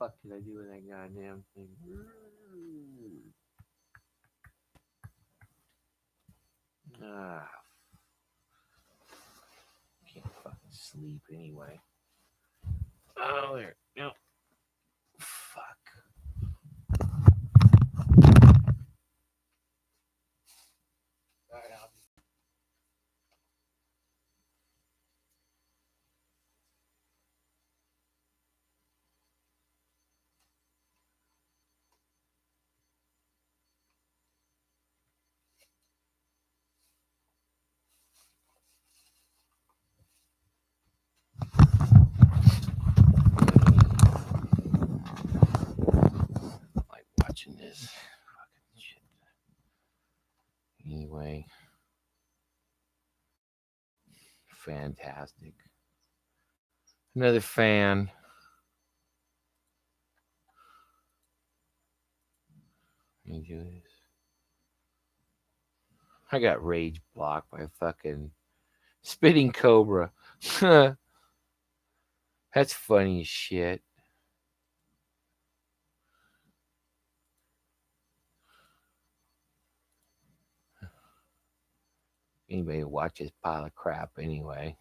fuck did I do with that goddamn thing? Ah, can't fucking sleep anyway. Oh, there. No. Fuck. All right, I'll like watching this fucking shit. Anyway, fantastic. Another fan. Let me do this. I got rage blocked by fucking spitting cobra. That's funny as shit. Anybody watch this pile of crap anyway?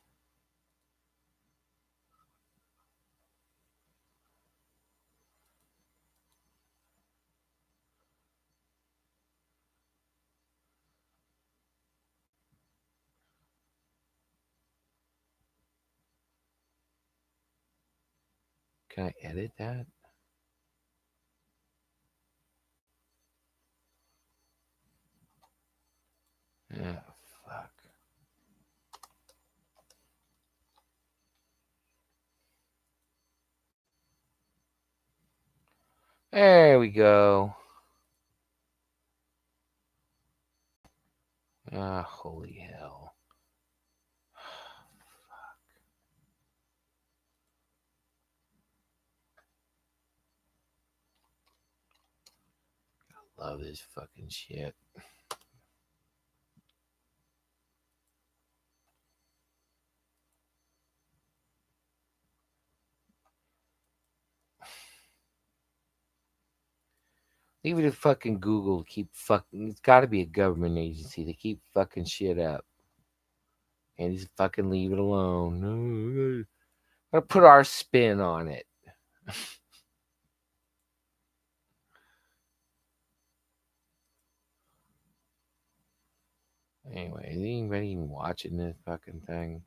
Can I edit that? Yeah, fuck. There we go. Ah, holy hell. Love this fucking shit. Leave it to fucking Google to keep fucking. It's got to be a government agency to keep fucking shit up. And just fucking leave it alone. No, we're gonna put our spin on it. Anyway, is anybody even watching this fucking thing?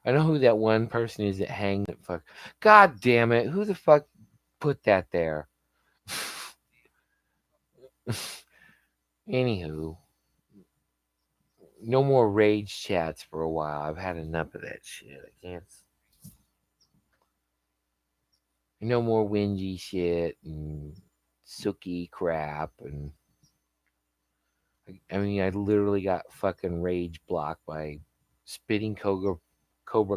I know who that one person is that hangs it. Fuck. God damn it. Who the fuck put that there? Anywho, no more rage chats for a while. I've had enough of that shit. I can't. No more whingy shit and sooky crap. And I mean, I literally got fucking rage blocked by spitting Cobra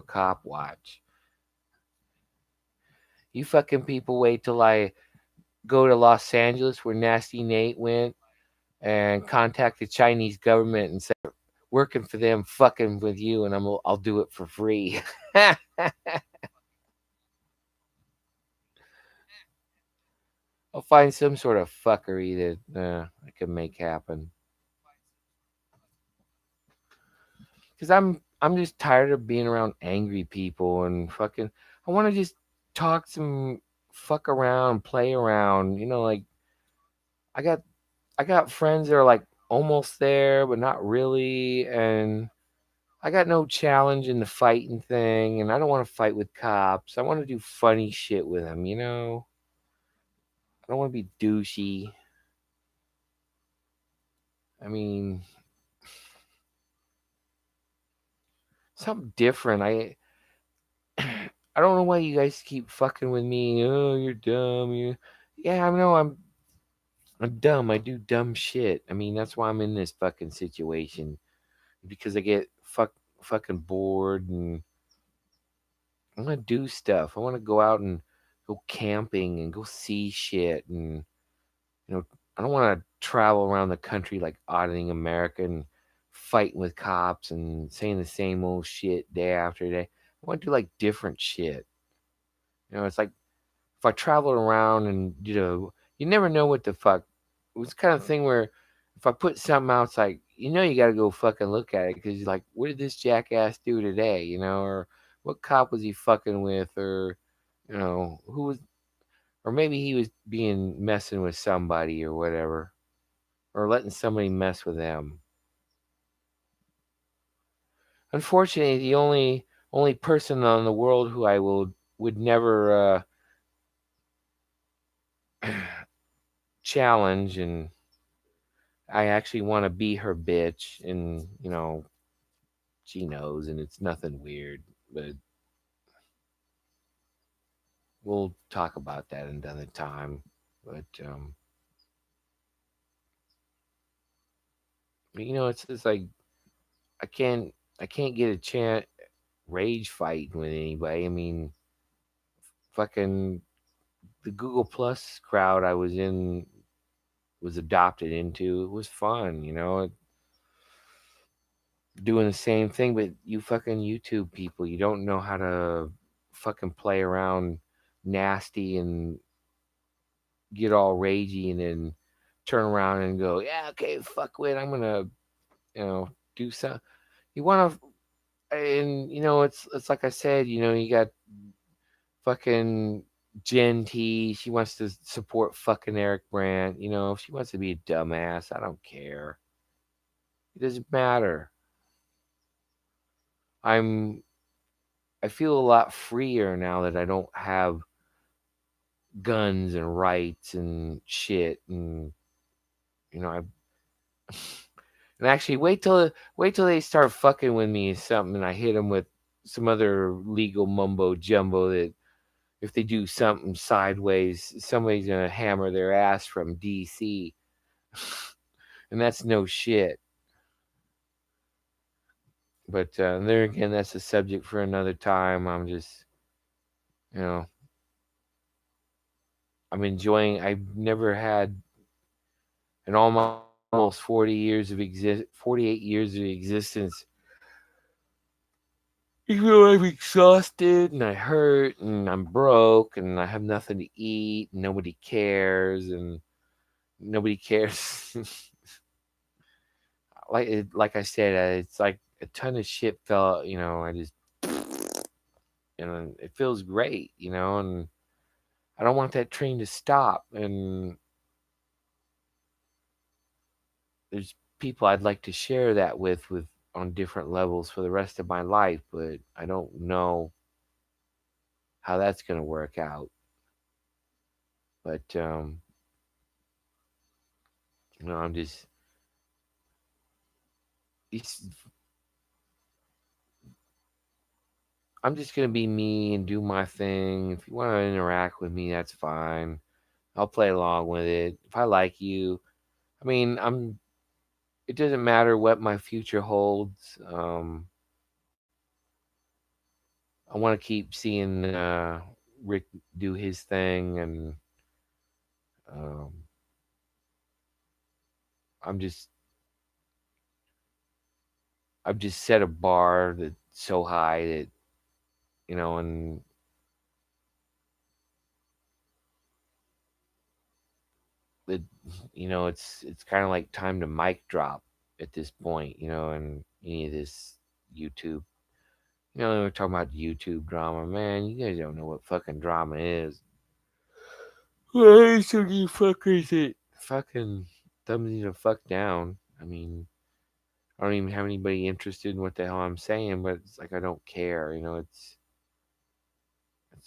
Cop watch. You fucking people wait till I go to Los Angeles where Nasty Nate went and contact the Chinese government and say working for them fucking with you and I'll do it for free. I'll find some sort of fuckery that I can make happen. Cuz I'm just tired of being around angry people and fucking I want to just talk some fuck around, play around, like I got I got friends that are like almost there but not really, and I got no challenge in the fighting thing, and I don't want to fight with cops. I want to do funny shit with them. I don't want to be douchey. I mean, something different. I don't know why you guys keep fucking with me. Oh, you're dumb. Yeah, I know I'm dumb. I do dumb shit. I mean, that's why I'm in this fucking situation because I get fucking bored and I want to do stuff. I want to go out and go camping and go see shit and you know, I don't want to travel around the country like auditing America and fighting with cops and saying the same old shit day after day. I want to do like different shit. It's like if I traveled around and you never know what the fuck. It was kind of thing where if I put something out, it's like you got to go fucking look at it because you're like, what did this jackass do today? Or what cop was he fucking with, or who was, or maybe he was being messing with somebody or whatever, or letting somebody mess with them. Unfortunately, the only person on the world who I would never challenge, and I actually want to be her bitch, and she knows, and it's nothing weird, but we'll talk about that another time. But it's like I can't I can't get a chance rage fighting with anybody. I mean, fucking the Google Plus crowd I was in was adopted into. It was fun, doing the same thing, but you fucking YouTube people, you don't know how to fucking play around nasty and get all ragey and then turn around and go, yeah, okay, fuck with, I'm gonna, do something. You want to, and it's like I said, you got fucking Jen T. She wants to support fucking Eric Brandt. If she wants to be a dumbass, I don't care. It doesn't matter. I'm I feel a lot freer now that I don't have guns and rights and shit, and I and actually wait till they start fucking with me or something, and I hit them with some other legal mumbo jumbo that if they do something sideways, somebody's gonna hammer their ass from DC, and that's no shit. But there again, that's a subject for another time. You know, I'm enjoying. I've never had in almost 48 years of existence. Even though I'm exhausted and I hurt and I'm broke and I have nothing to eat, and nobody cares and nobody cares. Like I said, it's like a ton of shit fell. I just it feels great, and I don't want that train to stop. And there's people I'd like to share that with on different levels for the rest of my life, but I don't know how that's going to work out. But I'm just it's, I'm just going to be me and do my thing. If you want to interact with me, that's fine. I'll play along with it. If I like you, I mean, it doesn't matter what my future holds. I want to keep seeing Rick do his thing, and um, I'm just I've just set a bar that's so high that and that it's kind of like time to mic drop at this point, and any of this YouTube. We're talking about YouTube drama, man. You guys don't know what fucking drama is. Why so you fuckers it fucking thumbs you the fuck down? I mean, I don't even have anybody interested in what the hell I'm saying, but it's like I don't care. It's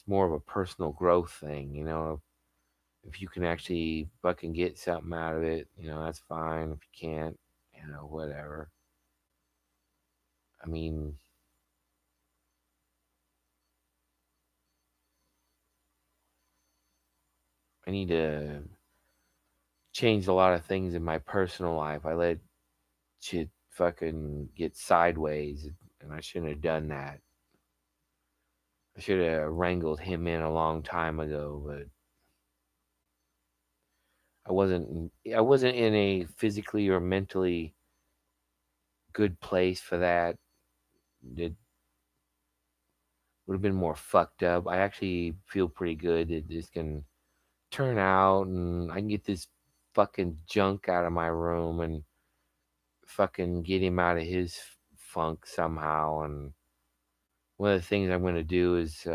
more of a personal growth thing. If you can actually fucking get something out of it, that's fine. If you can't, whatever. I mean, I need to change a lot of things in my personal life. I let shit fucking get sideways, and I shouldn't have done that. I should have wrangled him in a long time ago, but I wasn't in a physically or mentally good place for that. It, would have been more fucked up. I actually feel pretty good that this can turn out and I can get this fucking junk out of my room and fucking get him out of his funk somehow. And one of the things I'm going to do is,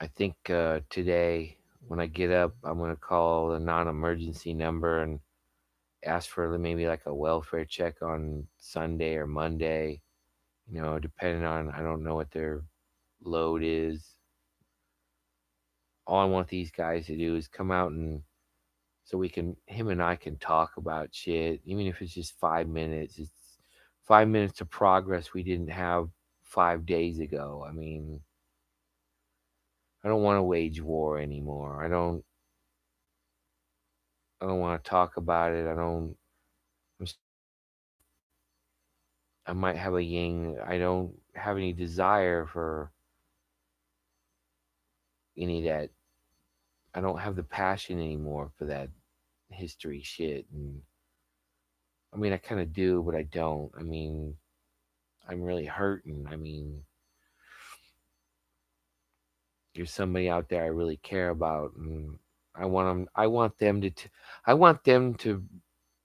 I think today when I get up, I'm going to call a non emergency number and ask for maybe like a welfare check on Sunday or Monday, depending on, I don't know what their load is. All I want these guys to do is come out and so him and I can talk about shit, even if it's just 5 minutes. It's 5 minutes of progress we didn't have 5 days ago. I mean, I don't want to wage war anymore. I don't want to talk about it. I'm, I might have a yin. I don't have any desire for any of that. I don't have the passion anymore for that history shit. And I mean, I kind of do, but I don't. I mean, I'm really hurting. I mean, there's somebody out there I really care about, and I want them. I want them to. I want them to.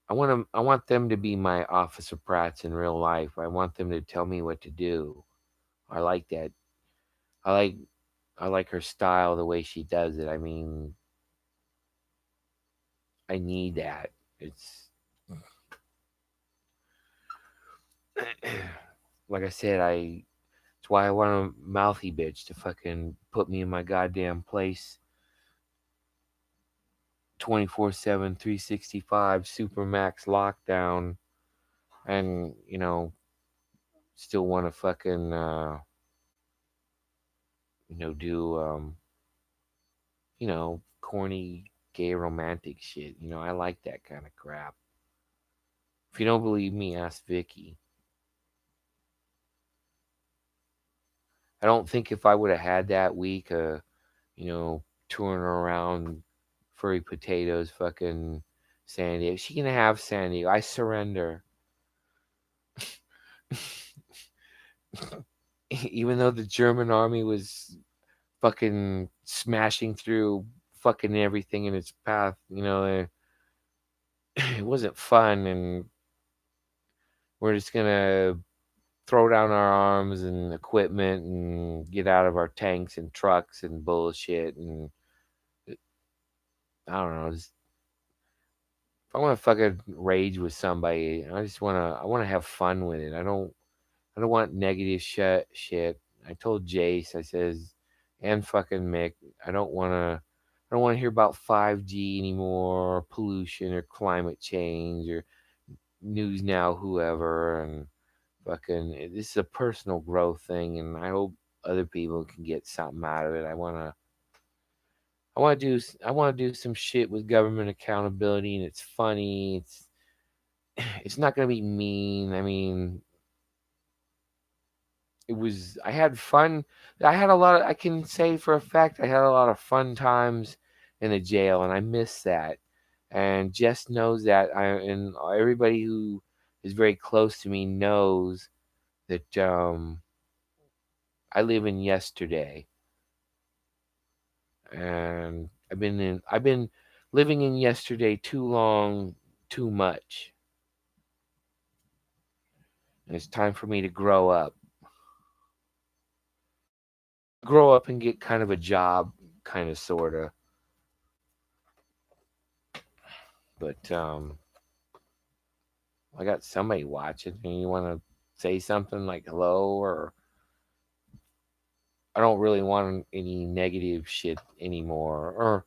I want them. I want them to be my Officer Pratts in real life. I want them to tell me what to do. I like that. I like. I like her style, the way she does it. I mean, I need that. It's like I said. It's why I want a mouthy bitch to fucking put me in my goddamn place 24/7, 365, Supermax lockdown, and, still want to fucking, do, corny gay romantic shit. I like that kind of crap. If you don't believe me, ask Vicky. I don't think if I would have had that week, touring around furry potatoes, fucking San Diego. She can have San Diego. I surrender. Even though the German army was fucking smashing through fucking everything in its path, it wasn't fun, and we're just gonna throw down our arms and equipment and get out of our tanks and trucks and bullshit. And I don't know, just, if I want to fucking rage with somebody, I want to have fun with it. I don't want negative shit. I told Jace, I says, and fucking Mick, I don't want to hear about 5G anymore, or pollution, or climate change, or news now, whoever, and fucking. This is a personal growth thing, and I hope other people can get something out of it. I want to do some shit with government accountability, and it's funny. It's not gonna be mean. I mean, I had fun. I can say for a fact I had a lot of fun times in the jail, and I miss that. And Jess knows that. And everybody who is very close to me knows that, I live in yesterday, and I've been living in yesterday too long, too much. And it's time for me to grow up and get kind of a job, kind of, sorta. But I got somebody watching. And you want to say something like hello, or I don't really want any negative shit anymore. Or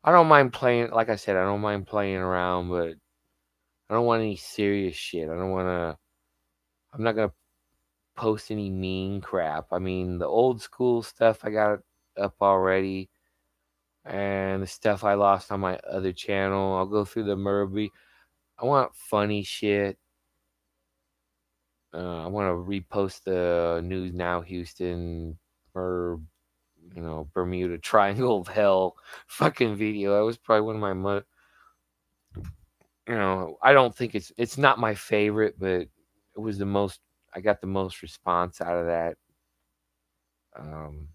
I don't mind playing. Like I said, I don't mind playing around, but I don't want any serious shit. I don't want to. I'm not gonna post any mean crap. I mean, the old school stuff I got up already, and the stuff I lost on my other channel. I'll go through the Murby. I want funny shit. I want to repost the News Now Houston or Bermuda Triangle of Hell fucking video. That was probably one of my I don't think it's not my favorite, but it was the most I got the most response out of that. Um,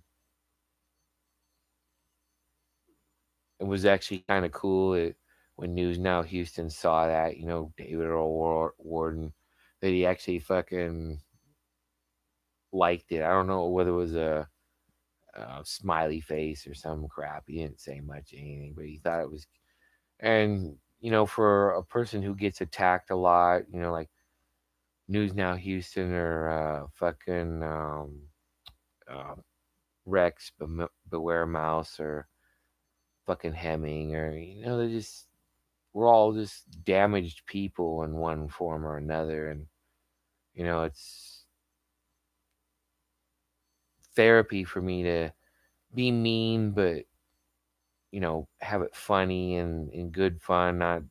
it was actually kind of cool when News Now Houston saw that, David Earl Warden, that he actually fucking liked it. I don't know whether it was a smiley face or some crap. He didn't say much anything, but he thought it was. And for a person who gets attacked a lot, like News Now Houston or fucking uh, Rex Beware Mouse or fucking Hemming, or they're just, we're all just damaged people in one form or another. And it's therapy for me to be mean, but have it funny and in good fun, not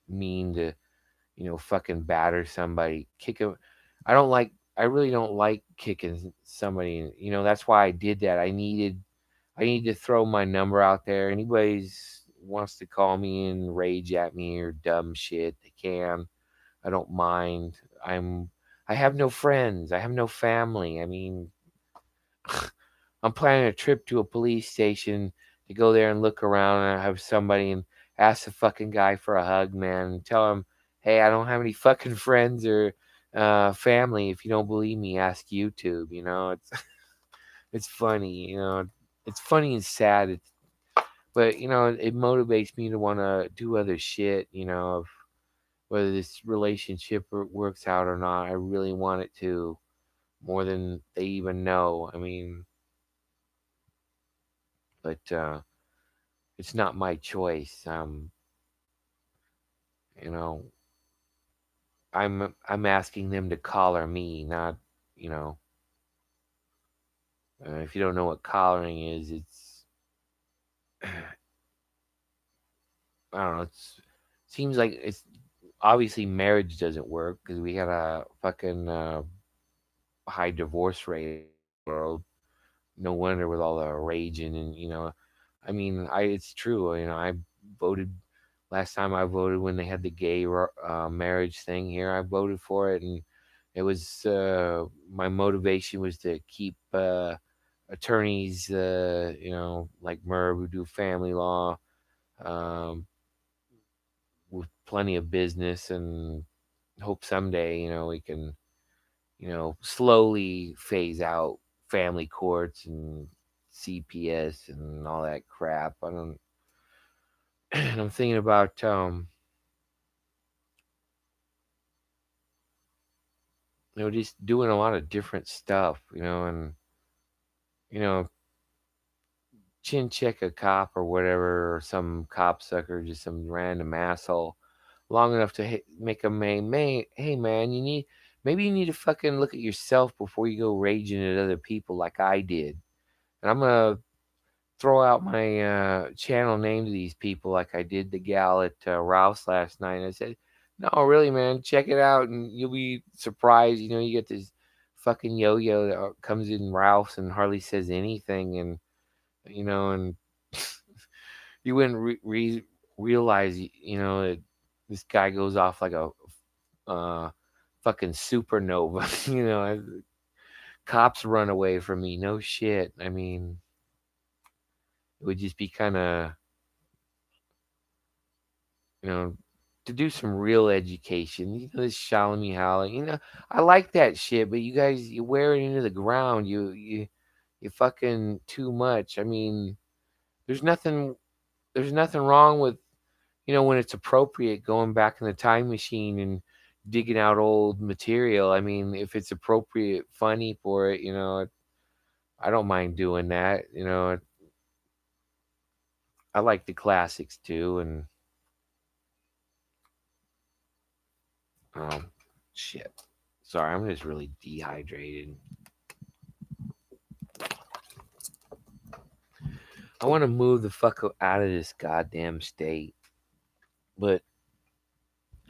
mean to fucking batter somebody, kick a. I really don't like kicking somebody. That's why I did that. I need to throw my number out there. Anybody's wants to call me and rage at me or dumb shit, they can. I don't mind. I have no friends. I have no family. I mean, I'm planning a trip to a police station to go there and look around and have somebody and ask the fucking guy for a hug, man, and tell him, hey, I don't have any fucking friends or family. If you don't believe me, ask YouTube. It's it's funny. It's funny and sad. But it motivates me to want to do other shit. Of whether this relationship works out or not. I really want it to, more than they even know. I mean, but it's not my choice. You know, I'm asking them to collar me, not you know. If you don't know what collaring is, it's I don't know. It's seems like it's obviously marriage doesn't work because we got a fucking high divorce rate in the world. No wonder with all the raging and I mean, it's true. I voted last time. I voted when they had the gay marriage thing here. I voted for it, and it was my motivation was to keep attorneys, like Merv who do family law, um, with plenty of business, and hope someday we can slowly phase out family courts and CPS and all that crap. I don't. I'm thinking about just doing a lot of different stuff, and you know, chin check a cop or whatever, or some cop sucker, just some random asshole, long enough to make a hey man, maybe you need to fucking look at yourself before you go raging at other people like I did. And I'm gonna throw out my channel name to these people like I did the gal at Ralph's last night. I said, no, really, man, check it out, and you'll be surprised. You get this fucking yo-yo that comes in Ralph's and hardly says anything, and you wouldn't realize, that this guy goes off like a fucking supernova. Cops run away from me. No shit. I mean, it would just be kind of you know, to do some real education. This Shalom Hala, I like that shit, but you guys, you wear it into the ground. You fucking too much. I mean, there's nothing, there's nothing wrong with, when it's appropriate, going back in the time machine and digging out old material. I mean, if it's appropriate, funny for it, I don't mind doing that. I like the classics too, and um, shit. Sorry, I'm just really dehydrated. I want to move the fuck out of this goddamn state, but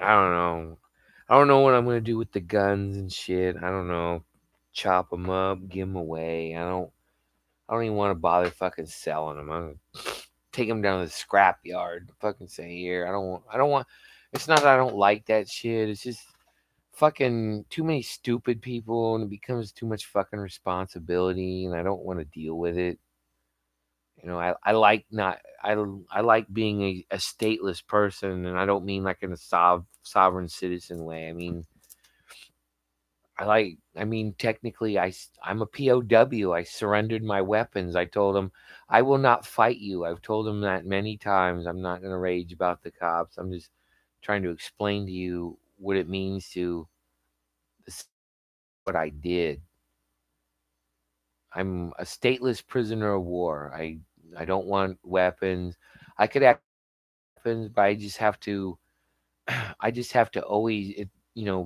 I don't know. I don't know what I'm gonna do with the guns and shit. I don't know. Chop them up, give them away. I don't even want to bother fucking selling them. I'm gonna take them down to the scrap yard. Fucking say here. I don't want. It's not that I don't like that shit. It's just fucking too many stupid people, and it becomes too much fucking responsibility, and I don't want to deal with it. I like not I like being a stateless person, and I don't mean like in a sovereign citizen way. I mean technically I'm a POW. I surrendered my weapons. I told them I will not fight you. I've told them that many times. I'm not going to rage about the cops. I'm just trying to explain to you what it means to what I did. I'm a stateless prisoner of war. I don't want weapons. I could have weapons, but I just have to always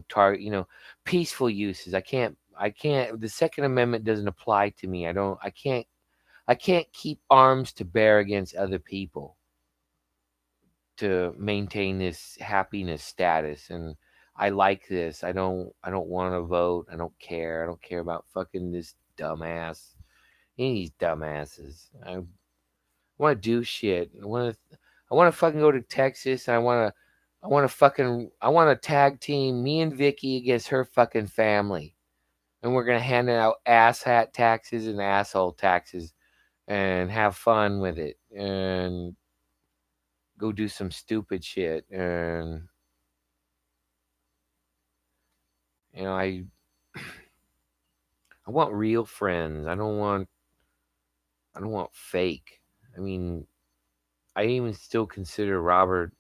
target peaceful uses. I can't the Second Amendment doesn't apply to me. I can't keep arms to bear against other people to maintain this happiness status. And I like this. I don't want to vote. I don't care. I don't care about fucking this dumbass. Any of these dumbasses. I want to do shit. I want to fucking go to Texas. And I want to tag team me and Vicky against her fucking family. And we're gonna hand out ass hat taxes and asshole taxes and have fun with it and go do some stupid shit. And you know, I want real friends. I don't want fake. I mean, I even still consider Robert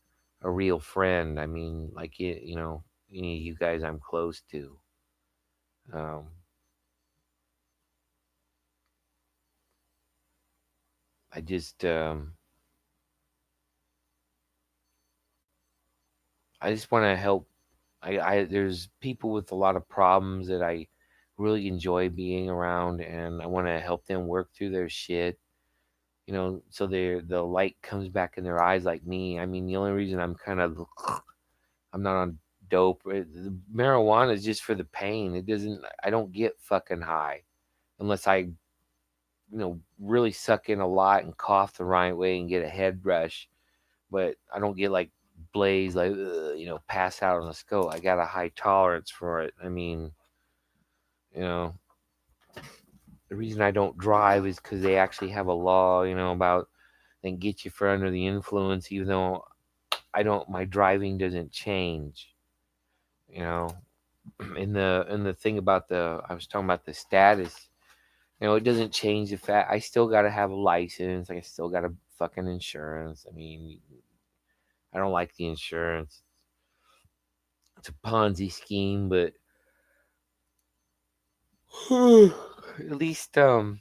a real friend. I mean, like any of you guys I'm close to. Um, I just, I just want to help. There's people with a lot of problems that I really enjoy being around, and I want to help them work through their shit. So the light comes back in their eyes like me. I mean, the only reason I'm not on dope. The marijuana is just for the pain. It doesn't. I don't get fucking high unless I really suck in a lot and cough the right way and get a head rush. But I don't get like blaze, like pass out on the scope. I got a high tolerance for it. I mean, you know, the reason I don't drive is because they actually have a law, about and get you for under the influence. Even though I don't, my driving doesn't change. You know, in the thing about I was talking about the status. It doesn't change the fact I still got to have a license. I still got a fucking insurance. I mean, I don't like the insurance. It's a Ponzi scheme, but at least if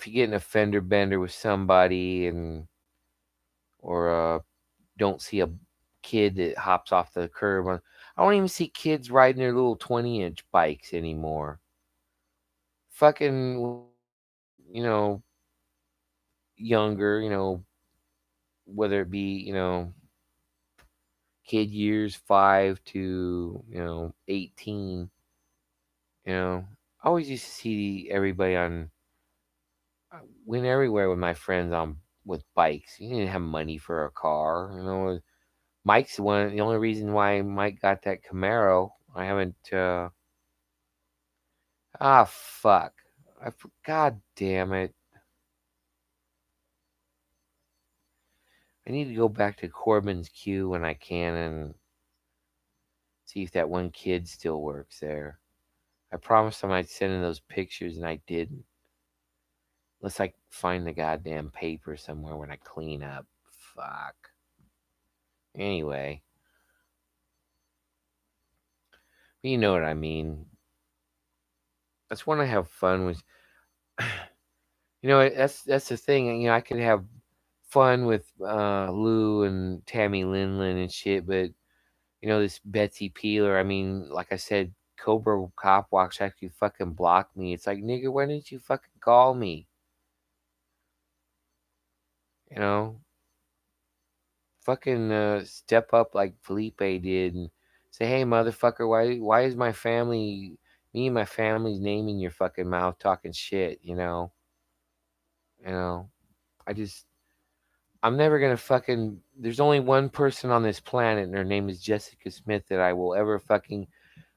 you get in a fender bender with somebody or don't see a kid that hops off the curb on, I don't even see kids riding their little 20-inch bikes anymore. Fucking you know younger, whether it be kid years 5 to 18. I always used to see everybody on went everywhere with my friends on with bikes. You didn't have money for a car. Mike's the only reason why Mike got that Camaro. I haven't. Fuck. God damn it. I need to go back to Corbin's Q when I can and see if that one kid still works there. I promised him I'd send him those pictures and I didn't. Unless I find the goddamn paper somewhere when I clean up. Fuck. Anyway, you know what I mean. That's when I have fun with. That's the thing. I could have fun with Lou and Tammy Linlin and shit, but this Betsy Peeler. I mean, like I said, Cobra Cop Watch actually fucking blocked me. It's like, nigga, why didn't you fucking call me? You know, fucking step up like Felipe did and say, hey, motherfucker, why is me and my family's name in your fucking mouth talking shit? You know, I just I'm never gonna fucking. There's only one person on this planet, and her name is Jessica Smith, that I will ever fucking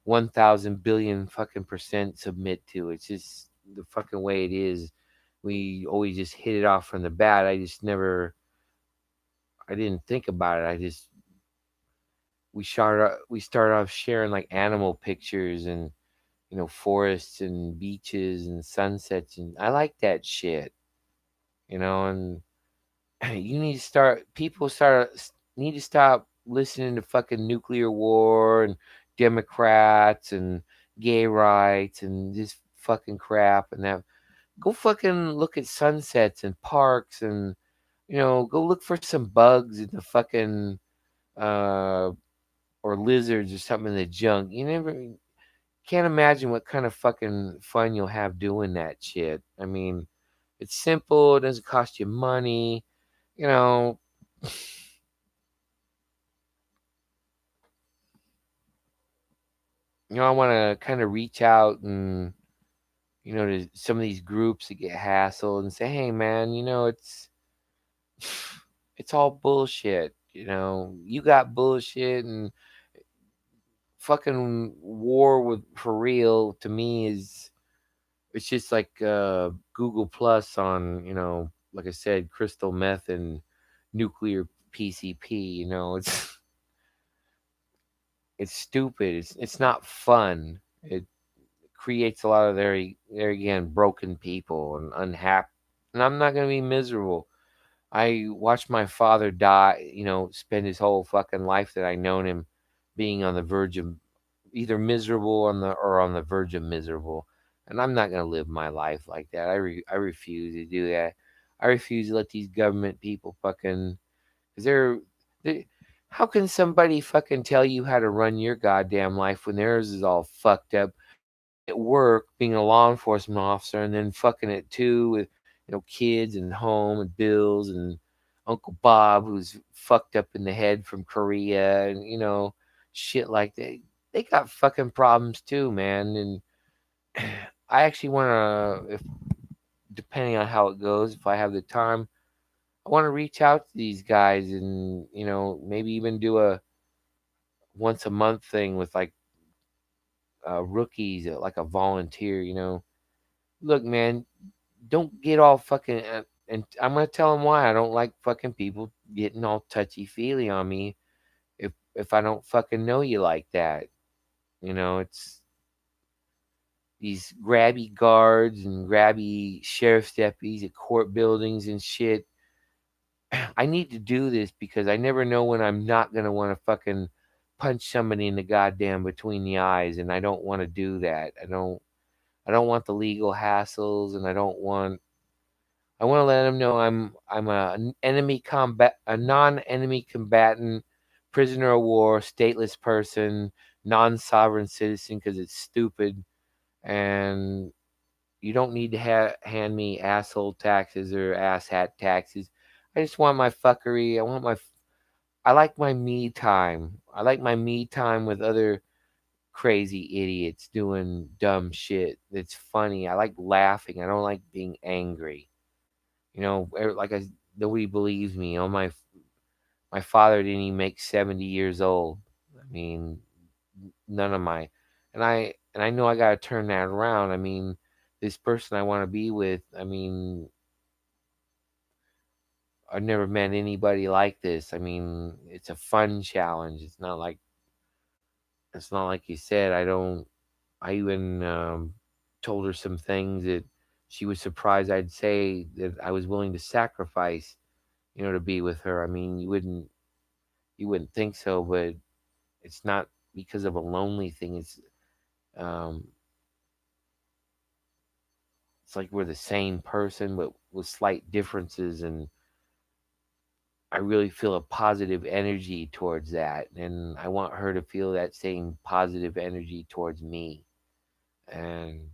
1,000 billion fucking percent submit to. It's just the fucking way it is. We always just hit it off from the bat. I just never. I didn't think about it. I just we started off sharing like animal pictures and forests and beaches and sunsets, and I like that shit. And you need to start people start need to stop listening to fucking nuclear war and Democrats and gay rights and this fucking crap and that. Go fucking look at sunsets and parks and go look for some bugs in the fucking uh or lizards or something in the junk. You never can't imagine what kind of fucking fun you'll have doing that shit. I mean, it's simple, it doesn't cost you money, you know. I want to kind of reach out and to some of these groups that get hassled and say, "Hey man, it's all bullshit. You got bullshit and fucking war with for real to me is it's just like Google Plus on, like I said, crystal meth and nuclear PCP. It's stupid. It's not fun. It creates a lot of there again broken people and unhappy. And I'm not gonna be miserable. I watched my father die. Spend his whole fucking life that I known him being on the verge of either miserable on the verge of miserable. And I'm not gonna live my life like that. I refuse to do that. I refuse to let these government people fucking because they how can somebody fucking tell you how to run your goddamn life when theirs is all fucked up at work being a law enforcement officer and then fucking it too with kids and home and bills and Uncle Bob who's fucked up in the head from Korea and shit like that. They got fucking problems too, man. And I actually want to, if depending on how it goes, if I have the time, I want to reach out to these guys and maybe even do a once a month thing with like rookies, like a volunteer. Look, man, don't get all fucking. And I'm gonna tell them why I don't like fucking people getting all touchy feely on me if I don't fucking know you like that. It's these grabby guards and grabby sheriff's deputies at court buildings and shit. I need to do this because I never know when I'm not gonna want to fucking punch somebody in the goddamn between the eyes, and I don't want to do that. I don't want the legal hassles, and I want to let them know I'm a non-enemy combatant, prisoner of war, stateless person, non-sovereign citizen because it's stupid, and you don't need to hand me asshole taxes or asshat taxes. I just want my fuckery. I like my me time. I like my me time with other crazy idiots doing dumb shit that's funny. I like laughing. I don't like being angry. Like nobody believes me. My father didn't even make 70 years old. I mean, none of my, and I know I gotta turn that around. I mean, this person I want to be with. I mean, I've never met anybody like this. I mean, it's a fun challenge. It's not like you said. I don't. I even told her some things that she was surprised I'd say that I was willing to sacrifice, to be with her. I mean, you wouldn't think so, but it's not because of a lonely thing. Um, it's like we're the same person, but with slight differences, and I really feel a positive energy towards that, and I want her to feel that same positive energy towards me, and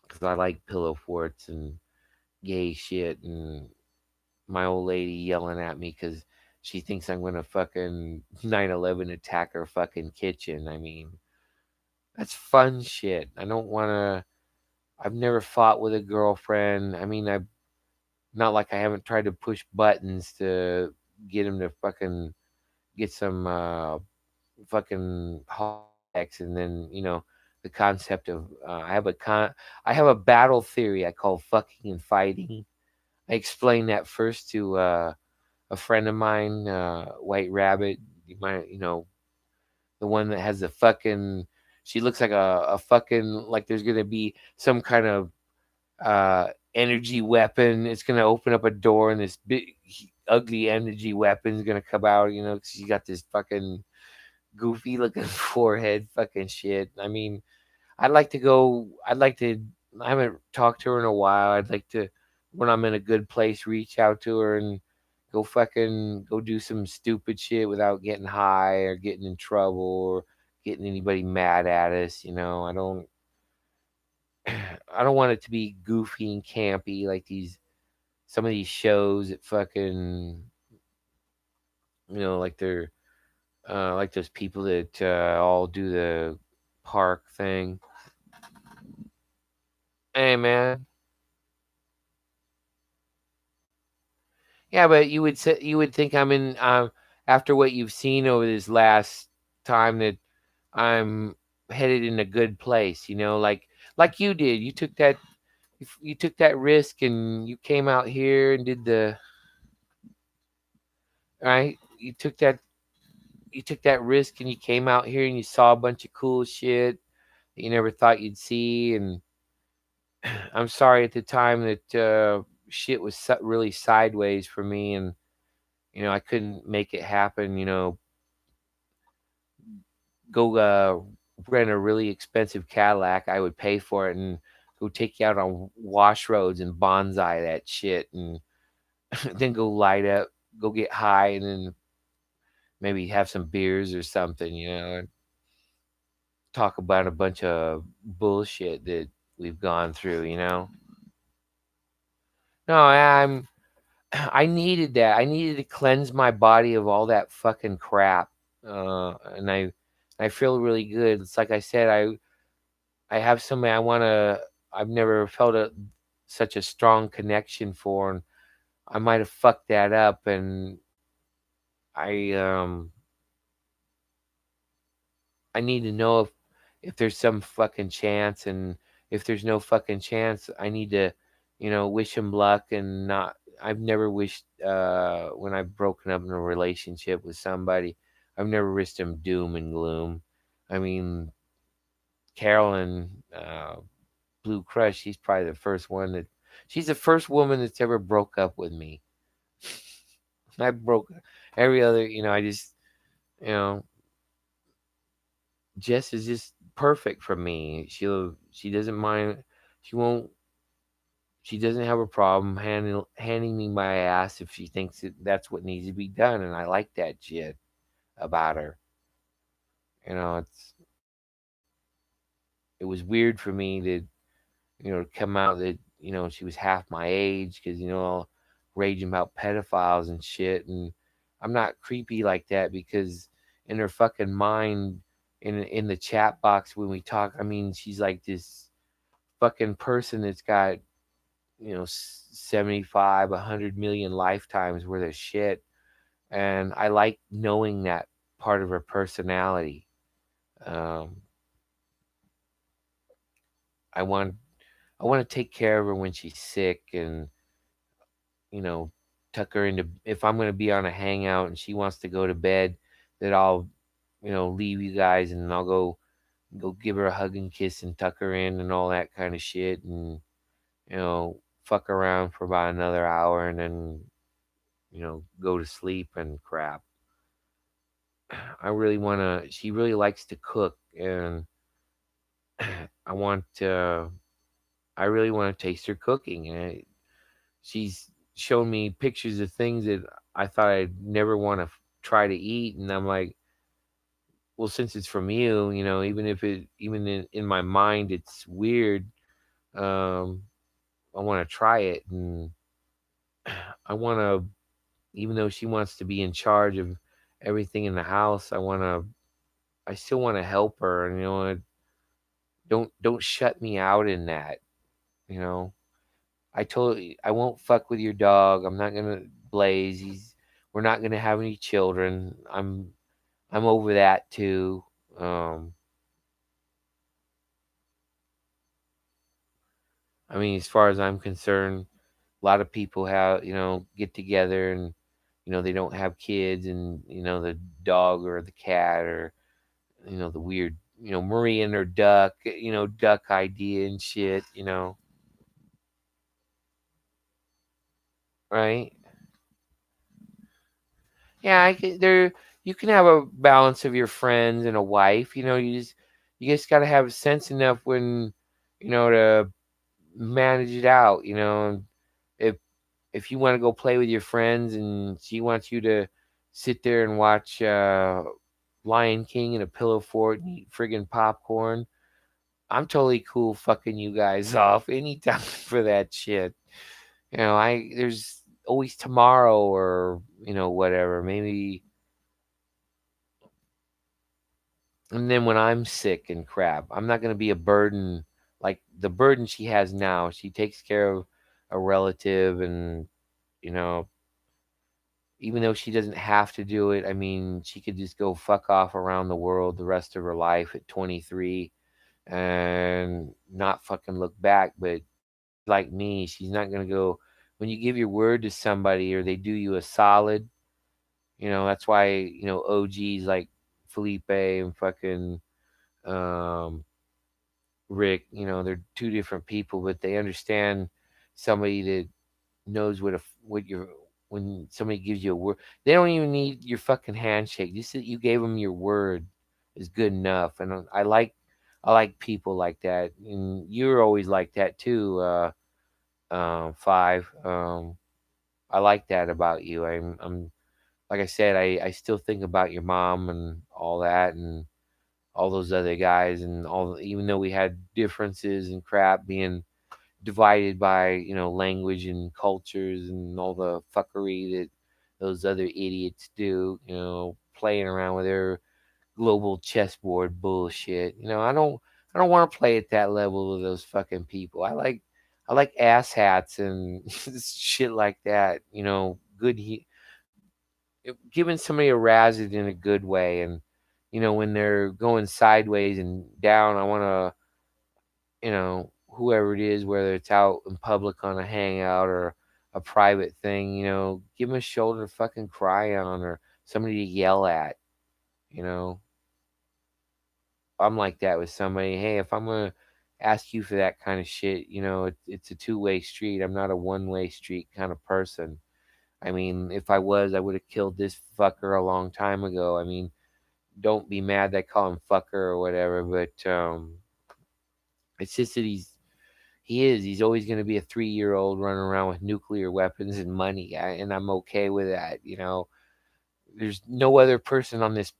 because I like pillow forts and gay shit, and my old lady yelling at me because she thinks I'm gonna fucking 9/11 attack her fucking kitchen. I mean, that's fun shit. I don't want to. I've never fought with a girlfriend. I mean, Not like I haven't tried to push buttons to get him to fucking get some fucking holodeck, and then the concept of I have a battle theory I call fucking and fighting. I explained that first to a friend of mine, White Rabbit. You might the one that has the fucking. She looks like a fucking like there's gonna be some kind of energy weapon. It's gonna open up a door and this big ugly energy weapon is gonna come out. Cause she got this fucking goofy looking forehead, fucking shit. I mean, I'd like to go. I'd like to. I haven't talked to her in a while. I'd like to, when I'm in a good place, reach out to her and go do some stupid shit without getting high or getting in trouble or getting anybody mad at us. I don't. I don't want it to be goofy and campy like some of these shows that fucking like they're like those people that all do the park thing. Hey man, yeah, but you would think I'm in after what you've seen over this last time that I'm headed in a good place. Like you did. You took that risk and you came out here and did the right. You took that risk and you came out here and you saw a bunch of cool shit that you never thought you'd see. And I'm sorry at the time that shit was really sideways for me, and I couldn't make it happen. Go rent a really expensive Cadillac. I would pay for it and go take you out on wash roads and bonsai that shit, and then go light up, go get high, and then maybe have some beers or something. And talk about a bunch of bullshit that we've gone through. No, I needed that. I needed to cleanse my body of all that fucking crap. And I feel really good. It's like I said, I have somebody I've never felt such a strong connection for, and I might have fucked that up, and I um I need to know if there's some fucking chance, and if there's no fucking chance, I need to, wish him luck and not. I've never wished when I've broken up in a relationship with somebody, I've never wished him doom and gloom. I mean, Carolyn Blue Crush, she's the first woman that's ever broke up with me. I broke every other, I just, you know, Jess is just perfect for me. She doesn't mind. She won't. She doesn't have a problem handing me my ass if she thinks that's what needs to be done, and I like that shit about her. It was weird for me to come out that she was half my age because raging about pedophiles and shit, and I'm not creepy like that because in her fucking mind, in the chat box when we talk, I mean she's like this fucking person that's got 75 100 million lifetimes worth of shit, and I like knowing that part of her personality. um I want I want to take care of her when she's sick, and you know, tuck her into, if I'm going to be on a hangout and she wants to go to bed, that I'll, leave you guys and I'll go give her a hug and kiss and tuck her in and all that kind of shit, and fuck around for about another hour and then go to sleep and crap. I really want to. She really likes to cook, and I want to. I really want to taste her cooking, and she's shown me pictures of things that I thought I'd never want to try to eat, and I'm like, well, since it's from you, even if even in my mind it's weird, um, I want to try it, and I want to, even though she wants to be in charge of everything in the house, I still want to help her, and don't shut me out in that, you know. I won't fuck with your dog. I'm not gonna Blaze. We're not gonna have any children. I'm over that too. Um, I mean, as far as I'm concerned, a lot of people have, get together and, they don't have kids and, the dog or the cat or, the weird, Marie and her duck, duck idea and shit, right? Yeah, you can have a balance of your friends and a wife, you just got to have sense enough when, to manage it out, and if if you want to go play with your friends and she wants you to sit there and watch Lion King in a pillow fort and eat friggin' popcorn, I'm totally cool fucking you guys off anytime for that shit. I there's always tomorrow or whatever. Maybe and then when I'm sick and crap, I'm not gonna be a burden like the burden she has now. She takes care of a relative and you know even though she doesn't have to do it, I mean, she could just go fuck off around the world the rest of her life at 23 and not fucking look back. But like me, she's not going to go. When you give your word to somebody or they do you a solid, that's why, OGs like Felipe and fucking um, Rick, they're two different people, but they understand somebody that knows what your when somebody gives you a word, they don't even need your fucking handshake. Just that you gave them your word is good enough. And I like people like that, and you're always like that too. Five. I like that about you. I'm like I said, I still think about your mom and all that, and all those other guys, and even though we had differences and crap being divided by language and cultures and all the fuckery that those other idiots do, playing around with their global chessboard bullshit. I don't want to play at that level with those fucking people. I like ass hats and shit like that. Good giving somebody a razzed in a good way, and when they're going sideways and down, I want to whoever it is, whether it's out in public on a hangout or a private thing, give them a shoulder to fucking cry on or somebody to yell at. You know, I'm like that with somebody. Hey, if I'm gonna ask you for that kind of shit, it's a two-way street. I'm not a one-way street kind of person. I mean, if I was, I would have killed this fucker a long time ago. I mean, don't be mad that I call him fucker or whatever, but it's just that he's always going to be a 3-year old running around with nuclear weapons and money, and I'm okay with that. There's no other person on this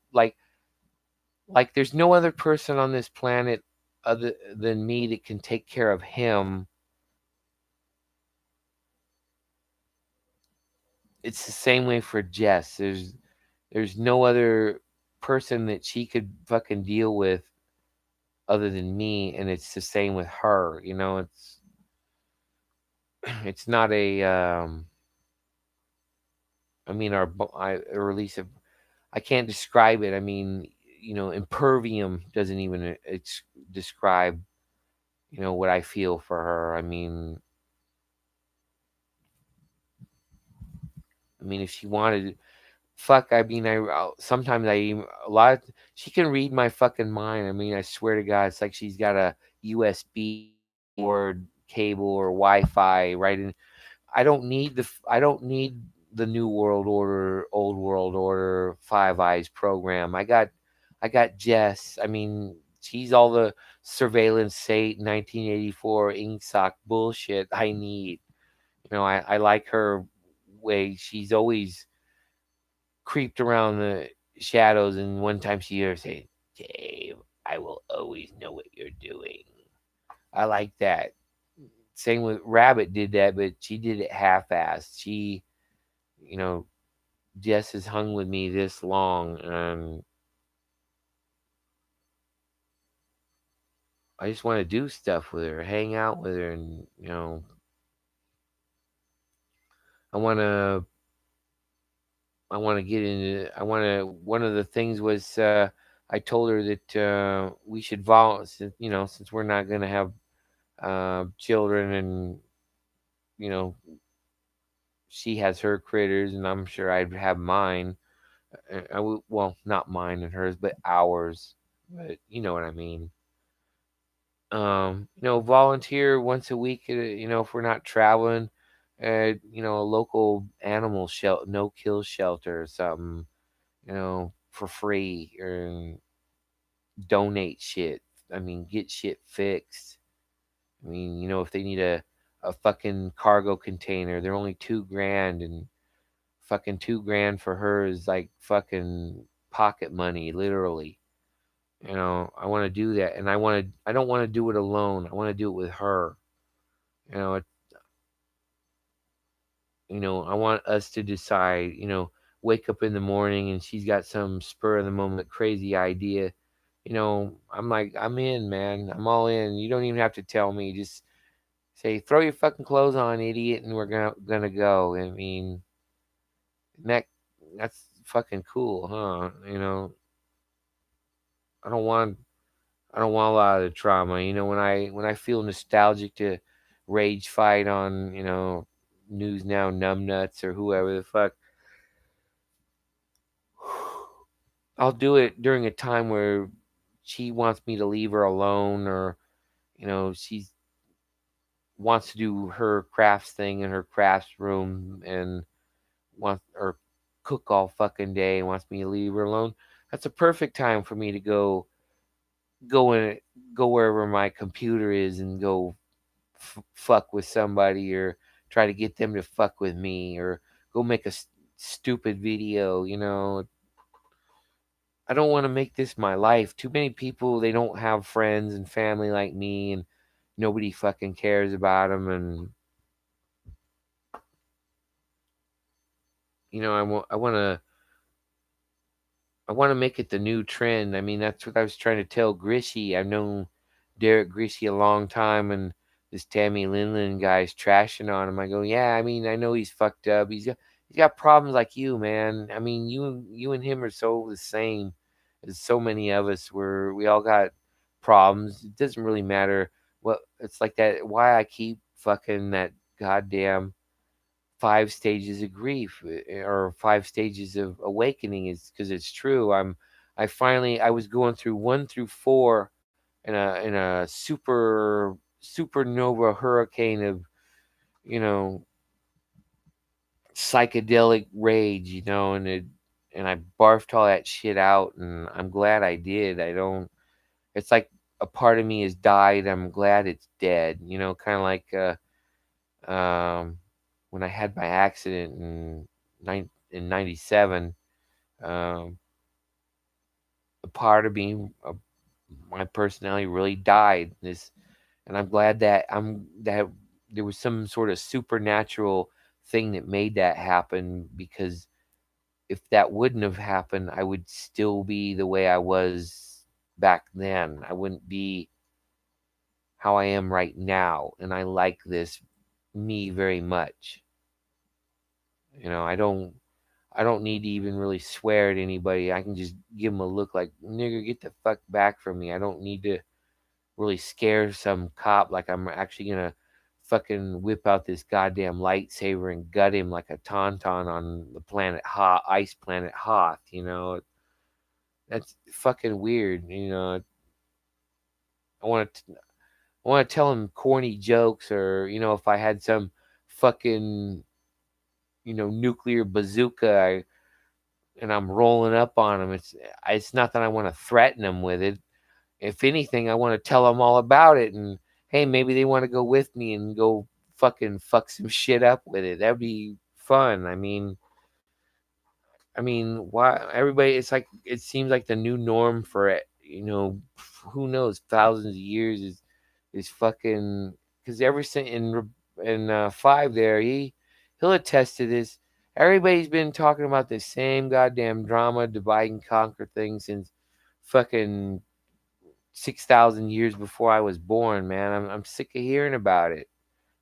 there's no other person on this planet other than me that can take care of him. It's the same way for Jess. There's no other person that she could fucking deal with other than me, and it's the same with her. It's not a I mean, or at least I can't describe it. I mean, impervium doesn't even describe, what I feel for her. I mean, if she wanted, fuck. I mean, sometimes she can read my fucking mind. I mean, I swear to God, it's like she's got a USB or cable or Wi-Fi right in. I don't need the New World Order, Old World Order, Five Eyes program. I got Jess. I mean, she's all the surveillance state 1984 INGSOC bullshit I need. I like her way. She's always creeped around the shadows, and one time she heard her say, "Dave, I will always know what you're doing." I like that. Same with Rabbit did that, but she did it half-assed. You know, Jess has hung with me this long, and I just want to do stuff with her, hang out with her, and I want to get into. I want to. One of the things was I told her that we should since since we're not gonna have children, and you know she has her critters, and I'm sure I'd have mine. Well, not mine and hers, but ours. But you know what I mean. Volunteer once a week. If we're not traveling, a local animal shelter, no kill shelter or something. For free, or donate shit. I mean, get shit fixed. I mean, if they need a fucking cargo container, they're only $2,000, and fucking $2,000 for her is like fucking pocket money, literally. I want to do that, and I don't want to do it alone. I want to do it with her. You know, it, I want us to decide. Wake up in the morning and she's got some spur of the moment crazy idea. I'm like, I'm in, man. I'm all in. You don't even have to tell me. Just say, throw your fucking clothes on, idiot, and we're gonna go. I mean, that that's fucking cool, huh? I don't want I don't want a lot of the trauma. When I feel nostalgic to rage fight on, News Now, Numbnuts, or whoever the fuck, I'll do it during a time where she wants me to leave her alone, or she wants to do her crafts thing in her crafts room, and wants or cook all fucking day and wants me to leave her alone. That's a perfect time for me to go in go wherever my computer is and go fuck with somebody, or try to get them to fuck with me, or go make a stupid video. I don't want to make this my life. Too many people, they don't have friends and family like me, and nobody fucking cares about them. And I want to make it the new trend. I mean, that's what I was trying to tell Grishy. I've known Derek Grishy a long time, and this Tammy Linlin guy's trashing on him. I go, yeah. I mean, I know he's fucked up. He's got problems like you, man. I mean, you and him are so the same as so many of us. We all got problems. It doesn't really matter what it's like. That why I keep fucking that goddamn 5 stages of grief, or 5 stages of awakening, is because it's true. I was going through 1 through 4 in a supernova hurricane of you know psychedelic rage, and I barfed all that shit out, and I'm glad I did. I don't It's like a part of me has died. I'm glad it's dead, kind of like when I had my accident in '97. um, a part of me, my personality, really died. And I'm glad that there was some sort of supernatural thing that made that happen. Because if that wouldn't have happened, I would still be the way I was back then. I wouldn't be how I am right now, and I like this me very much. I don't need to even really swear at anybody. I can just give them a look like, nigger, get the fuck back from me. I don't need to really scare some cop like I'm actually gonna fucking whip out this goddamn lightsaber and gut him like a tauntaun on the planet ice planet Hoth. That's fucking weird. I want to I want to tell him corny jokes, or if I had some fucking nuclear bazooka, and I'm rolling up on him. It's not that I want to threaten him with it. If anything, I want to tell them all about it, and hey, maybe they want to go with me and go fucking fuck some shit up with it. That'd be fun. Why everybody? It's like it seems like the new norm for it. Who knows? Thousands of years is fucking, because ever since in five there, he'll attest to this. Everybody's been talking about the same goddamn drama, divide and conquer thing since fucking 6,000 years before I was born, man. I'm sick of hearing about it,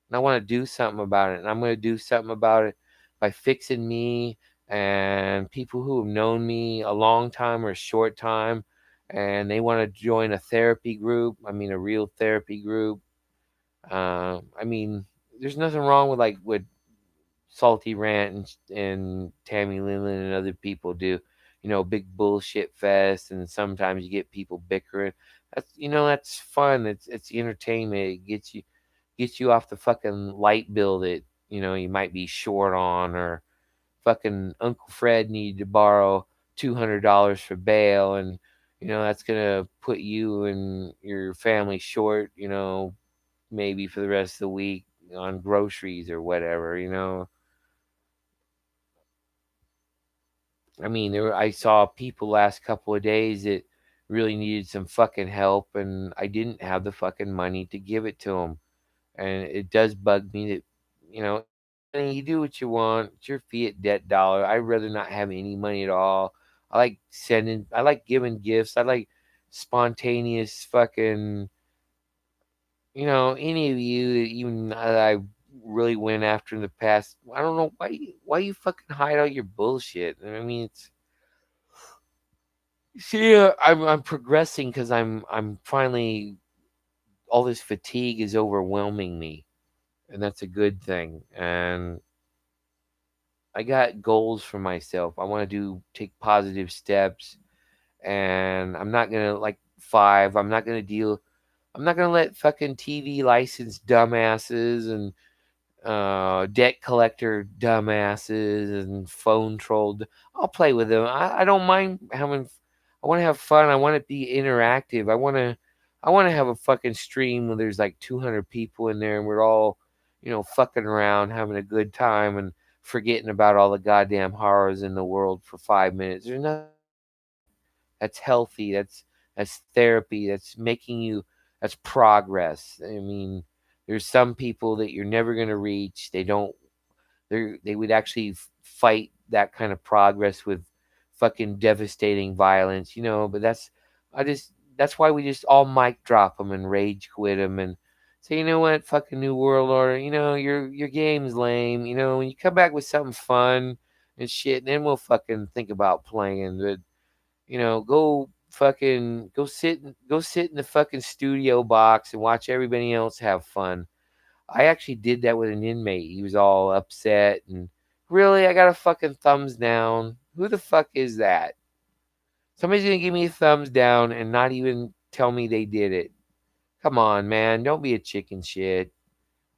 and I want to do something about it, and I'm going to do something about it by fixing me and people who have known me a long time or a short time, and they want to join a therapy group. I mean, a real therapy group. I mean, there's nothing wrong with like what Salty Rant and Tammy Linlin and other people do. You know, big bullshit fest, and sometimes you get people bickering. That's fun. It's entertainment. It gets you off the fucking light bill that you might be short on, or fucking Uncle Fred needed to borrow $200 for bail, and that's gonna put you and your family short. Maybe for the rest of the week on groceries or whatever. I mean, I saw people last couple of days that really needed some fucking help, and I didn't have the fucking money to give it to them. And it does bug me that, you know, and you do what you want. It's your fiat debt dollar. I'd rather not have any money at all. I like giving gifts. I like spontaneous fucking, any of you that even I really went after in the past. I don't know why you fucking hide all your bullshit. I mean, see, I'm progressing because I'm finally, all this fatigue is overwhelming me, and that's a good thing. And I got goals for myself. I want to take positive steps, and I'm not gonna like five. I'm not gonna let fucking TV licensed dumbasses and debt collector dumbasses and phone trolled. I'll play with them. I don't mind having. I want to have fun. I want to be interactive. I want to have a fucking stream where there's like 200 people in there and we're all, fucking around, having a good time and forgetting about all the goddamn horrors in the world for 5 minutes. There's nothing that's healthy. That's therapy. That's progress. I mean, there's some people that you're never going to reach. They would actually fight that kind of progress with fucking devastating violence, but that's why we just all mic drop them and rage quit them and say, you know what, fucking New World Order, your game's lame. When you come back with something fun and shit, then we'll fucking think about playing. But go sit in the fucking studio box and watch everybody else have fun. I actually did that with an inmate. He was all upset and really, I got a fucking thumbs down. Who the fuck is that? Somebody's gonna give me a thumbs down and not even tell me they did it. Come on, man. Don't be a chicken shit.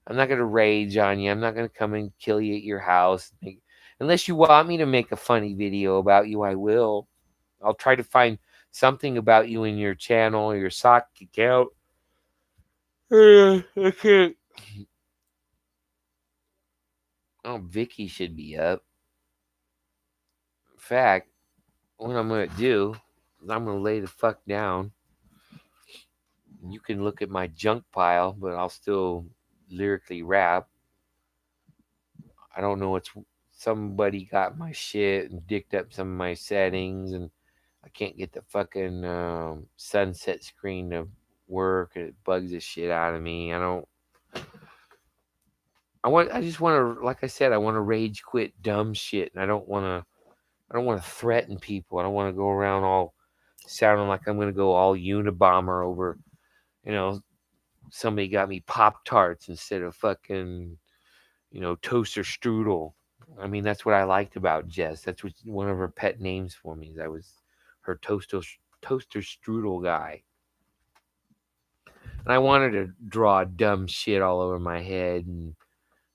I'm not gonna rage on you. I'm not gonna come and kill you at your house. Unless you want me to make a funny video about you, I will. I'll try to find something about you in your channel or your sock account. I can't. Oh, Vicky should be up. In fact, what I'm gonna do is I'm gonna lay the fuck down. You can look at my junk pile, but I'll still lyrically rap. I don't know what's somebody got my shit and dicked up some of my settings, and I can't get the fucking sunset screen to work, and it bugs the shit out of me. I just want to, like I said, I want to rage quit dumb shit, and I don't want to threaten people. I don't want to go around all sounding like I'm going to go all Unabomber over, you know, somebody got me Pop Tarts instead of fucking, toaster strudel. I mean, that's what I liked about Jess. That's what one of her pet names for me is I was her toaster strudel guy. And I wanted to draw dumb shit all over my head, and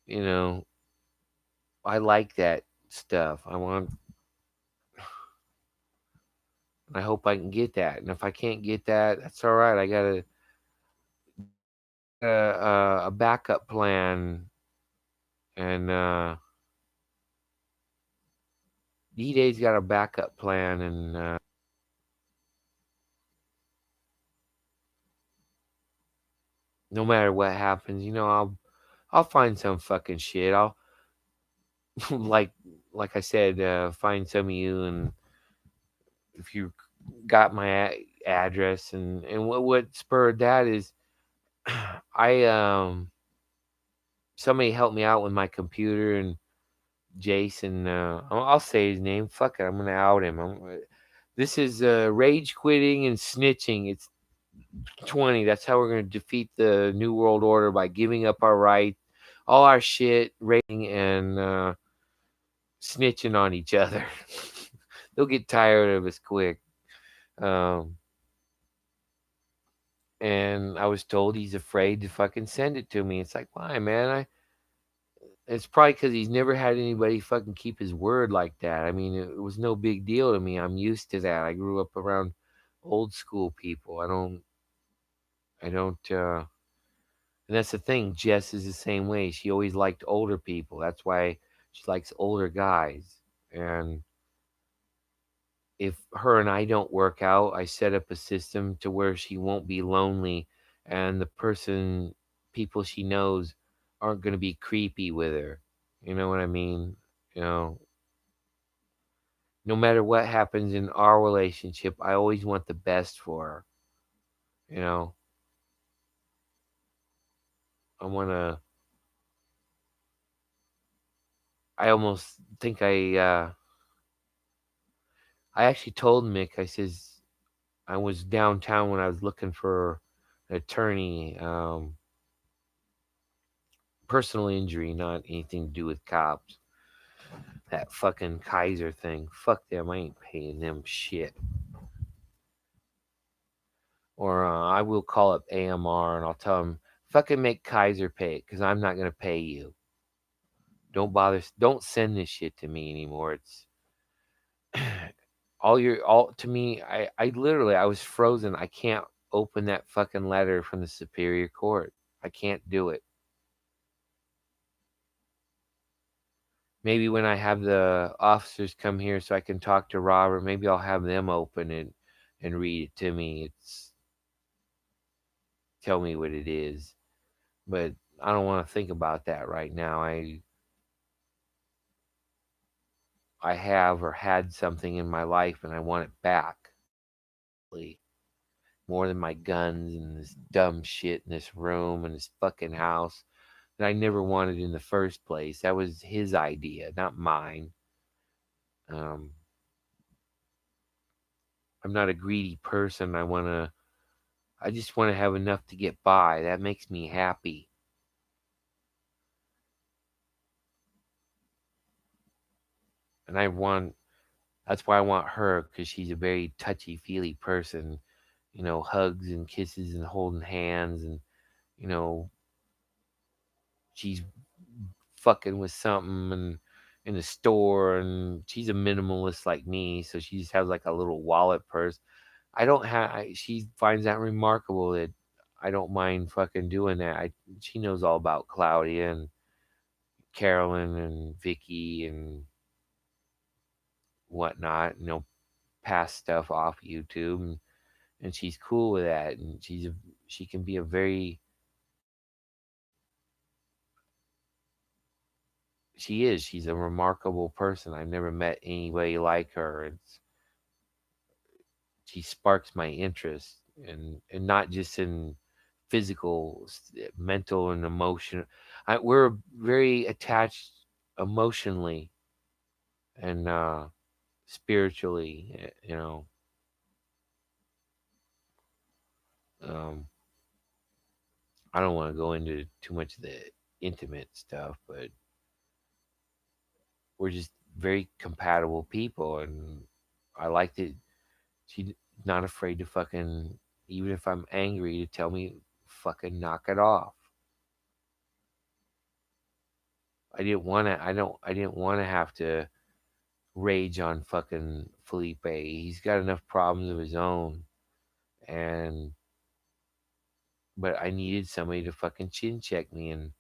you know, I like that stuff. I hope I can get that. And if I can't get that, that's all right. I got a backup plan, and D-Day's got a backup plan, and no matter what happens, I'll find some fucking shit. I'll like like I said, find some of you, and if you got my address, and what spurred that is I somebody helped me out with my computer, and Jason. I'll say his name. Fuck it, I'm gonna out him. This is rage quitting and snitching. It's 20. That's how we're gonna defeat the New World Order, by giving up our right, all our shit, rating, and snitching on each other. They'll get tired of us quick. Um, and I was told he's afraid to fucking send it to me. It's like, why, man? It's probably because he's never had anybody fucking keep his word like that. I mean, it was no big deal to me. I'm used to that. I grew up around old school people. I don't, and that's the thing. Jess is the same way. She always liked older people. That's why she likes older guys. And if her and I don't work out, I set up a system to where she won't be lonely, and people she knows aren't going to be creepy with her. You know what I mean? You know, no matter what happens in our relationship, I always want the best for her. You know, I want to, I almost think I actually told Mick, I says, I was downtown when I was looking for an attorney, personal injury, not anything to do with cops. That fucking Kaiser thing. Fuck them. I ain't paying them shit. Or I will call up AMR and I'll tell them, fucking make Kaiser pay it because I'm not going to pay you. Don't bother. Don't send this shit to me anymore. It's all to me. I literally, I was frozen. I can't open that fucking letter from the Superior Court. I can't do it. Maybe when I have the officers come here so I can talk to Robert, maybe I'll have them open it and read it to me. It's tell me what it is. But I don't want to think about that right now. I have or had something in my life and I want it back. More than my guns and this dumb shit in this room and this fucking house that I never wanted in the first place. That was his idea, not mine. Um, I'm not a greedy person. I just want to have enough to get by. That makes me happy. And that's why I want her, because she's a very touchy feely person. You know, hugs and kisses and holding hands, and you know, she's fucking with something and in the store, and she's a minimalist like me, so she just has like a little wallet purse. I don't have. She finds that remarkable that I don't mind fucking doing that. She knows all about Claudia and Carolyn and Vicky and whatnot. You know, pass stuff off YouTube, and she's cool with that. And she can be a very she's a remarkable person. I've never met anybody like her. She sparks my interest, and not just in physical, mental, and emotional. We're very attached emotionally and spiritually. You know, um, I don't want to go into too much of the intimate stuff, but we're just very compatible people, and I like that she's not afraid to fucking, even if I'm angry, to tell me fucking knock it off. I didn't want to. I didn't want to have to rage on fucking Felipe. He's got enough problems of his own, and but I needed somebody to fucking chin check me, and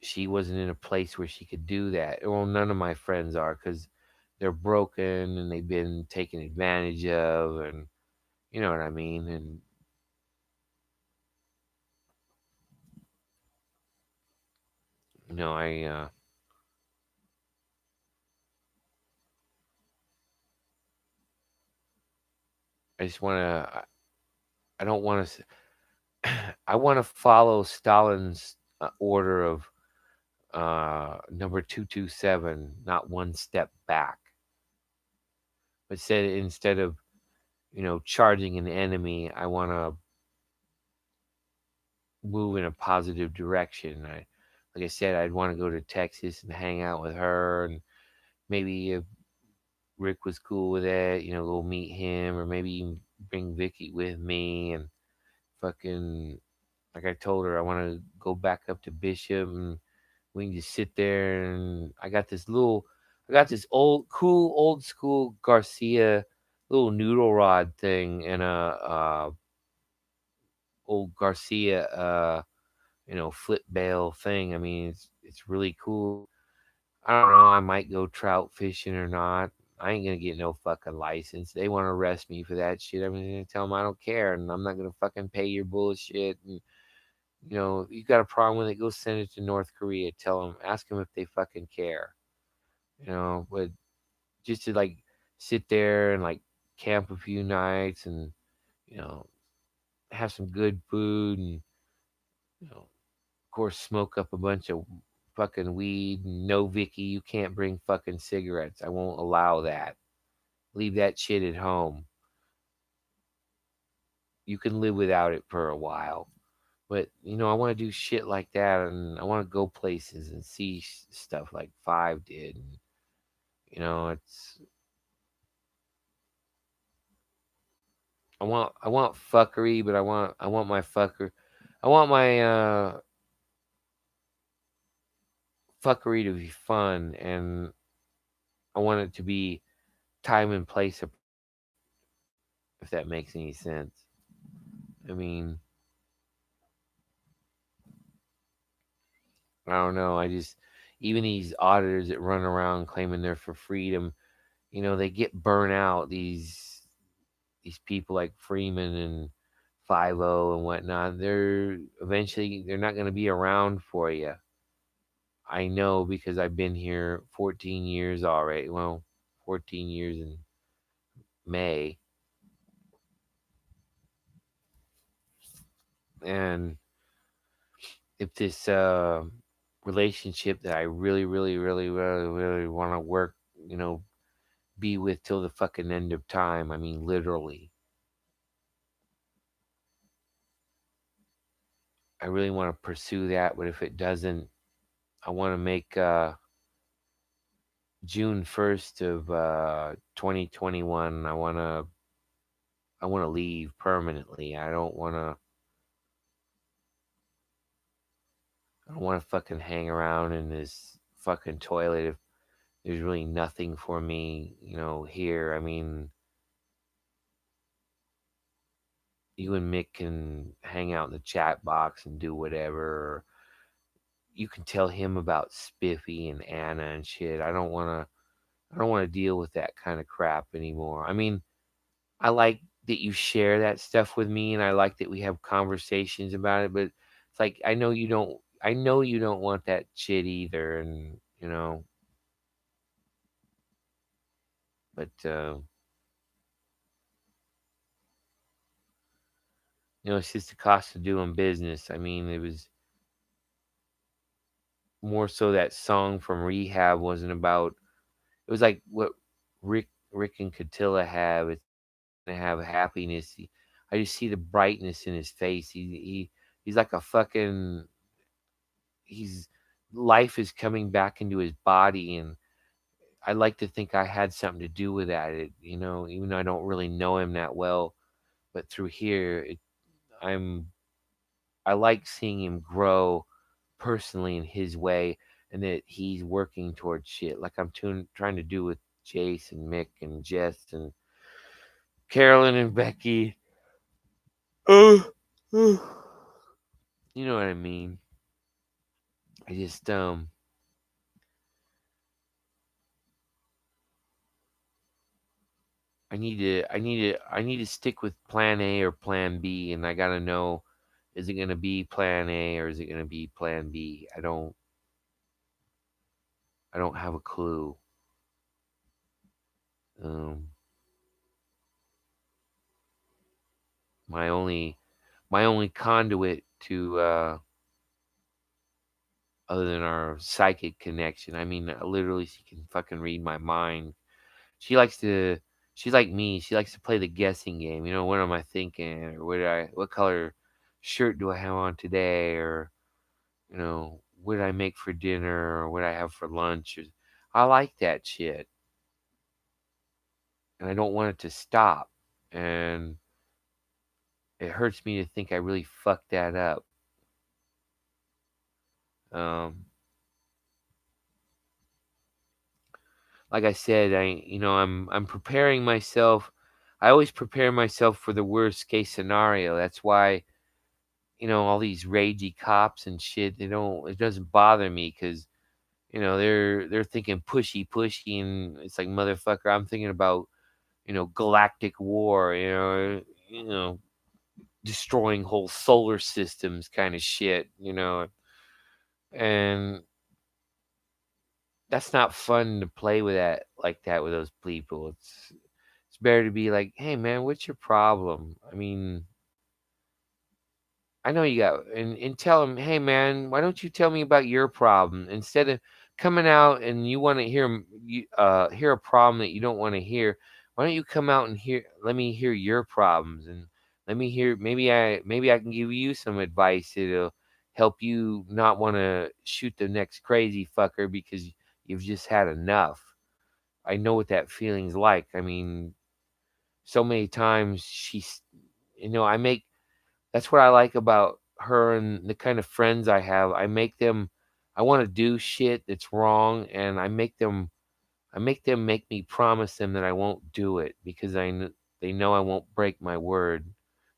she wasn't in a place where she could do that. Well, none of my friends are, because they're broken and they've been taken advantage of, and you know what I mean. And you know, I just want to. I don't want to. I want to follow Stalin's order of number 227, not one step back. But said instead of, charging an enemy, I want to move in a positive direction. Like I said, I'd want to go to Texas and hang out with her, and maybe if Rick was cool with it, go meet him, or maybe even bring Vicky with me and fucking. Like I told her, I want to go back up to Bishop and we can just sit there and I got this cool old school Garcia little noodle rod thing and a old Garcia flip bail thing. I mean, it's really cool. I don't know. I might go trout fishing or not. I ain't gonna get no fucking license. They want to arrest me for that shit. I'm gonna tell them I don't care, and I'm not gonna fucking pay your bullshit. And you got a problem with it, go send it to North Korea. Tell them, ask them if they fucking care. But just to like sit there and like camp a few nights and you know have some good food and of course smoke up a bunch of fucking weed. No, Vicky, you can't bring fucking cigarettes. I won't allow that. Leave that shit at home. You can live without it for a while. But I want to do shit like that, and I want to go places and see stuff like Five did. And, it's I want fuckery, but I want my fucker. I want my fuckery to be fun, and I want it to be time and place, if that makes any sense. I mean, I don't know. I just even these auditors that run around claiming they're for freedom, they get burnt out. These people like Freeman and 50 and whatnot. They're not going to be around for you. I know because I've been here 14 years already. Well, 14 years in May. And if this relationship that I really, really, really, really, really want to work, be with till the fucking end of time, I mean, literally, I really want to pursue that. But if it doesn't, I want to make June 1st of 2021. I want to leave permanently. I don't want to fucking hang around in this fucking toilet if there's really nothing for me, here. I mean, you and Mick can hang out in the chat box and do whatever. You can tell him about Spiffy and Anna and shit. I don't want to deal with that kind of crap anymore. I mean, I like that you share that stuff with me, and I like that we have conversations about it, but it's like I know you don't want that shit either. And but it's just the cost of doing business. I mean, it was more so that song from Rehab wasn't about. It was like what Rick and Catilla have. It's gonna have happiness. I just see the brightness in his face. He's like a fucking. He's life is coming back into his body, and I like to think I had something to do with that. Even though I don't really know him that well, but through here, I'm I like seeing him grow personally in his way, and that he's working towards shit like I'm trying to do with Jace and Mick and Jess and Carolyn and Becky. Uh, uh, you know what I mean? I just I need to stick with plan A or plan B, and I gotta know, is it gonna be plan A or is it gonna be plan B? I don't have a clue. Um, my only conduit to other than our psychic connection. I mean, literally, she can fucking read my mind. She likes to. She's like me. She likes to play the guessing game. You know, what am I thinking, or what color shirt do I have on today, or what did I make for dinner, or what I have for lunch. I like that shit, and I don't want it to stop. And it hurts me to think I really fucked that up. Um, like I said, I'm preparing myself. I always prepare myself for the worst case scenario. That's why all these ragey cops and shit. It doesn't bother me because they're thinking pushy, and it's like motherfucker. I'm thinking about galactic war. Destroying whole solar systems, kind of shit. And that's not fun to play with that like that with those people. It's better to be like, hey man, what's your problem? I mean, I know you got, and tell them, hey man, why don't you tell me about your problem instead of coming out and you want to hear a problem that you don't want to hear. Why don't you come out and let me hear your problems, and let me hear, maybe I can give you some advice that'll help you not want to shoot the next crazy fucker because you've just had enough. I know what that feeling's like. I mean, so many times I make that's what I like about her and the kind of friends I have. I want to do shit that's wrong, and I make them make me promise them that I won't do it because they know I won't break my word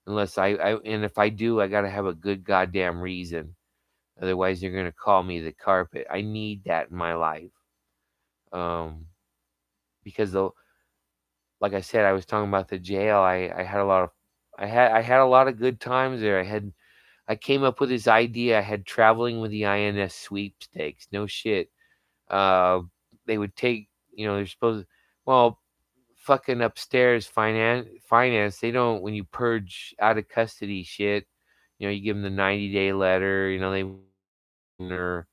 unless and if I do, I got to have a good goddamn reason. Otherwise, they're going to call me the carpet. I need that in my life. Um, because though, like I said, I was talking about the jail. I had a lot of I had a lot of good times there. I came up with this idea. I had traveling with the INS sweepstakes. No shit. Uh, they would take, they're supposed, well, fucking upstairs finance. They don't, when you purge out of custody shit, you give them the 90-day letter. They're,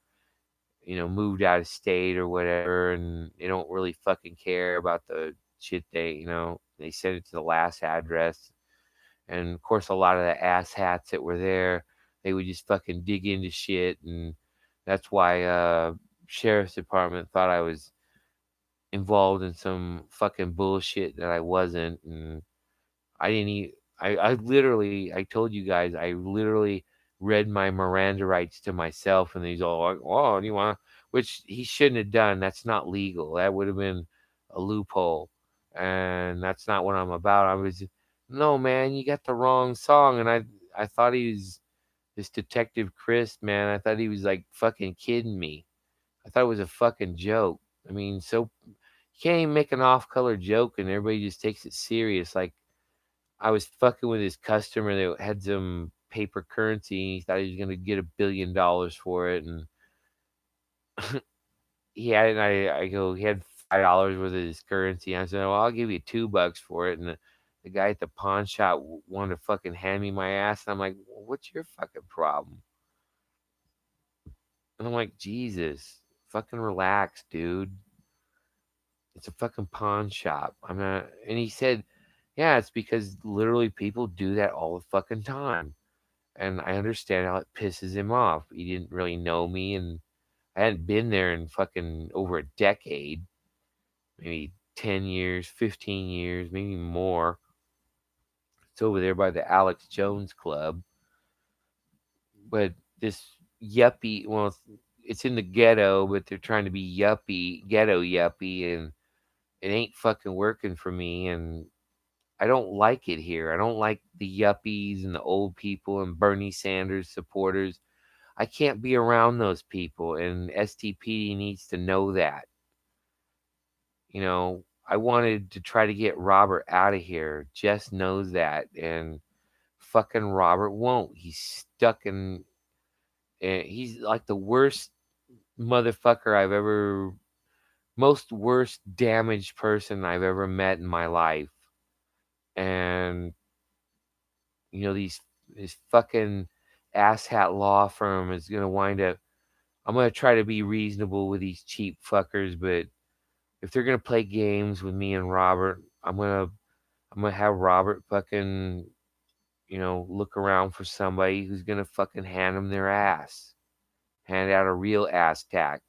moved out of state or whatever, and they don't really fucking care about the shit they send it to the last address. And of course, a lot of the ass hats that were there, they would just fucking dig into shit, and that's why sheriff's department thought I was involved in some fucking bullshit that I wasn't, and I didn't. I literally, I told you guys, I literally read my Miranda rights to myself, and he's all like, "Oh, do you want?" Which he shouldn't have done. That's not legal. That would have been a loophole, and that's not what I'm about. I was, no man, you got the wrong song, and I thought he was this Detective Chris, man. I thought he was like fucking kidding me. I thought it was a fucking joke. I mean, so you can't even make an off-color joke, and everybody just takes it serious. Like I was fucking with his customer that had some paper currency. He thought he was gonna get $1 billion for it, and I go, he had $5 worth of his currency. I said, well, I'll give you $2 for it. And the guy at the pawn shop wanted to fucking hand me my ass, and I'm like, well, what's your fucking problem? And I'm like, Jesus, fucking relax, dude. It's a fucking pawn shop. I'm not. And he said, yeah, it's because literally people do that all the fucking time. And I understand how it pisses him off. He didn't really know me, and I hadn't been there in fucking over a decade, maybe 10 years, 15 years, maybe more. It's over there by the Alex Jones Club. But this yuppie, well, it's in the ghetto, but they're trying to be ghetto yuppie, and it ain't fucking working for me. And I don't like it here. I don't like the yuppies and the old people and Bernie Sanders supporters. I can't be around those people, and STPD needs to know that. I wanted to try to get Robert out of here. Jess knows that, and fucking Robert won't. He's stuck in. He's like the worst motherfucker most worst damaged person I've ever met in my life. And these this fucking asshat law firm is gonna wind up. I'm gonna try to be reasonable with these cheap fuckers, but if they're gonna play games with me and Robert, I'm gonna have Robert fucking look around for somebody who's gonna fucking hand them their ass, hand out a real ass tax.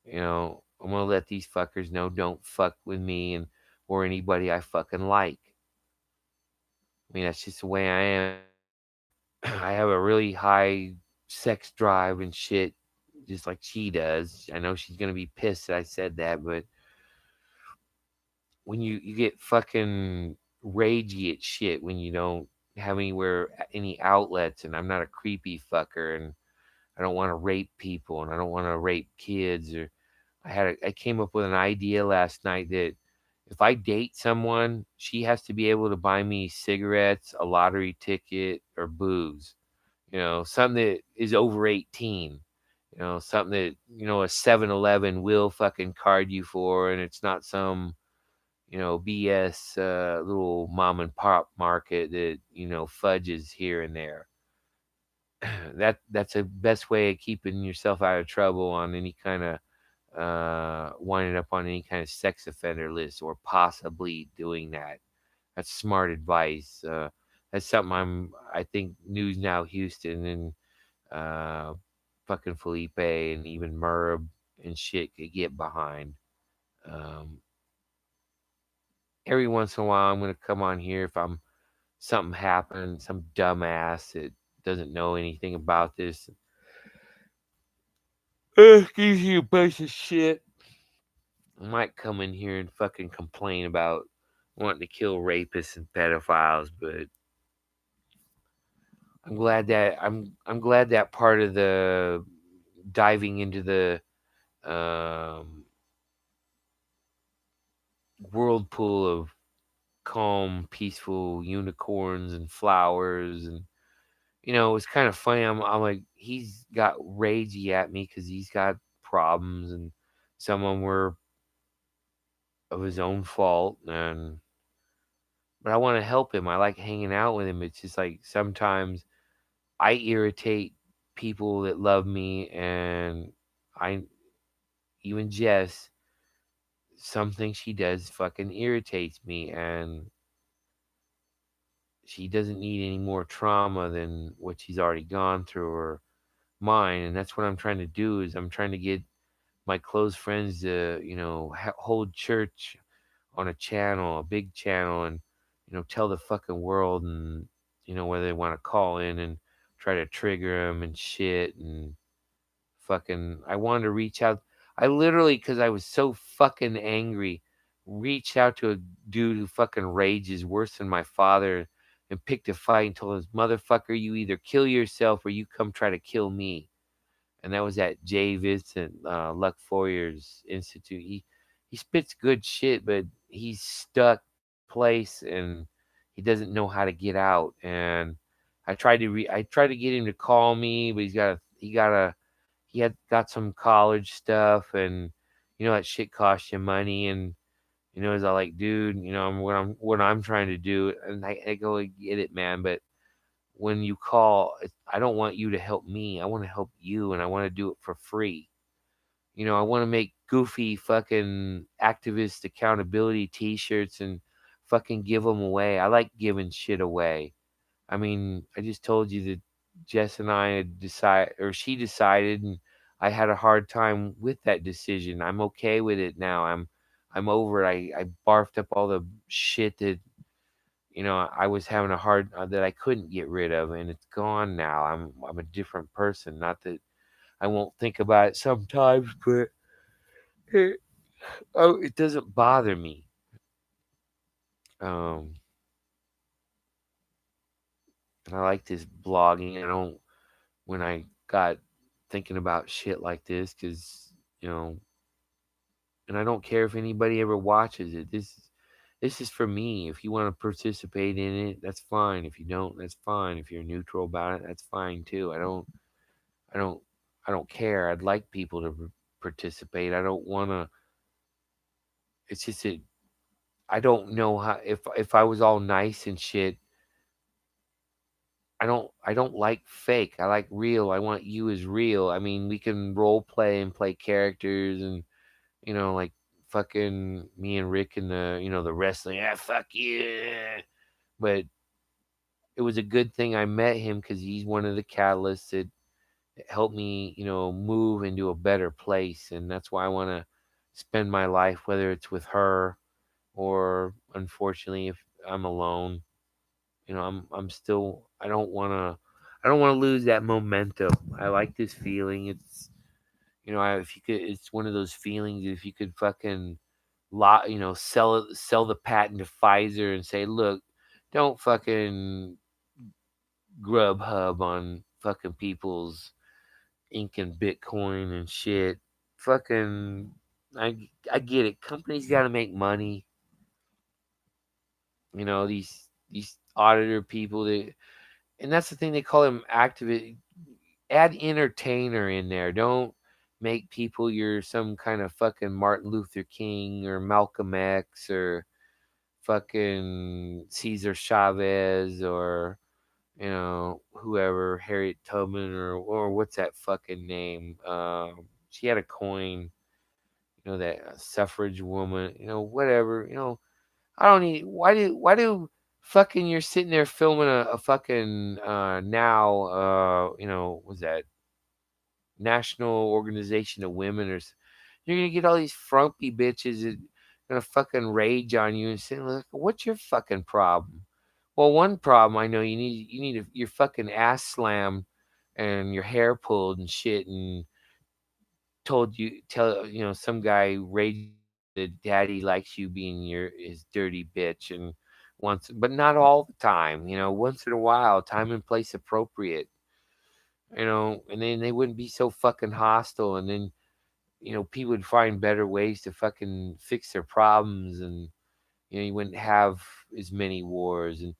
I'm gonna let these fuckers know don't fuck with me and or anybody I fucking like. I mean, that's just the way I am. I have a really high sex drive and shit, just like she does. I know she's gonna be pissed that I said that, but when you get fucking ragey at shit when you don't have any outlets, and I'm not a creepy fucker, and I don't want to rape people, and I don't want to rape kids, or I came up with an idea last night that if I date someone, she has to be able to buy me cigarettes, a lottery ticket, or booze. Something that is over 18. Something that, a 7-Eleven will fucking card you for, and it's not some, BS little mom and pop market that, fudges here and there. That's the best way of keeping yourself out of trouble on any kind of winding up on any kind of sex offender list or possibly doing that. That's smart advice. That's something I think News Now Houston and fucking Felipe and even Merb and shit could get behind. Um, every once in a while, I'm gonna come on here if something happened, some dumbass that doesn't know anything about this. Gives you a bunch of shit. I might come in here and fucking complain about wanting to kill rapists and pedophiles, but I'm glad that part of the diving into the um, whirlpool of calm, peaceful unicorns and flowers, and it's kind of funny. I'm like, he's got ragey at me because he's got problems, and some of them were of his own fault, and but I want to help him. I like hanging out with him. It's just like sometimes I irritate people that love me, and I even Jess, something she does fucking irritates me, and she doesn't need any more trauma than what she's already gone through or mine. And that's what I'm trying to do is I'm trying to get my close friends to hold church on a channel, a big channel, and tell the fucking world, and whether they want to call in and try to trigger them and shit, and fucking I wanted to reach out. I literally, because I was so fucking angry, reached out to a dude who fucking rages worse than my father, and picked a fight and told his motherfucker, you either kill yourself or you come try to kill me. And that was at Jay Vincent Luck Foyer's Institute. He spits good shit, but he's stuck place, and he doesn't know how to get out. And I tried to get him to call me, but he had got some college stuff, and that shit costs you money, and is I like, dude, what I'm trying to do, and I go, I get it, man, but when you call, I don't want you to help me. I want to help you, and I want to do it for free. I want to make goofy fucking activist accountability T-shirts and fucking give them away. I like giving shit away. I mean, I just told you that Jess and I had decided, or she decided, and I had a hard time with that decision. I'm okay with it now. I'm over it. I barfed up all the shit that I was having a hard that I couldn't get rid of, and it's gone now. I'm a different person. Not that I won't think about it sometimes, but it, it doesn't bother me. Um, and I like this blogging. I don't when I got thinking about shit like this because you know, and I don't care if anybody ever watches it. This is for me. If you want to participate in it, that's fine. If you don't, that's fine. If you're neutral about it, that's fine too. I don't I don't care. I'd like people to participate. I don't want to. It's just that I don't know how if I was all nice and shit, I don't like fake. I like real. I want you as real. I mean, we can role play and play characters and like fucking me and Rick in the wrestling. Yeah, fuck you. But it was a good thing I met him because he's one of the catalysts that helped me, move into a better place. And that's why I want to spend my life, whether it's with her or unfortunately if I'm alone. I'm still. I don't want to lose that momentum. I like this feeling. It's if you could, it's one of those feelings. If you could fucking sell the patent to Pfizer and say, look, don't fucking Grubhub on fucking people's ink and Bitcoin and shit. Fucking, I get it. Companies got to make money. These auditor people, and that's the thing, they call them activist. Add entertainer in there. Don't make people you're some kind of fucking Martin Luther King or Malcolm X or fucking Cesar Chavez or whoever, Harriet Tubman or what's that fucking name? She had a coin, that suffrage woman, whatever, I don't need. Why do fucking you're sitting there filming a fucking now was that National Organization of Women you're gonna get all these frumpy bitches that gonna fucking rage on you and say, like, what's your fucking problem? Well, one problem I know, your fucking ass slammed and your hair pulled and shit and tell some guy rage that daddy likes you being his dirty bitch and once, but not all the time, once in a while, time and place appropriate, and then they wouldn't be so fucking hostile, and then people would find better ways to fucking fix their problems, and you wouldn't have as many wars, and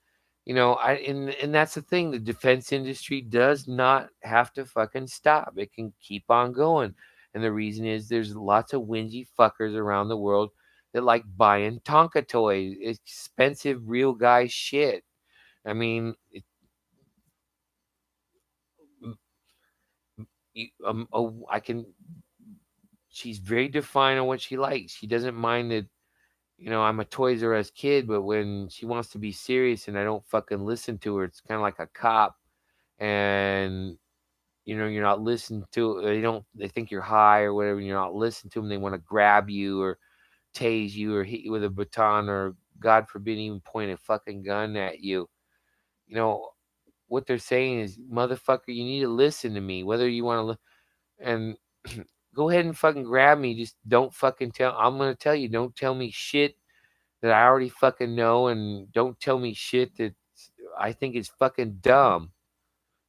and that's the thing, the defense industry does not have to fucking stop. It can keep on going. And the reason is there's lots of whingy fuckers around the world that like buying Tonka toys, expensive real guy shit. I mean, I can. She's very defined on what she likes. She doesn't mind that I'm a Toys R Us kid, but when she wants to be serious and I don't fucking listen to her, it's kind of like a cop, and you're not listening to. They think you're high or whatever. And you're not listening to them. They want to grab you or tase you or hit you with a baton or God forbid even point a fucking gun at you. You know what they're saying is, motherfucker, you need to listen to me, whether you want to. And go ahead and fucking grab me. Just don't fucking tell. I'm gonna tell you. Don't tell me shit that I already fucking know, and don't tell me shit that I think is fucking dumb.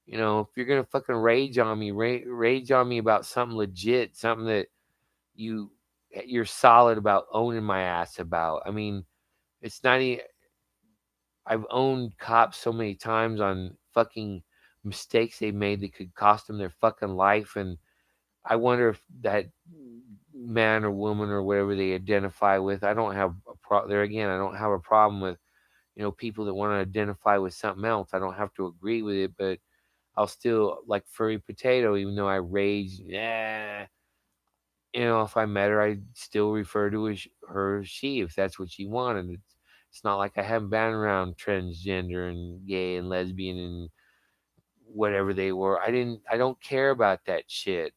If you're gonna fucking rage on me, rage on me about something legit, something that you you're solid about owning my ass about. I mean, it's not. I've owned cops so many times on fucking mistakes they made that could cost them their fucking life, and I wonder if that man or woman or whatever they identify with. I don't have there again. I don't have a problem with people that want to identify with something else. I don't have to agree with it, but I'll still like furry potato, even though I rage. Yeah, if I met her, I'd still refer to her as she if that's what she wanted. It's not like I haven't been around transgender and gay and lesbian and whatever they were. I don't care about that shit.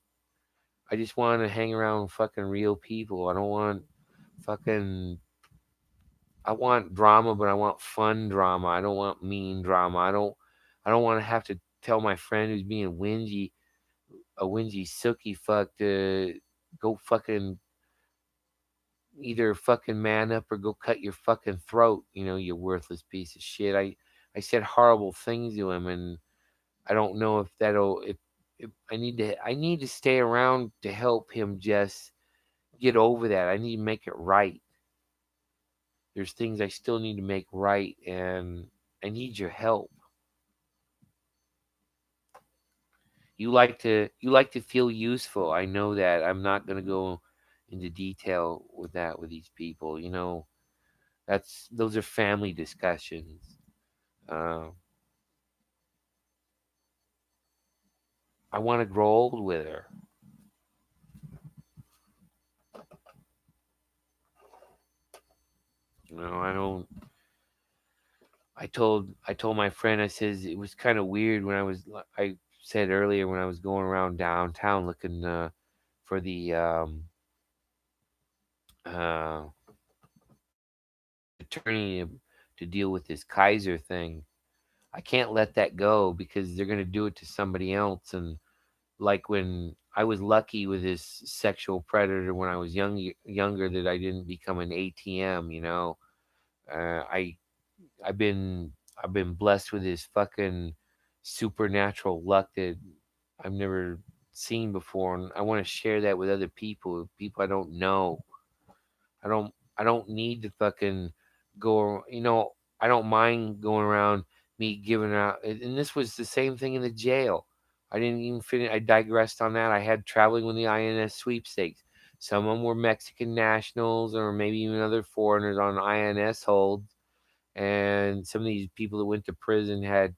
I just want to hang around with fucking real people. I don't want fucking. I want drama, but I want fun drama. I don't want mean drama. I don't want to have to tell my friend who's being a whingy sookie fuck to go fucking either fucking man up or go cut your fucking throat. You worthless piece of shit. I said horrible things to him, and I don't know if if I need to stay around to help him just get over that. I need to make it right. There's things I still need to make right, and I need your help. You like to feel useful. I know that. I'm not gonna go into detail with that with these people. Those are family discussions. Uh, I want to grow old with her. I don't. I told my friend. I says it was kind of weird when I said earlier when I was going around downtown looking for the uh, attorney to deal with this Kaiser thing. I can't let that go because they're gonna do it to somebody else. And like when I was lucky with this sexual predator when I was younger that I didn't become an ATM. I I've been I've been blessed with this fucking supernatural luck that I've never seen before, and I want to share that with other people I don't know. I don't need to fucking go. I don't mind going around me giving out. And this was the same thing in the jail. I didn't even finish. I digressed on that. I had traveling with the INS sweepstakes. Some of them were Mexican nationals or maybe even other foreigners on INS holds. And some of these people that went to prison had,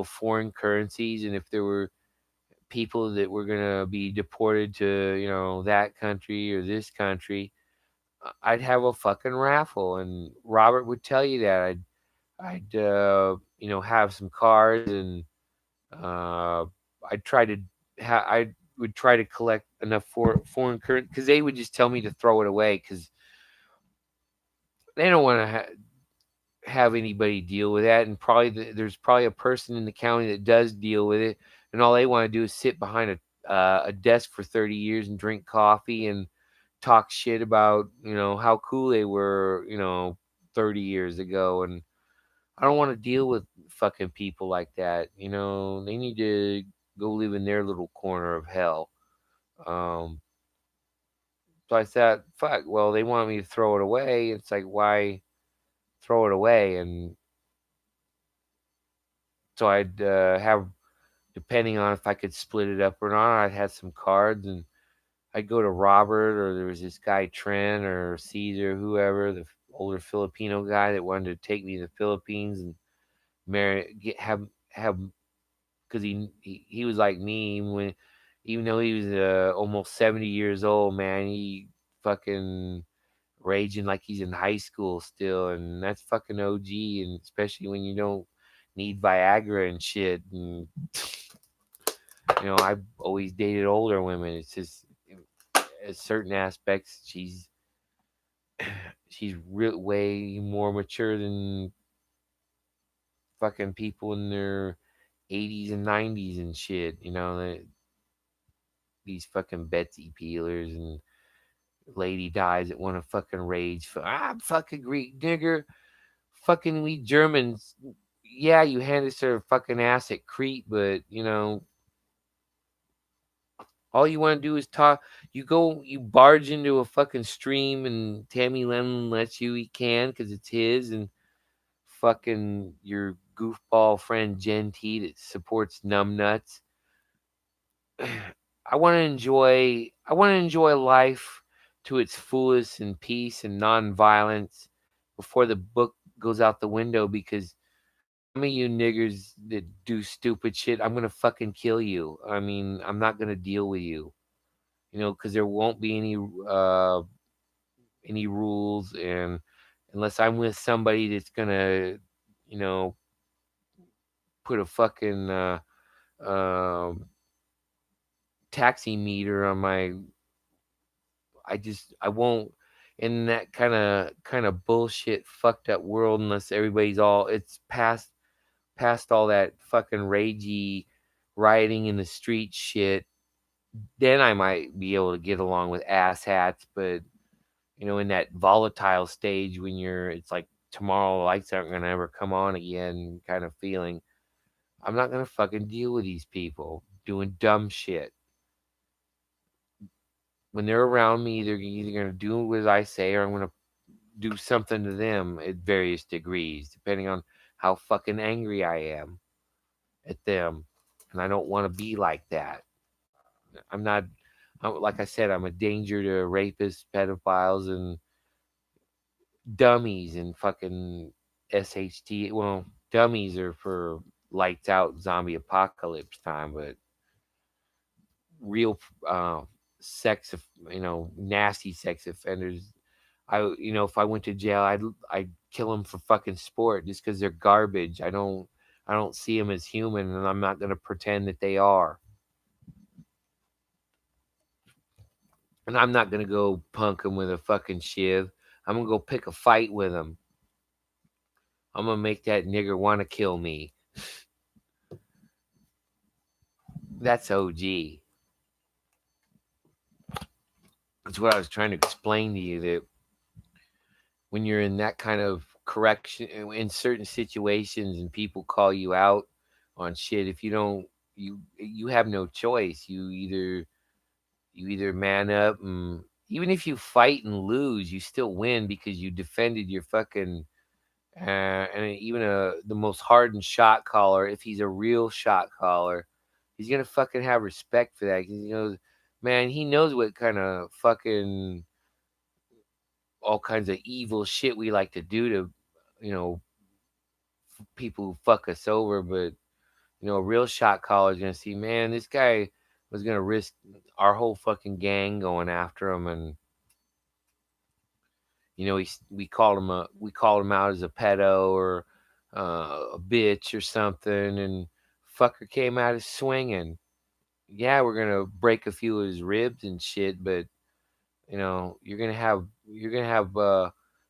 foreign currencies. And if there were people that were gonna be deported to, that country or this country, I'd have a fucking raffle, and Robert would tell you that I'd have some cards, and uh, I'd try to I would try to collect enough foreign currency because they would just tell me to throw it away because they don't want to have anybody deal with that, and probably there's probably a person in the county that does deal with it, and all they want to do is sit behind a desk for 30 years and drink coffee and talk shit about how cool they were 30 years ago. And I don't want to deal with fucking people like that. They need to go live in their little corner of hell. um so I thought, fuck, well, they want me to throw it away. It's like, why throw it away? And so I'd have, depending on if I could split it up or not, I'd have some cards, and I'd go to Robert, or there was this guy Trent or Caesar, whoever, the older Filipino guy that wanted to take me to the Philippines and marry, have, because he was like me even though he was almost 70 years old, man. He fucking raging like he's in high school still, and that's fucking OG, and especially when you don't need Viagra and shit. And I've always dated older women. It's just at certain aspects, she's way more mature than fucking people in their 80s and 90s and shit. These fucking Betsy peelers, and lady dies that want to fucking rage. I'm fucking Greek nigger. Fucking we Germans. Yeah, you hand us our fucking ass at Crete, but all you want to do is talk. You barge into a fucking stream, and Tammy Lennon lets you. He can because it's his, and fucking your goofball friend Jen T that supports numbnuts. I want to enjoy life to its fullest in peace and non-violence before the book goes out the window, because some of you niggers that do stupid shit, I'm gonna fucking kill you. I mean, I'm not gonna deal with you. Because there won't be any rules, and unless I'm with somebody that's gonna, you know, put a fucking um taxi meter on my, I won't, in that kind of bullshit fucked up world, unless everybody's all, it's past all that fucking ragey rioting in the street shit. Then I might be able to get along with asshats. But in that volatile stage when it's like tomorrow the lights aren't gonna ever come on again kind of feeling, I'm not gonna fucking deal with these people doing dumb shit. When they're around me, they're either gonna do what I say, or I'm gonna do something to them at various degrees, depending on how fucking angry I am at them. And I don't want to be like that. I'm not, like I said, I'm a danger to rapists, pedophiles, and dummies, and fucking SHT. Well, dummies are for lights out zombie apocalypse time, but real sex, nasty sex offenders. If I went to jail, I'd kill them for fucking sport just because they're garbage. I don't see them as human, and I'm not gonna pretend that they are. And I'm not gonna go punk them with a fucking shiv. I'm gonna go pick a fight with them. I'm gonna make that nigger want to kill me. That's OG. That's what I was trying to explain to you, that when you're in that kind of correction in certain situations and people call you out on shit, if you don't, you have no choice. You either man up, and even if you fight and lose, you still win because you defended your fucking and even the most hardened shot caller, if he's a real shot caller, he's gonna fucking have respect for that, 'cause he knows, man, he knows what kind of fucking all kinds of evil shit we like to do to, you know, people who fuck us over. But a real shot caller is gonna see, man, this guy was gonna risk our whole fucking gang going after him, and we called him out as a pedo or a bitch or something, and fucker came at us swinging. Yeah, we're gonna break a few of his ribs and shit, but you're gonna have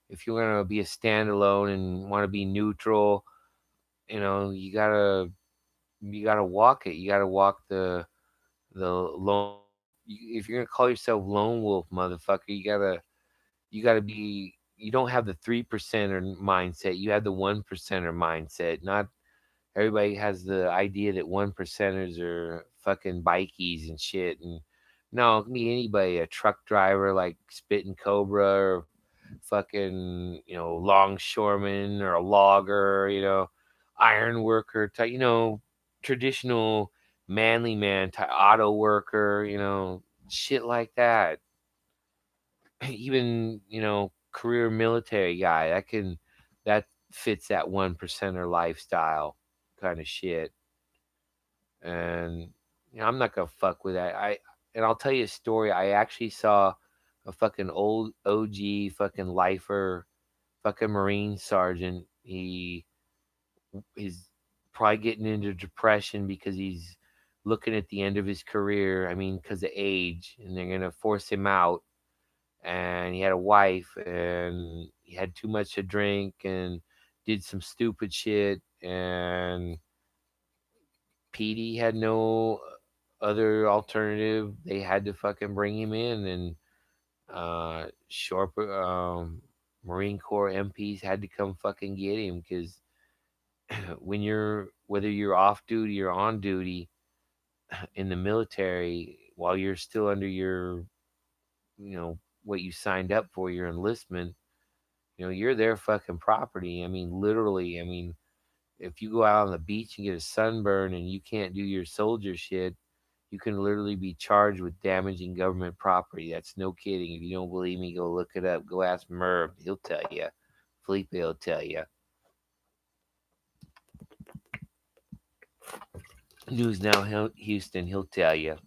if you're gonna be a standalone and want to be neutral, you gotta walk it. You gotta walk the lone. If you're gonna call yourself lone wolf, motherfucker, you gotta be. You don't have the 3%er mindset. You have the 1%er mindset. Not everybody has the idea that 1%ers are fucking bikies and shit. And no, it can be anybody, a truck driver like Spitting Cobra, or fucking longshoreman, or a logger, iron worker type, traditional manly man type, auto worker, shit like that. Even career military guy that fits that 1%er lifestyle kind of shit. And I'm not gonna fuck with that. I'll tell you a story. I actually saw a fucking old OG fucking lifer, fucking Marine sergeant. He's probably getting into depression because he's looking at the end of his career. I mean, because of age, and they're gonna force him out. And he had a wife, and he had too much to drink and did some stupid shit. And PD had no other alternative. They had to fucking bring him in, and short Marine Corps MPs had to come fucking get him, because whether you're off duty or on duty in the military, while you're still under your what you signed up for, your enlistment, you're their fucking property. I mean, literally. I mean, if you go out on the beach and get a sunburn and you can't do your soldier shit, you can literally be charged with damaging government property. That's no kidding. If you don't believe me, go look it up. Go ask Merv. He'll tell you. Felipe will tell you. News Now Houston, he'll tell you.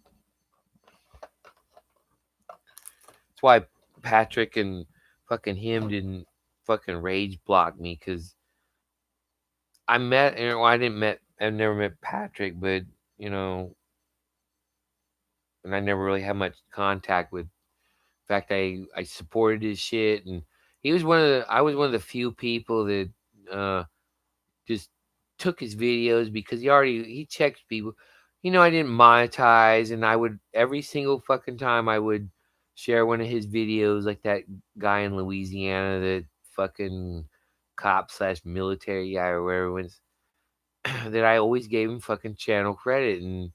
That's why Patrick and fucking him didn't fucking rage block me, because I've never met Patrick, but you know, and I never really had much contact with. In fact, I supported his shit, and I was one of the few people that uh, just took his videos because he checked people. I didn't monetize, and I would every single fucking time I would share one of his videos, like that guy in Louisiana, that fucking cop slash military guy or wherever it was, that I always gave him fucking channel credit. And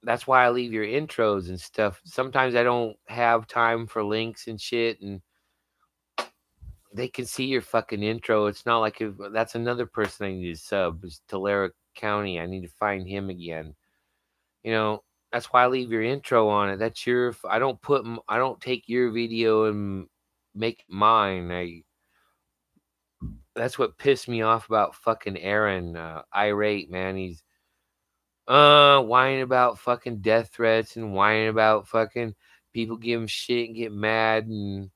that's why I leave your intros and stuff. Sometimes I don't have time for links and shit, and they can see your fucking intro. It's not like that's another person I need to sub, is Tulare County. I need to find him again. You know, that's why I leave your intro on it. That's your. I don't take your video and make it mine. That's what pissed me off about fucking Aaron. Irate, man. Whining about fucking death threats and whining about fucking people give him shit and get mad and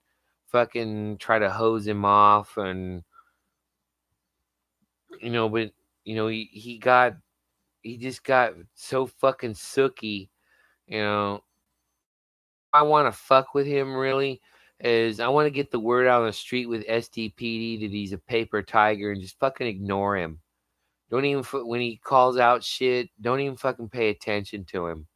fucking try to hose him off. And but he just got so fucking sooky. you know I want to fuck with him really is I want to get the word out on the street with STPD that he's a paper tiger and just fucking ignore him. Don't even when he calls out shit, don't even fucking pay attention to him.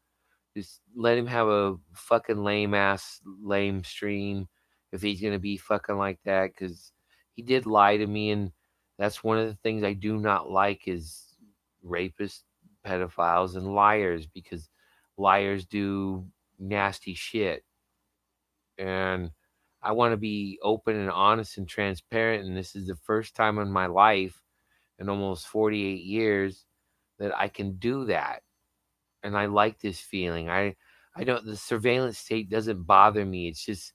Just let him have a fucking lame stream if he's gonna be fucking like that, because he did lie to me, and that's one of the things I do not like is rapists, pedophiles, and liars, because liars do nasty shit, and I want to be open and honest and transparent, and this is the first time in my life in almost 48 years that I can do that, and I like this feeling. I don't the surveillance state doesn't bother me. It's just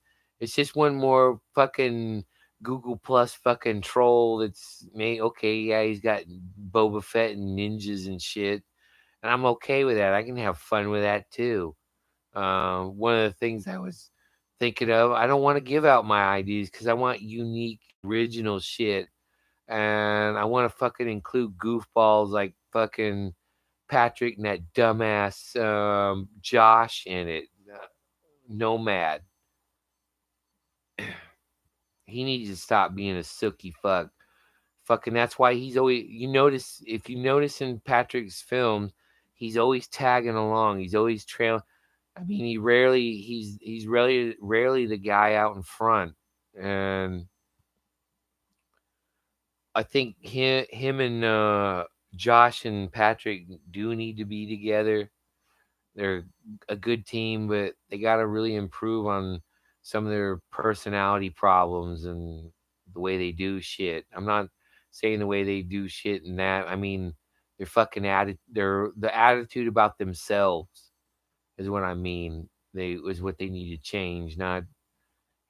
one more fucking Google Plus fucking troll that's made okay, yeah, he's got Boba Fett and ninjas and shit. And I'm okay with that. I can have fun with that too. One of the things I was thinking of, I don't want to give out my IDs because I want unique, original shit. And I want to fucking include goofballs like fucking Patrick and that dumbass Josh in it. Nomad. He needs to stop being a sooky fuck. Fucking that's why he's always if you notice in Patrick's films, he's always tagging along. He's always trailing. I mean, he's rarely the guy out in front. And I think him and Josh and Patrick do need to be together. They're a good team, but they got to really improve on some of their personality problems and the way they do shit. I'm not saying the way they do shit and that. I mean, their fucking the attitude about themselves is what I mean. They is what they need to change. Not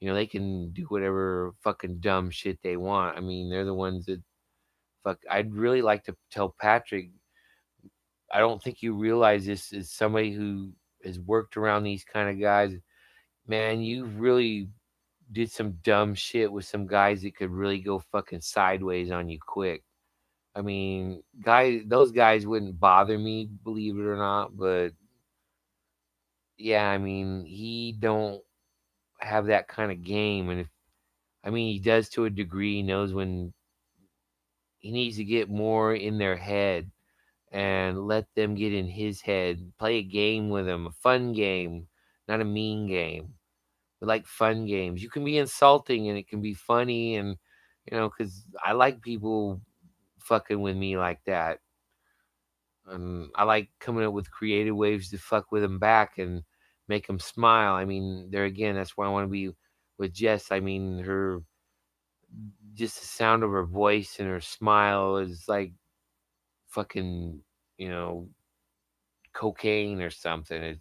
they can do whatever fucking dumb shit they want. I mean, they're the ones that fuck. I'd really like to tell Patrick, I don't think you realize this is somebody who has worked around these kind of guys. Man, you really did some dumb shit with some guys that could really go fucking sideways on you quick. I mean, those guys wouldn't bother me, believe it or not, but yeah, I mean, he don't have that kind of game, and if I mean, he does to a degree. He knows when he needs to get more in their head and let them get in his head. Play a game with him, a fun game, not a mean game. We like fun games. You can be insulting and it can be funny, and because I like people fucking with me like that. I like coming up with creative ways to fuck with them back and make them smile. I mean, there again, that's why I want to be with Jess. I mean, just the sound of her voice and her smile is like fucking, you know, cocaine or something.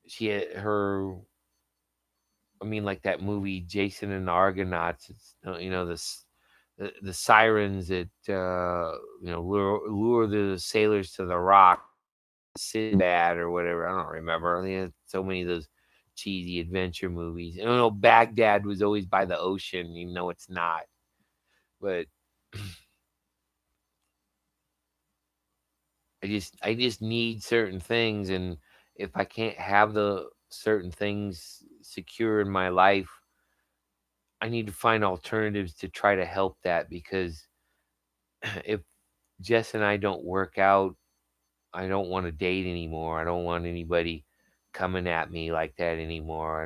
She had her. I mean, like that movie Jason and the Argonauts. It's the sirens that lure the sailors to the rock. Sinbad or whatever. I don't remember. They had so many of those cheesy adventure movies. I don't know. Baghdad was always by the ocean, even though it's not. But I just need certain things, and if I can't have the certain things secure in my life, I need to find alternatives to try to help that, because if Jess and I don't work out, I don't want to date anymore. I don't want anybody coming at me like that anymore.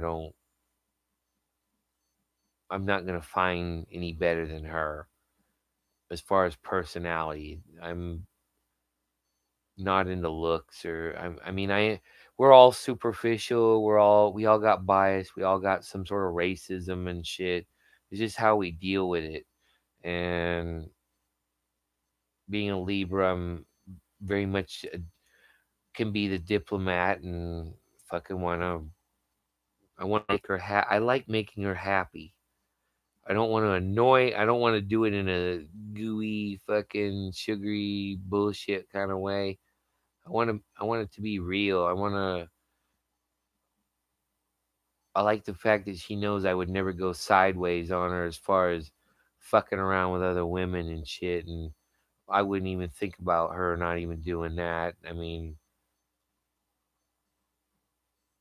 I'm not going to find any better than her as far as personality. I'm not into looks, or I mean, we're all superficial. We all got bias. We all got some sort of racism and shit. It's just how we deal with it. And being a Libra, I'm very much can be the diplomat and fucking I want to make her I like making her happy. I don't want to annoy. I don't want to do it in a gooey, fucking sugary bullshit kind of way. I want to. I want it to be real. I want to. I like the fact that she knows I would never go sideways on her as far as fucking around with other women and shit. And I wouldn't even think about her not even doing that. I mean,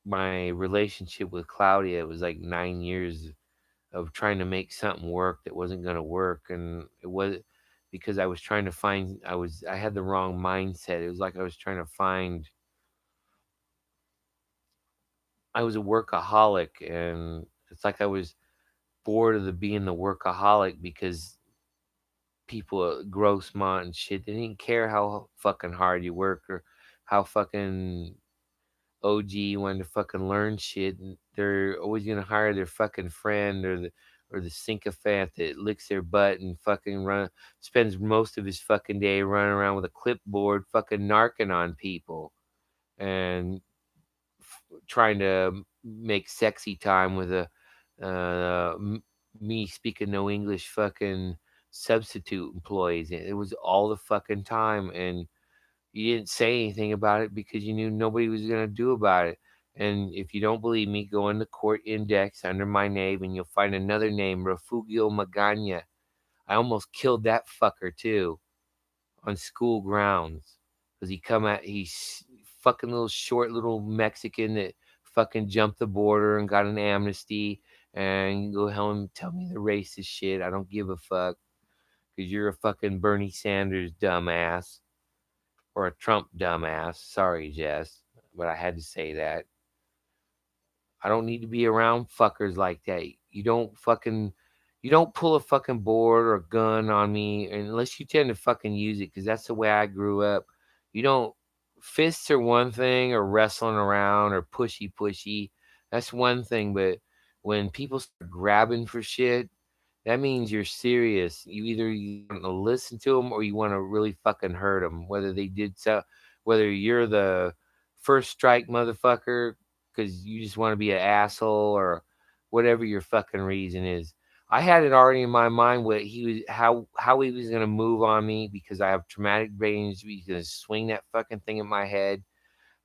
my relationship with Claudia was like 9 years of trying to make something work that wasn't going to work, and it was because I was trying to find. I had the wrong mindset. It was like I was trying to find. I was a workaholic, and it's like I was bored of being the workaholic because people at Grossmont and shit, they didn't care how fucking hard you work or how fucking OG you wanted to fucking learn shit. And they're always gonna hire their fucking friend or the sycophant that licks their butt and fucking spends most of his fucking day running around with a clipboard fucking narking on people and trying to make sexy time with a uh, me speaking no English fucking substitute employees. It was all the fucking time, and you didn't say anything about it because you knew nobody was gonna do about it. And if you don't believe me, go in the court index under my name, and you'll find another name, Refugio Magana. I almost killed that fucker too on school grounds because he's fucking little short little Mexican that fucking jumped the border and got an amnesty and go home and tell me the racist shit. I don't give a fuck because you're a fucking Bernie Sanders dumbass or a Trump dumbass. Sorry, Jess, but I had to say that. I don't need to be around fuckers like that. You don't pull a fucking board or a gun on me unless you tend to fucking use it because that's the way I grew up. You don't fists are one thing or wrestling around or pushy. That's one thing, but when people start grabbing for shit, that means you're serious. You want to listen to them or you want to really fucking hurt them. Whether you're the first strike motherfucker because you just want to be an asshole or whatever your fucking reason is. I had it already in my mind what he was how he was gonna move on me because I have traumatic brain injury. He's gonna swing that fucking thing at my head,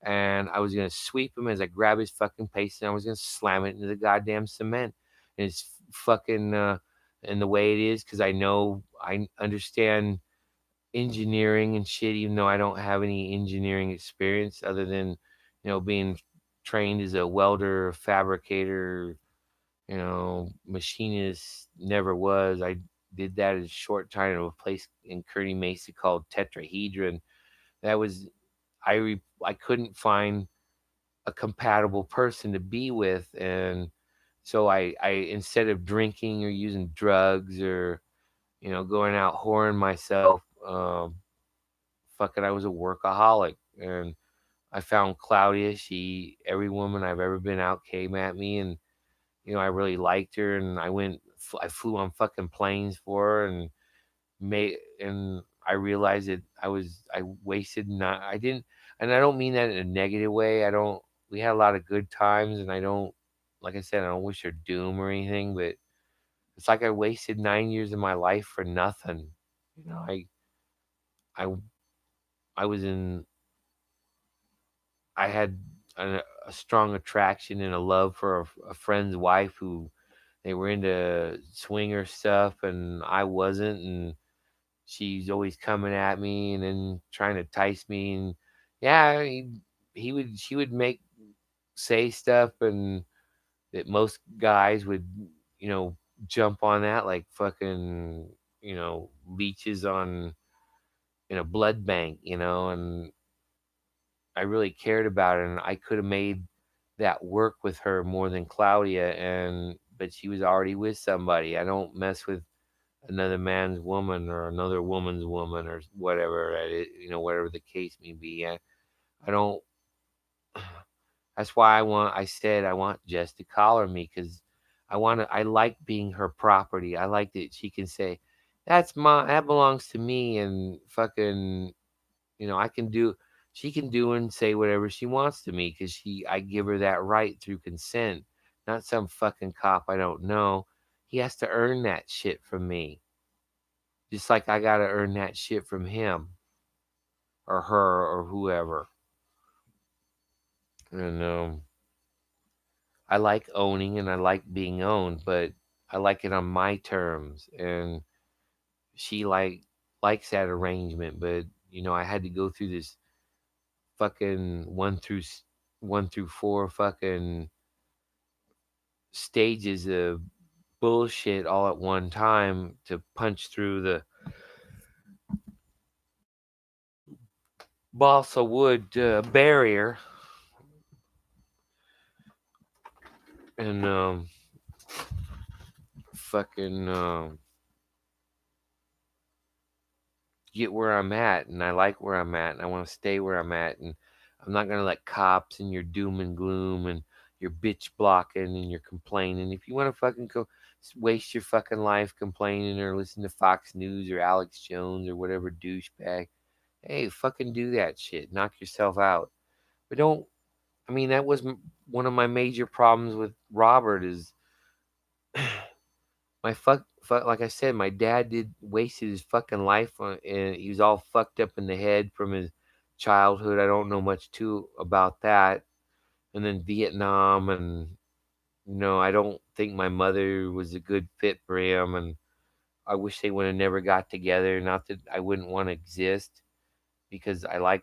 and I was gonna sweep him as I grab his fucking face, and I was gonna slam it into the goddamn cement. And it's fucking and the way it is because I understand engineering and shit, even though I don't have any engineering experience other than being trained as a welder, fabricator, machinist. Never was. I did that a short time at a place in Kearny Mesa called Tetrahedron. That was I couldn't find a compatible person to be with, and so I instead of drinking or using drugs or going out whoring myself, fucking I was a workaholic, and I found Claudia. Every woman I've ever been out came at me, and I really liked her, and I flew on fucking planes for her, and I realized that I wasted not I didn't and I don't mean that in a negative way. I don't We had a lot of good times, and I don't like I said, I don't wish her doom or anything, but it's like I wasted 9 years of my life for nothing. You know, I I was in I had a strong attraction and a love for a friend's wife who they were into swinger stuff and I wasn't, and she's always coming at me and then trying to entice me, and yeah, he would she would make say stuff and that most guys would you know jump on that like fucking leeches on in a blood bank, and I really cared about it, and I could have made that work with her more than Claudia, and but she was already with somebody. I don't mess with another man's woman or another woman's woman or whatever whatever the case may be. I don't. That's why I said I want Jess to collar me because I like being her property. I like that she can say that belongs to me, and fucking I can do. She can do and say whatever she wants to me because I give her that right through consent, not some fucking cop I don't know. He has to earn that shit from me. Just like I gotta earn that shit from him or her or whoever. And I like owning and I like being owned, but I like it on my terms. And she likes that arrangement, but I had to go through this fucking one through four fucking stages of bullshit all at one time to punch through the balsa wood barrier and fucking get where I'm at, and I like where I'm at, and I want to stay where I'm at, and I'm not gonna let cops and your doom and gloom and your bitch blocking and your complaining. If you want to fucking go waste your fucking life complaining or listen to Fox News or Alex Jones or whatever douchebag, hey, fucking do that shit. Knock yourself out. But don't. I mean, that was one of my major problems with Robert is my like I said, my dad did wasted his fucking life on, and he was all fucked up in the head from his childhood. I don't know much too about that. And then Vietnam, and I don't think my mother was a good fit for him, and I wish they would have never got together. Not that I wouldn't want to exist, because I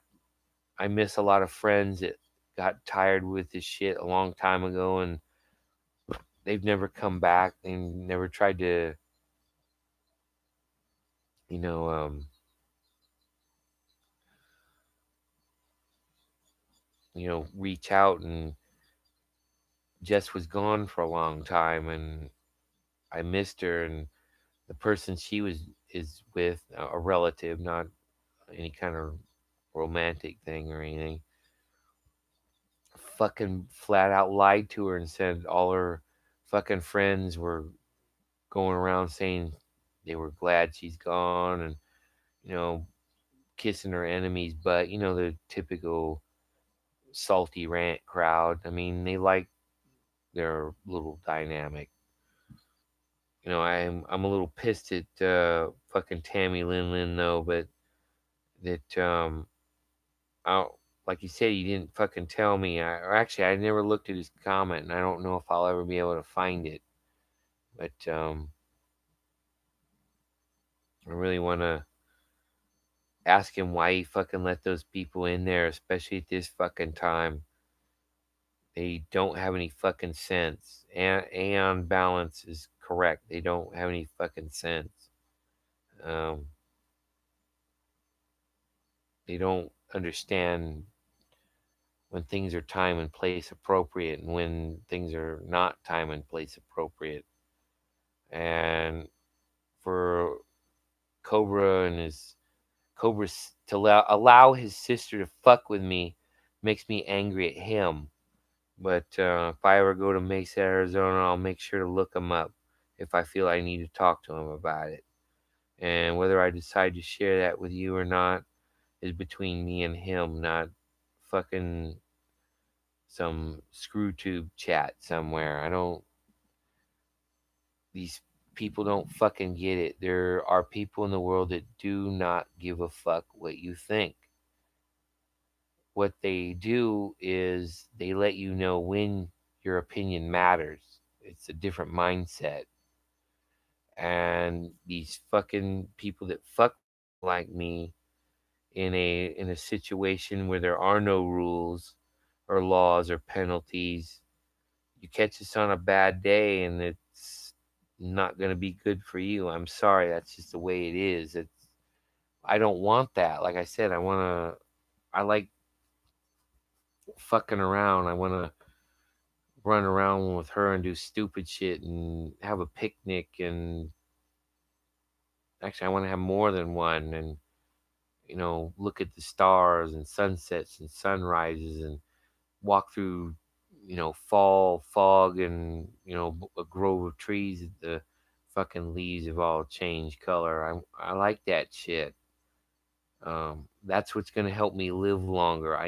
miss a lot of friends that got tired with this shit a long time ago, and they've never come back. They never tried to, you know, um, reach out. And Jess was gone for a long time, and I missed her. And the person she was is with, a relative, not any kind of romantic thing or anything, fucking flat out lied to her and said all her fucking friends were going around saying they were glad she's gone, and you know kissing her enemy's butt. The typical salty rant crowd. I mean, they like their little dynamic. I'm a little pissed at fucking Tammy Lin though, but that I like you said, he didn't fucking tell me. Or actually, I never looked at his comment, and I don't know if I'll ever be able to find it. But I really want to ask him why he fucking let those people in there, especially at this fucking time. They don't have any fucking sense. And Aeon Balance is correct. They don't have any fucking sense. Um, they don't understand when things are time and place appropriate and when things are not time and place appropriate. And for Cobra and his Cobra to allow his sister to fuck with me makes me angry at him. But if I ever go to Mesa, Arizona, I'll make sure to look him up if I feel I need to talk to him about it. And whether I decide to share that with you or not is between me and him, not fucking some screw tube chat somewhere. I don't. These people don't fucking get it. There are people in the world that do not give a fuck what you think. What they do is they let you know when your opinion matters. It's a different mindset. And these fucking people that fuck like me in a situation where there are no rules or laws or penalties, you catch us on a bad day and it's not going to be good for you. I'm sorry, that's just the way it is. I don't want that. Like I said, I like fucking around. I want to run around with her and do stupid shit and have a picnic. And actually, I want to have more than one. And look at the stars and sunsets and sunrises and walk through fall fog and a grove of trees that the fucking leaves have all changed color. I like that shit. That's what's going to help me live longer.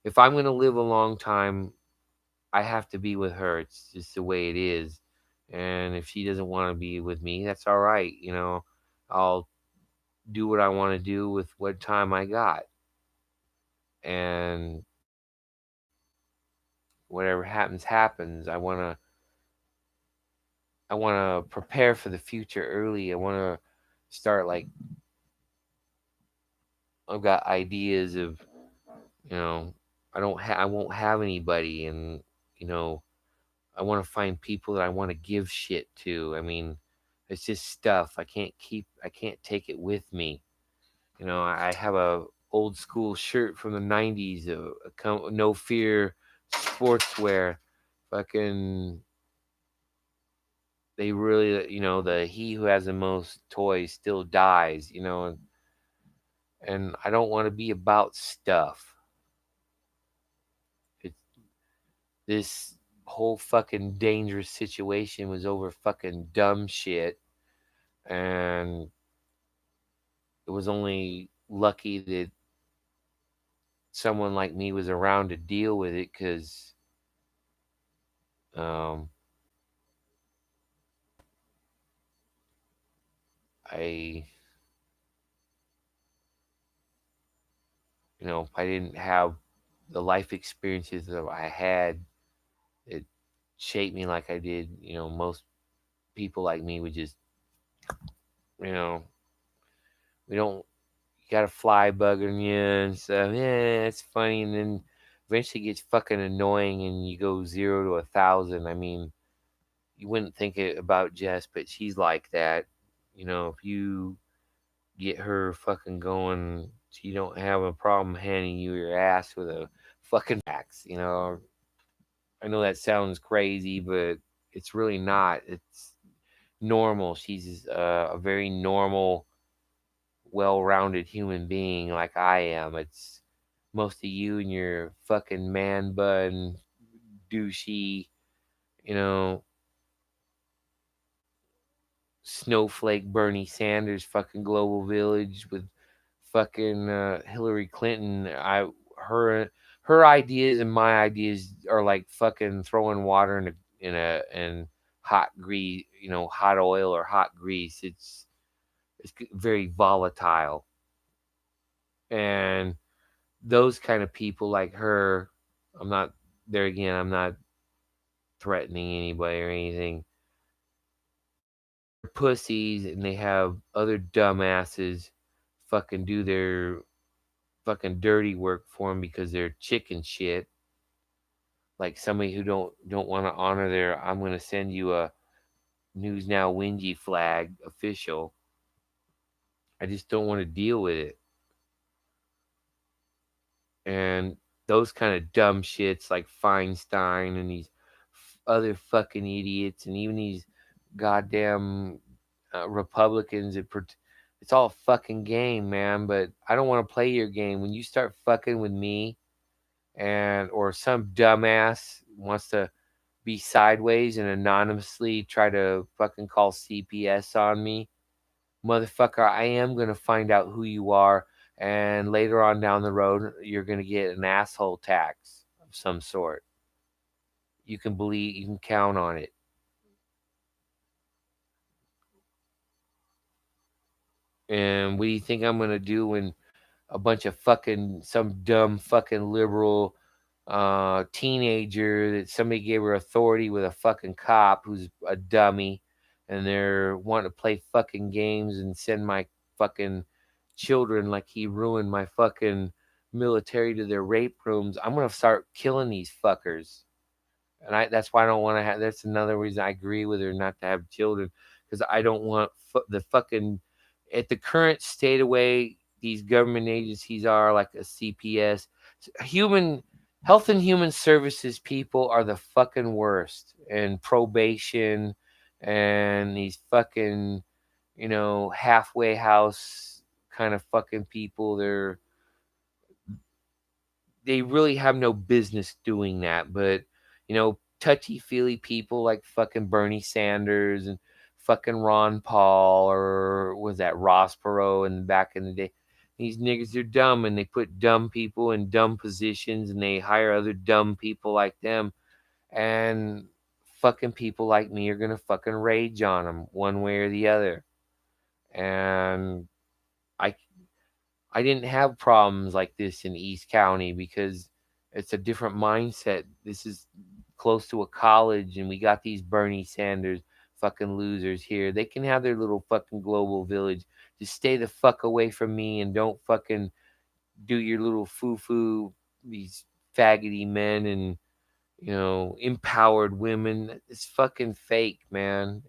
If I'm going to live a long time, I have to be with her. It's just the way it is. And if she doesn't want to be with me, that's all right. I'll do what I want to do with what time I got. And whatever happens, happens. I want to prepare for the future early. I want to start like I've got ideas of, you know, I won't have anybody, and you know, I want to find people that I want to give shit to. I mean, it's just stuff I can't take it with me. I have a old school shirt from the 90s, No Fear sportswear. Fucking they really, the he who has the most toys still dies, and I don't want to be about stuff. It, this whole fucking dangerous situation was over fucking dumb shit, and it was only lucky that someone like me was around to deal with it, because um, I, if I didn't have the life experiences that I had, it shaped me like I did. Most people like me would just, you know, we don't, you got a fly bugging you and stuff. Yeah, it's funny. And then eventually it gets fucking annoying and you go 0 to 1,000. I mean, you wouldn't think it about Jess, but she's like that. If you get her fucking going, she don't have a problem handing you your ass with a fucking axe. I know that sounds crazy, but it's really not. It's normal. She's a very normal, well-rounded human being like I am. It's most of you and your fucking man bun, douchey, you know, snowflake Bernie Sanders fucking global village with fucking Hillary Clinton. Her ideas and my ideas are like fucking throwing water in hot grease, hot oil or hot grease. It's very volatile. And those kind of people like her, I'm not there again, I'm not threatening anybody or anything. They're pussies, and they have other dumbasses fucking do their fucking dirty work for them because they're chicken shit. Like somebody who don't want to honor their I'm going to send you a News Now Wingy flag official. I just don't want to deal with it. And those kind of dumb shits like Feinstein and these other fucking idiots, and even these goddamn Republicans, it's all a fucking game, man. But I don't want to play your game. When you start fucking with me, or some dumbass wants to be sideways and anonymously try to fucking call CPS on me, motherfucker, I am going to find out who you are. And later on down the road, you're going to get an asshole tax of some sort. You can count on it. And what do you think I'm going to do when a bunch of some dumb fucking liberal teenager that somebody gave her authority with a fucking cop who's a dummy, and they're wanting to play fucking games and send my fucking children like he ruined my fucking military to their rape rooms? I'm gonna start killing these fuckers. And that's why I don't want to have. That's another reason I agree with her not to have children, because I don't want the fucking at the current state of way these government agencies are, like a CPS, human health and human services people are the fucking worst, and probation, and these fucking halfway house kind of fucking people. They really have no business doing that. But touchy feely people like fucking Bernie Sanders and fucking Ron Paul, or was that Ross Perot in back in the day? These niggas are dumb, and they put dumb people in dumb positions, and they hire other dumb people like them. And fucking people like me are gonna fucking rage on them one way or the other. And I I didn't have problems like this in East County because it's a different mindset. This is close to a college, and we got these Bernie Sanders fucking losers here. They can have their little fucking global village. Just stay the fuck away from me and don't fucking do your little foo these faggoty men and empowered women. It's fucking fake, man.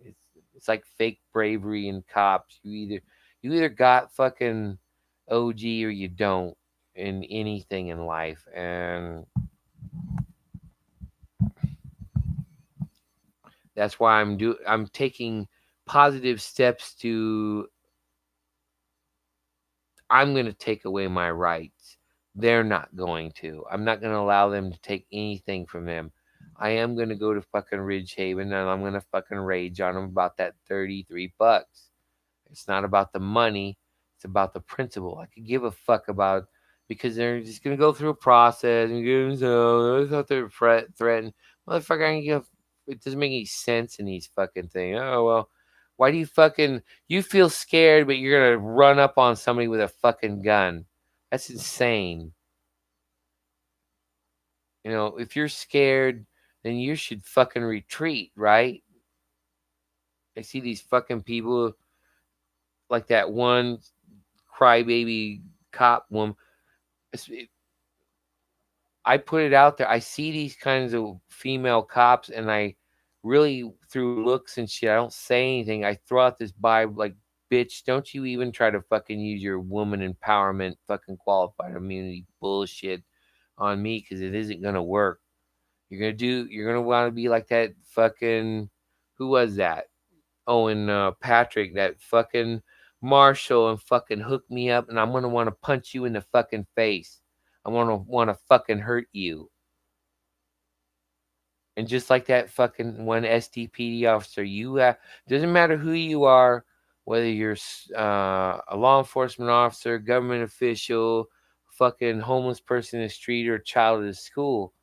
It's like fake bravery in cops. You either got fucking OG or you don't in anything in life, and that's why I'm taking positive steps to. I'm going to take away my rights. They're not going to. I'm not going to allow them to take anything from them. I am going to go to fucking Ridge Haven and I'm going to fucking rage on them about that $33. It's not about the money. It's about the principle. I could give a fuck about because they're just going to go through a process and give so I thought they're threatened. Motherfucker, I can give, it doesn't make any sense in these fucking things. Oh, well, why do you feel scared, but you're going to run up on somebody with a fucking gun? That's insane. If you're scared, then you should fucking retreat, right? I see these fucking people like that one crybaby cop woman. I put it out there. I see these kinds of female cops, and I really, through looks and shit, I don't say anything. I throw out this vibe like, bitch, don't you even try to fucking use your woman empowerment fucking qualified immunity bullshit on me because it isn't going to work. You're going to want to be like that fucking, who was that? Oh, and Patrick, that fucking Marshall, and fucking hook me up, and I'm gonna want to punch you in the fucking face. I'm gonna want to fucking hurt you. And just like that fucking one STPD officer, doesn't matter who you are, whether you're a law enforcement officer, government official, fucking homeless person in the street, or a child at a school.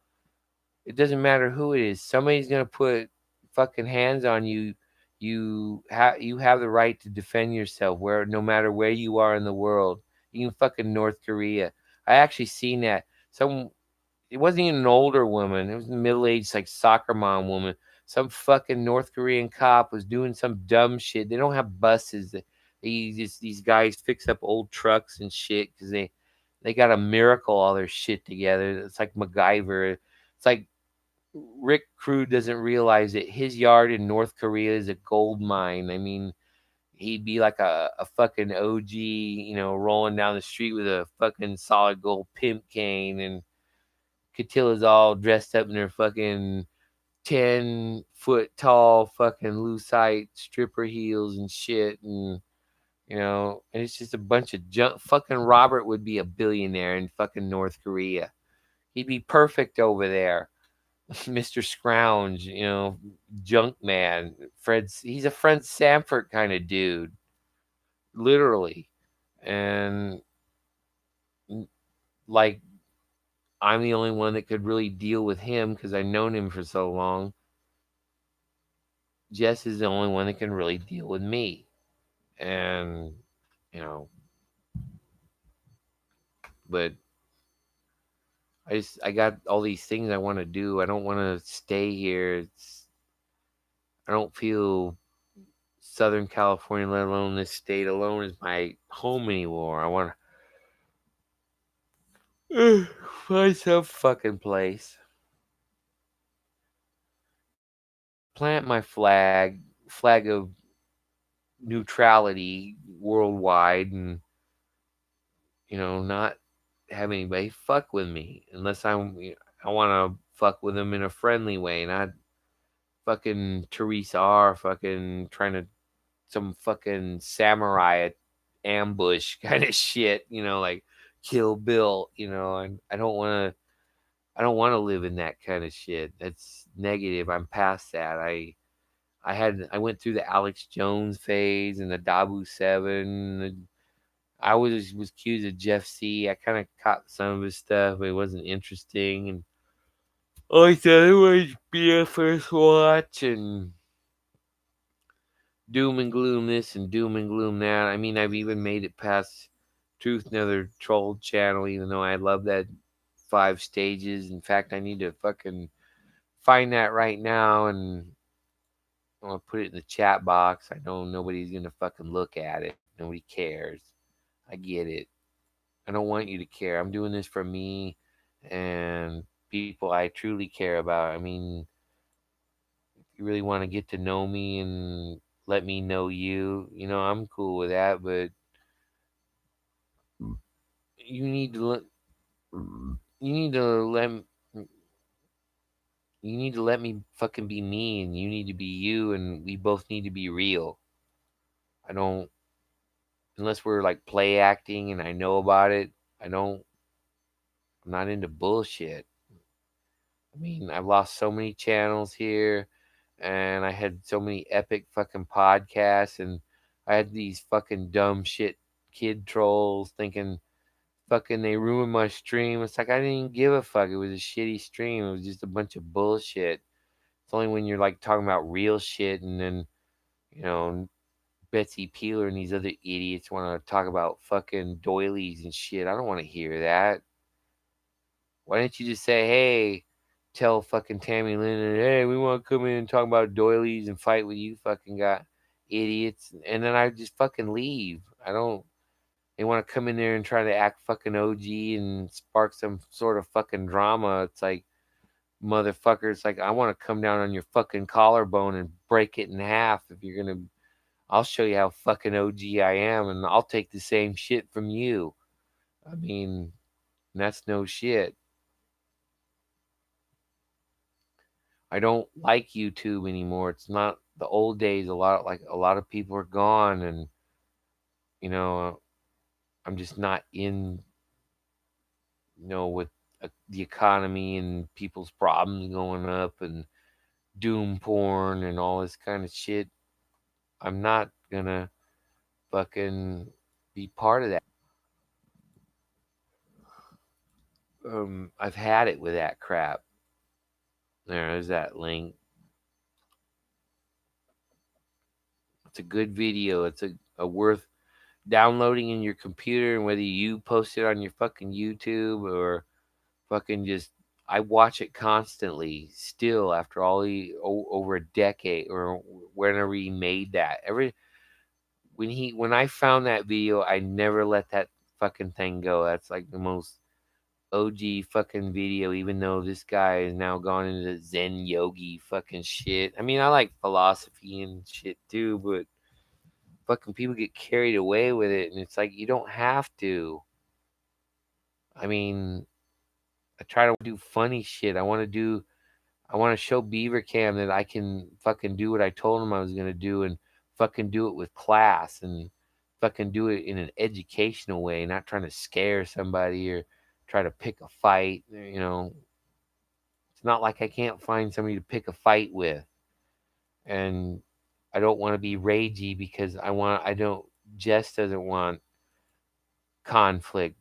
It doesn't matter who it is. Somebody's gonna put fucking hands on you. You have the right to defend yourself where no matter where you are in the world. Even fucking North Korea. I actually seen that. It wasn't even an older woman. It was a middle-aged like soccer mom woman. Some fucking North Korean cop was doing some dumb shit. They don't have buses. These guys fix up old trucks and shit because they got a miracle all their shit together. It's like MacGyver. It's like Rick Crew doesn't realize that his yard in North Korea is a gold mine. I mean, he'd be like a fucking OG, rolling down the street with a fucking solid gold pimp cane, and Catilla's all dressed up in their fucking 10-foot tall fucking lucite stripper heels and shit, and it's just a bunch of junk. Fucking Robert would be a billionaire in fucking North Korea. He'd be perfect over there. Mr. Scrounge, junk man. He's a Fred Sanford kind of dude, literally. And like, I'm the only one that could really deal with him because I've known him for so long. Jess is the only one that can really deal with me. And, but I got all these things I want to do. I don't want to stay here. I don't feel Southern California, let alone this state alone, is my home anymore. I want to find some fucking place. Plant my flag of neutrality worldwide, and not have anybody fuck with me unless I want to fuck with them in a friendly way, not fucking Teresa R. fucking trying to some fucking samurai ambush kind of shit, like Kill Bill, and I don't want to live in that kind of shit. That's negative. I'm past that. I went through the Alex Jones phase and the Dabu 7. I was accused of Jeff C. I kind of caught some of his stuff, but it wasn't interesting. And All the other ones be a first watch and doom and gloom this and doom and gloom that. I mean, I've even made it past Truth Nether Troll channel, even though I love that 5 stages. In fact, I need to fucking find that right now and I'm gonna put it in the chat box. I know nobody's gonna fucking look at it. Nobody cares. I get it. I don't want you to care. I'm doing this for me and people I truly care about. I mean, if you really want to get to know me and let me know you, I'm cool with that, but you need to let you need to let you need to let me fucking be me and you need to be you and we both need to be real. I don't unless we're like play acting and I know about it, I'm not into bullshit. I mean, I've lost so many channels here and I had so many epic fucking podcasts and I had these fucking dumb shit kid trolls thinking fucking they ruined my stream. It's like I didn't even give a fuck. It was a shitty stream. It was just a bunch of bullshit. It's only when you're like talking about real shit and then, you know, Betsy Peeler and these other idiots want to talk about fucking doilies and shit. I don't want to hear that. Why didn't you just say, hey, tell fucking Tammy Lynn, hey, we want to come in and talk about doilies and fight with you fucking got idiots. And then I just fucking leave. I don't, they want to come in there and try to act fucking OG and spark some sort of fucking drama. It's like, motherfucker, it's like, I want to come down on your fucking collarbone and break it in half if you're going to, I'll show you how fucking OG I am and I'll take the same shit from you. I mean, that's no shit. I don't like YouTube anymore. It's not the old days. A lot of people are gone, and you know, I'm just not in. With the economy and people's problems going up and doom porn and all this kind of shit. I'm not gonna fucking be part of that. I've had it with that crap. There's that link. It's a good video. It's a worth downloading in your computer, and whether you post it on your fucking YouTube or fucking just I watch it constantly still after over a decade or whenever he made that. When I found that video, I never let that fucking thing go. That's like the most OG fucking video, even though this guy is now gone into Zen yogi fucking shit. I mean, I like philosophy and shit too, but fucking people get carried away with it, and it's like you don't have to. I mean, I try to do funny shit. I want to show Beaver Cam that I can fucking do what I told him I was gonna do, and fucking do it with class, and fucking do it in an educational way, not trying to scare somebody or try to pick a fight. It's not like I can't find somebody to pick a fight with, and I don't want to be ragey because I don't. Jess doesn't want conflict,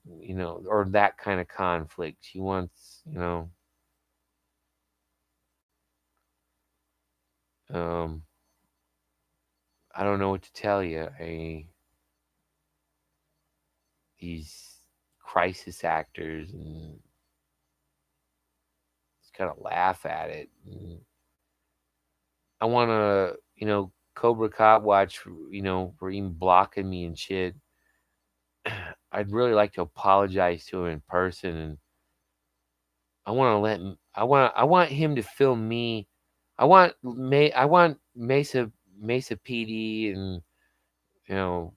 or that kind of conflict. She wants, um, I don't know what to tell you. These crisis actors and just kind of laugh at it. And I want to, Cobra Cop watch, for even blocking me and shit. I'd really like to apologize to him in person, and I want him to film me. I want Mesa PD and you know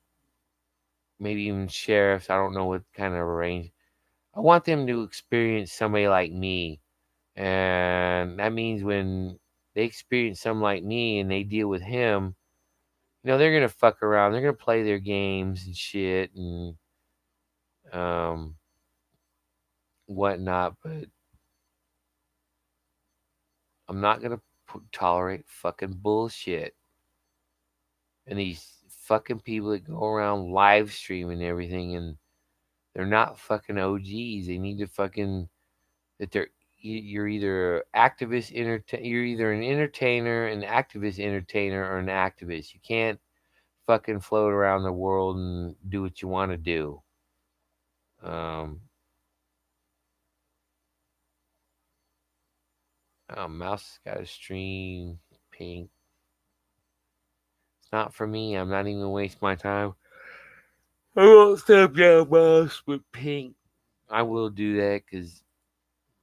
maybe even sheriffs. I don't know what kind of range. I want them to experience somebody like me, and that means when they experience someone like me and they deal with him, they're gonna fuck around. They're gonna play their games and shit and um whatnot. But I'm not gonna tolerate fucking bullshit and these fucking people that go around live streaming everything and they're not fucking OGs. They need to fucking that they're you're either you're either an entertainer, an activist entertainer, or an activist. You can't fucking float around the world and do what you want to do. Um, Mouse got a stream. Pink. It's not for me. I'm not even gonna waste my time. I won't step down, Mouse, with Pink. I will do that because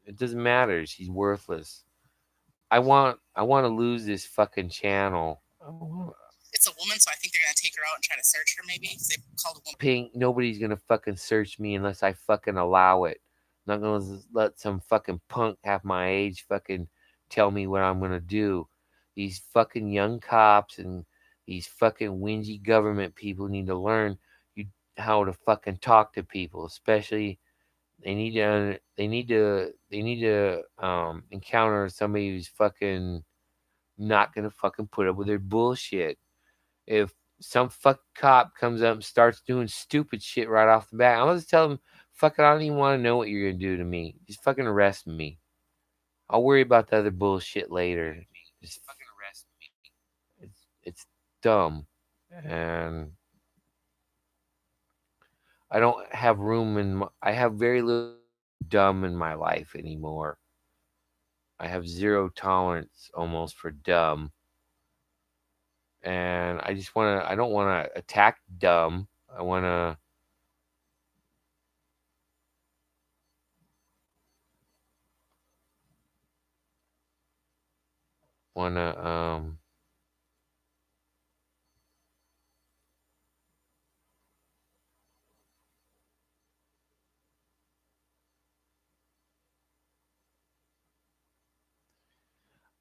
it doesn't matter. She's worthless. I want to lose this fucking channel. It's a woman, so I think they're gonna take her out and try to search her. Maybe they called a woman. Pink, nobody's gonna fucking search me unless I fucking allow it. I'm not gonna let some fucking punk half my age fucking tell me what I'm gonna do. These fucking young cops and these fucking whingy government people need to learn you how to fucking talk to people, especially they need to encounter somebody who's fucking not gonna fucking put up with their bullshit. If some fuck cop comes up and starts doing stupid shit right off the bat, I'm gonna just tell them, fuck it, I don't even want to know what you're gonna do to me. Just fucking arrest me. I'll worry about the other bullshit later. Just fucking arrest me. It's dumb, and I don't have room I have very little dumb in my life anymore. I have zero tolerance almost for dumb, and I don't want to attack dumb. I wanna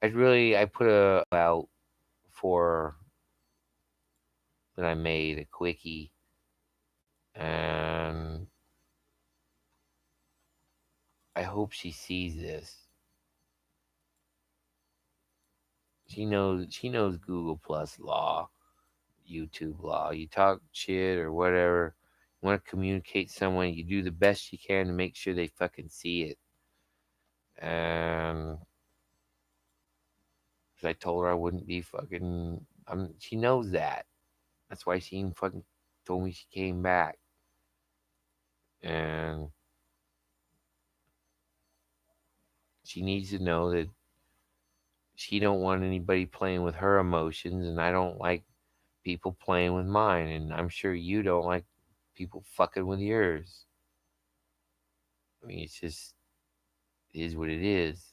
I put a out for that I made a quickie, and I hope she sees this. She knows Google Plus law, YouTube law. You talk shit or whatever, you want to communicate someone, you do the best you can to make sure they fucking see it. And 'cause I told her I wouldn't be fucking. She knows that. That's why she even fucking told me she came back. And she needs to know that she don't want anybody playing with her emotions, and I don't like people playing with mine, and I'm sure you don't like people fucking with yours. I mean, it's just it is what it is.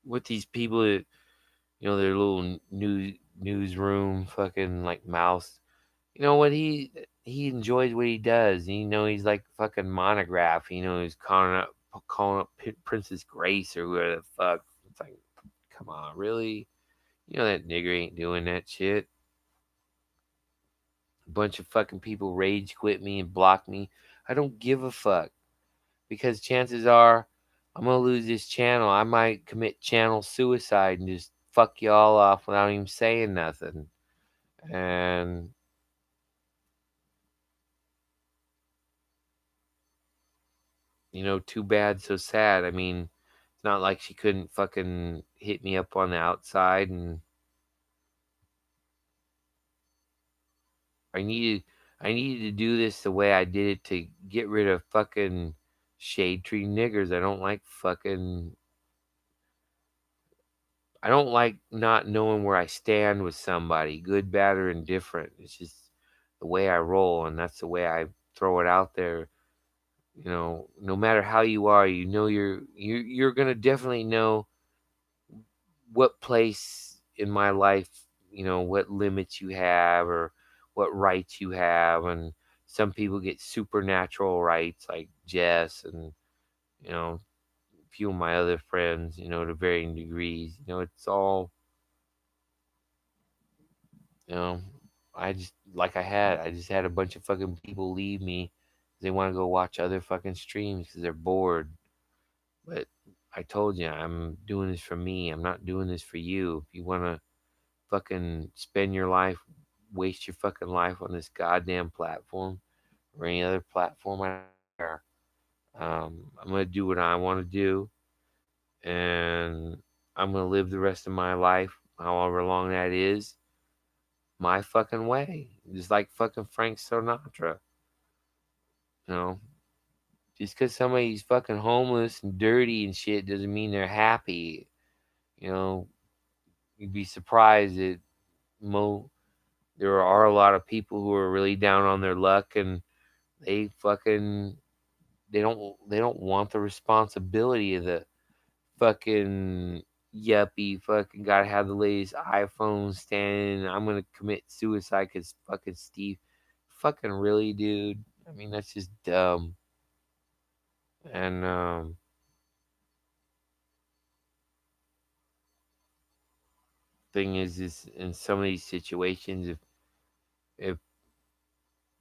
With these people that their little newsroom fucking like mouse. You know what he enjoys what he does. He's like fucking Monograph. He's calling up Princess Grace or whoever the fuck. It's like, come on, really? That nigger ain't doing that shit. A bunch of fucking people rage quit me and block me. I don't give a fuck because chances are I'm gonna lose this channel. I might commit channel suicide and just fuck y'all off without even saying nothing. And too bad, so sad. I mean, it's not like she couldn't fucking hit me up on the outside, and I needed I needed to do this the way I did it to get rid of fucking shade tree niggers. I don't like not knowing where I stand with somebody, good, bad, or indifferent. It's just the way I roll, and that's the way I throw it out there. No matter how you are, you're gonna definitely know what place in my life, what limits you have or what rights you have. And some people get supernatural rights like Jess and, a few of my other friends, to varying degrees. It's all, you know, I just had a bunch of fucking people leave me. They want to go watch other fucking streams because they're bored. But I told you, I'm doing this for me. I'm not doing this for you. If you want to fucking spend your life, waste your fucking life on this goddamn platform, or any other platform. I don't care. I'm gonna do what I want to do, and I'm gonna live the rest of my life, however long that is, my fucking way. Just like fucking Frank Sinatra. You know, just because somebody's fucking homeless and dirty and shit doesn't mean they're happy. You know, you'd be surprised that mo there are a lot of people who are really down on their luck, and they fucking they don't want the responsibility of the fucking yuppie fucking gotta have the latest iPhone standing. I'm gonna commit suicide because fucking Steve. Fucking really, dude. I mean, that's just dumb. And thing is in some of these situations, if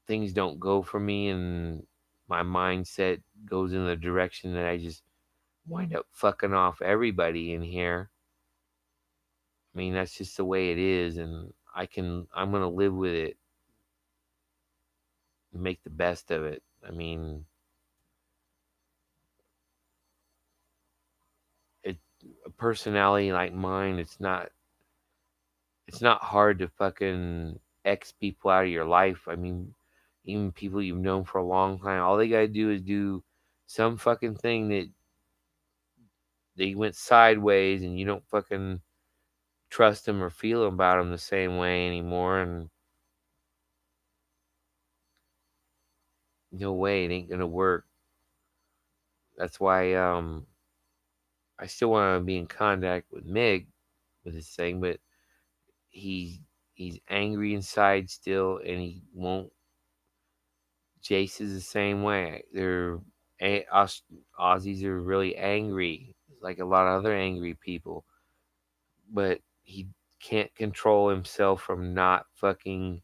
things don't go for me and my mindset goes in the direction that I just wind up fucking off everybody in here. I mean, that's just the way it is, and I'm gonna live with it and make the best of it. I mean, it a personality like mine, it's not hard to fucking X people out of your life. I mean, even people you've known for a long time, all they gotta do is do some fucking thing that they went sideways, and you don't fucking trust them or feel about them the same way anymore. And no way, it ain't gonna work. That's why I still want to be in contact with Mig with this thing, but he he's angry inside still, and he won't. Jace is the same way. Aussies are really angry, like a lot of other angry people, but he can't control himself from not fucking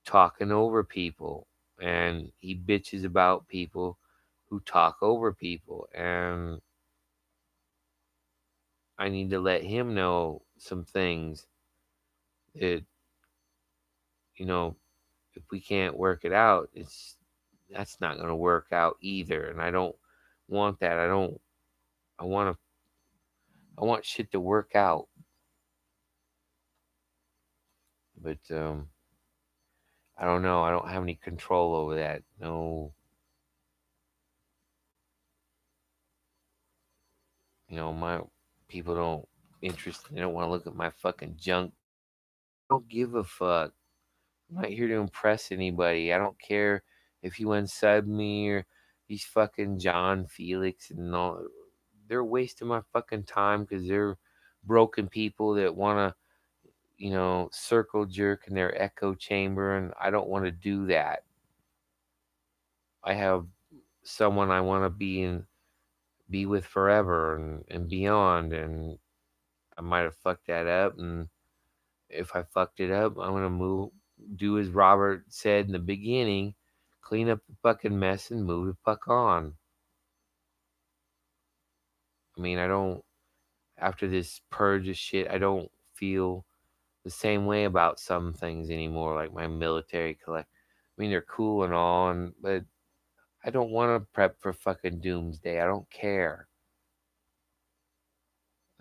talking over people, and he bitches about people who talk over people, and I need to let him know some things that, you know, if we can't work it out, that's not going to work out either, and I don't want that. I want to I want shit to work out, but I don't know. I don't have any control over that. No, my people don't interest. They don't want to look at my fucking junk. I don't give a fuck. I'm not here to impress anybody. I don't care if you unsub me or these fucking John Felix and all. They're wasting my fucking time because they're broken people that want to, circle jerk in their echo chamber, and I don't want to do that. I have someone I want to be with forever and beyond, and I might have fucked that up, and if I fucked it up, I'm gonna do as Robert said in the beginning, clean up the fucking mess and move the fuck on. I mean, I don't after this purge of shit, I don't feel the same way about some things anymore, like my military collect. I mean, they're cool and all, but I don't want to prep for fucking doomsday. I don't care.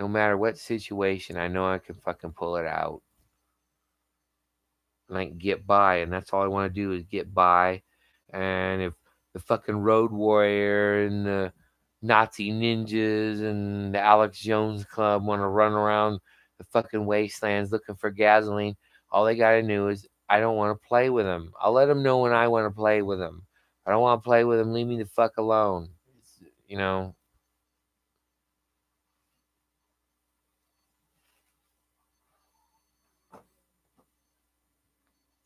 No matter what situation, I know I can fucking pull it out. And I can get by, and that's all I want to do is get by. And if the fucking Road Warrior and the Nazi ninjas and the Alex Jones Club want to run around the fucking wastelands looking for gasoline, all they gotta do is I don't want to play with them. I'll let them know when I want to play with them. If I don't want to play with them, leave me the fuck alone. You know,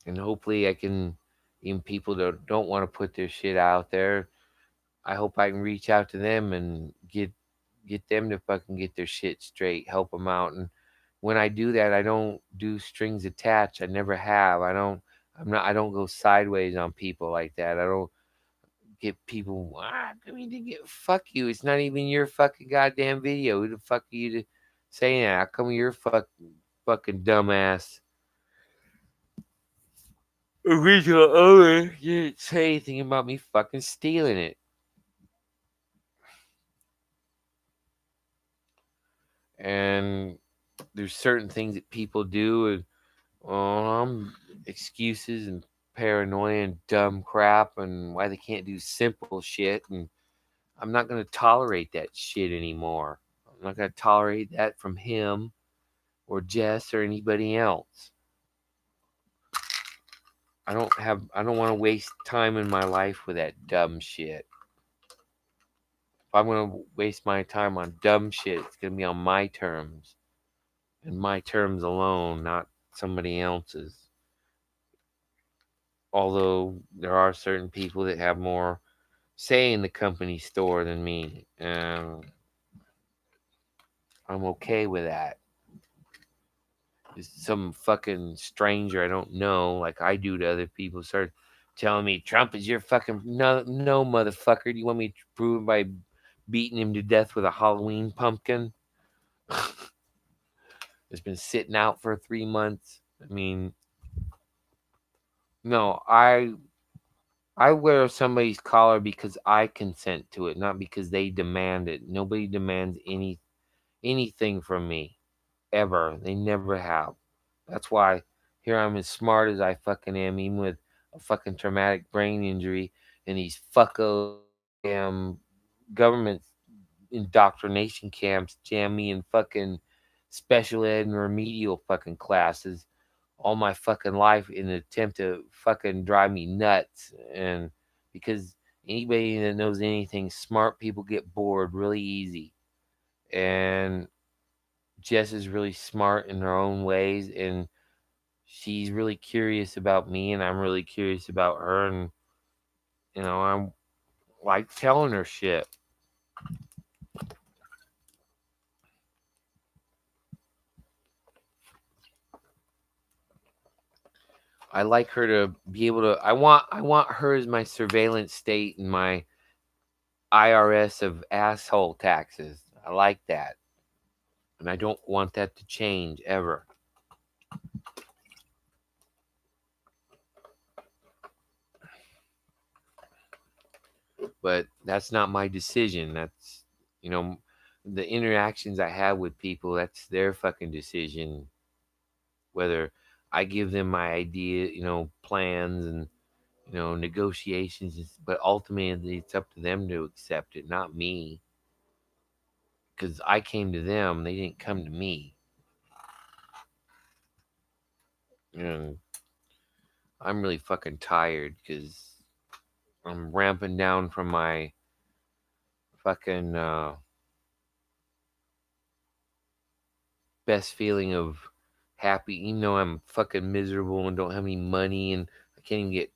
and hopefully I can, even people that don't want to put their shit out there, I hope I can reach out to them and get them to fucking get their shit straight, help them out. And when I do that, I don't do strings attached. I never have. I don't go sideways on people like that. I don't get people. I mean, to get fuck you. It's not even your fucking goddamn video. Who the fuck are you to saying that? How come you're fucking dumbass? original owner didn't say anything about me fucking stealing it. And there's certain things that people do, and excuses and paranoia and dumb crap, and why they can't do simple shit. And I'm not gonna tolerate that shit anymore. I'm not gonna tolerate that from him or Jess or anybody else. I don't want to waste time in my life with that dumb shit. If I'm gonna waste my time on dumb shit, it's gonna be on my terms and my terms alone, not somebody else's. Although there are certain people that have more say in the company store than me, and I'm okay with that. Some fucking stranger I don't know, like I do to other people, start telling me Trump is your fucking no motherfucker. Do you want me to prove it by beating him to death with a Halloween pumpkin? It's been sitting out for 3 months. I mean, no, I wear somebody's collar because I consent to it, not because they demand it. Nobody demands anything from me ever. They never have. That's why here I'm as smart as I fucking am, even with a fucking traumatic brain injury and these fucko damn government indoctrination camps jam me in fucking special ed and remedial fucking classes all my fucking life in an attempt to fucking drive me nuts. And because anybody that knows anything, smart people get bored really easy. And Jess is really smart in her own ways, and she's really curious about me, and I'm really curious about her. And I'm like telling her shit. I like her to be able to. I want her as my surveillance state and my IRS of asshole taxes. I like that, and I don't want that to change ever. But that's not my decision. That's you know the interactions I have with people. That's their fucking decision. Whether I give them my idea, plans and negotiations, but ultimately it's up to them to accept it, not me. Because I came to them, they didn't come to me. And I'm really fucking tired because I'm ramping down from my fucking best feeling of happy, even though I'm fucking miserable and don't have any money, and I can't even get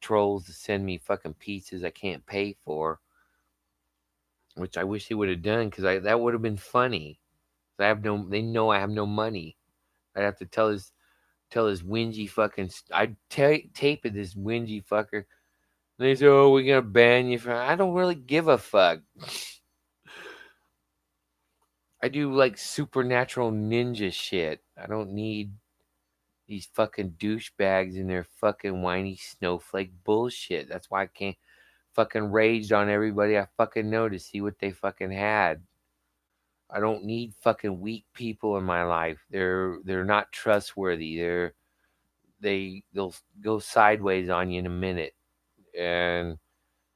trolls to send me fucking pizzas I can't pay for, which I wish they would have done because that would have been funny. They know I have no money. I'd have to tell this whingy fucking. I'd tape it this whingy fucker. And they say, "Oh, we're gonna ban you from." I don't really give a fuck. I do like supernatural ninja shit. I don't need these fucking douchebags and their fucking whiny snowflake bullshit. That's why I can't fucking raged on everybody I fucking know to see what they fucking had. I don't need fucking weak people in my life. They're not trustworthy. They'll go sideways on you in a minute. And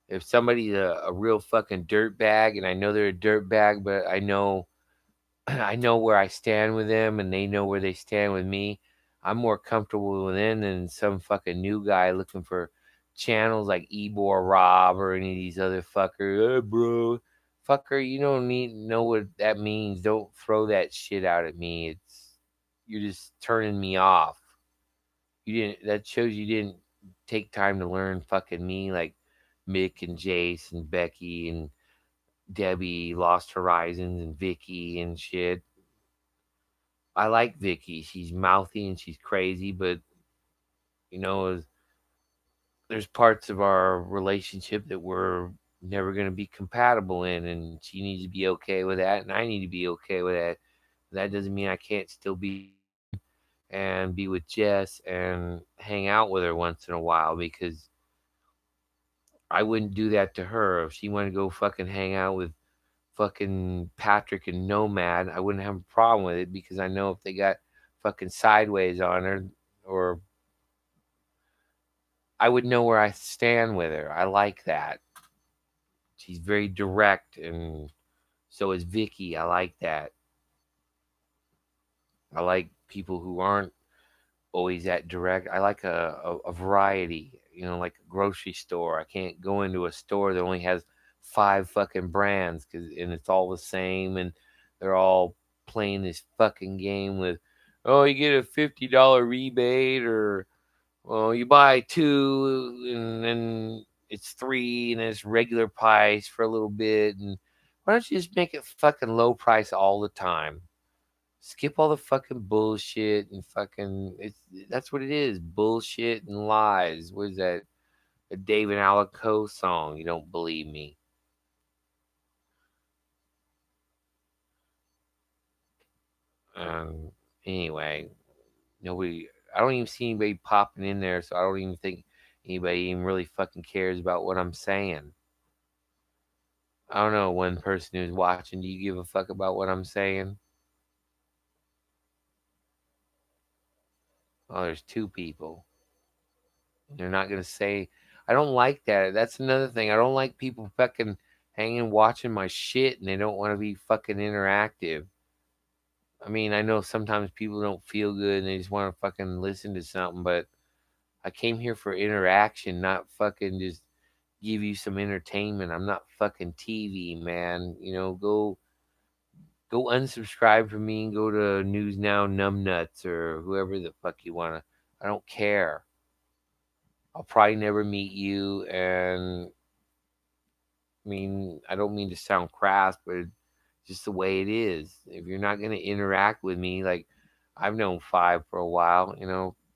if somebody's a real fucking dirtbag, and I know they're a dirtbag, but I know I know where I stand with them, and they know where they stand with me. I'm more comfortable with them than some fucking new guy looking for channels like Ebor Rob or any of these other fuckers. Hey, bro, fucker, you don't need know what that means. Don't throw that shit out at me. You're just turning me off. You didn't. That shows you didn't take time to learn fucking me like Mick and Jace and Becky and Debbie, Lost Horizons and Vicky and shit. I like Vicky. She's mouthy and she's crazy, but you know, there's parts of our relationship that we're never going to be compatible in, and she needs to be okay with that, and I need to be okay with that. That doesn't mean I can't still be and be with Jess and hang out with her once in a while because I wouldn't do that to her. If she wanted to go fucking hang out with fucking Patrick and Nomad, I wouldn't have a problem with it because I know if they got fucking sideways on her, or I would know where I stand with her. I like that. She's very direct, and so is Vicky. I like that. I like people who aren't always that direct. I like a variety, like a grocery store. I can't go into a store that only has five fucking brands and it's all the same and they're all playing this fucking game with, oh, you get a $50 rebate or, well, you buy two and then it's three and it's regular price for a little bit. And why don't you just make it fucking low price all the time? Skip all the fucking bullshit and fucking that's what it is. Bullshit and lies. What is that? A David Alico song. You don't believe me. Um anyway, nobody I don't even see anybody popping in there, so I don't even think anybody even really fucking cares about what I'm saying. I don't know, one person who's watching, do you give a fuck about what I'm saying? Oh, there's two people. They're not gonna say. I don't like that. That's another thing. I don't like people fucking hanging watching my shit and they don't want to be fucking interactive. I mean, I know sometimes people don't feel good and they just want to fucking listen to something, but I came here for interaction, not fucking just give you some entertainment. I'm not fucking TV, man. Go unsubscribe from me and go to News Now Numbnuts or whoever the fuck you wanna. I don't care. I'll probably never meet you, and I mean, I don't mean to sound crass, but it's just the way it is. If you're not gonna interact with me, like I've known Five for a while,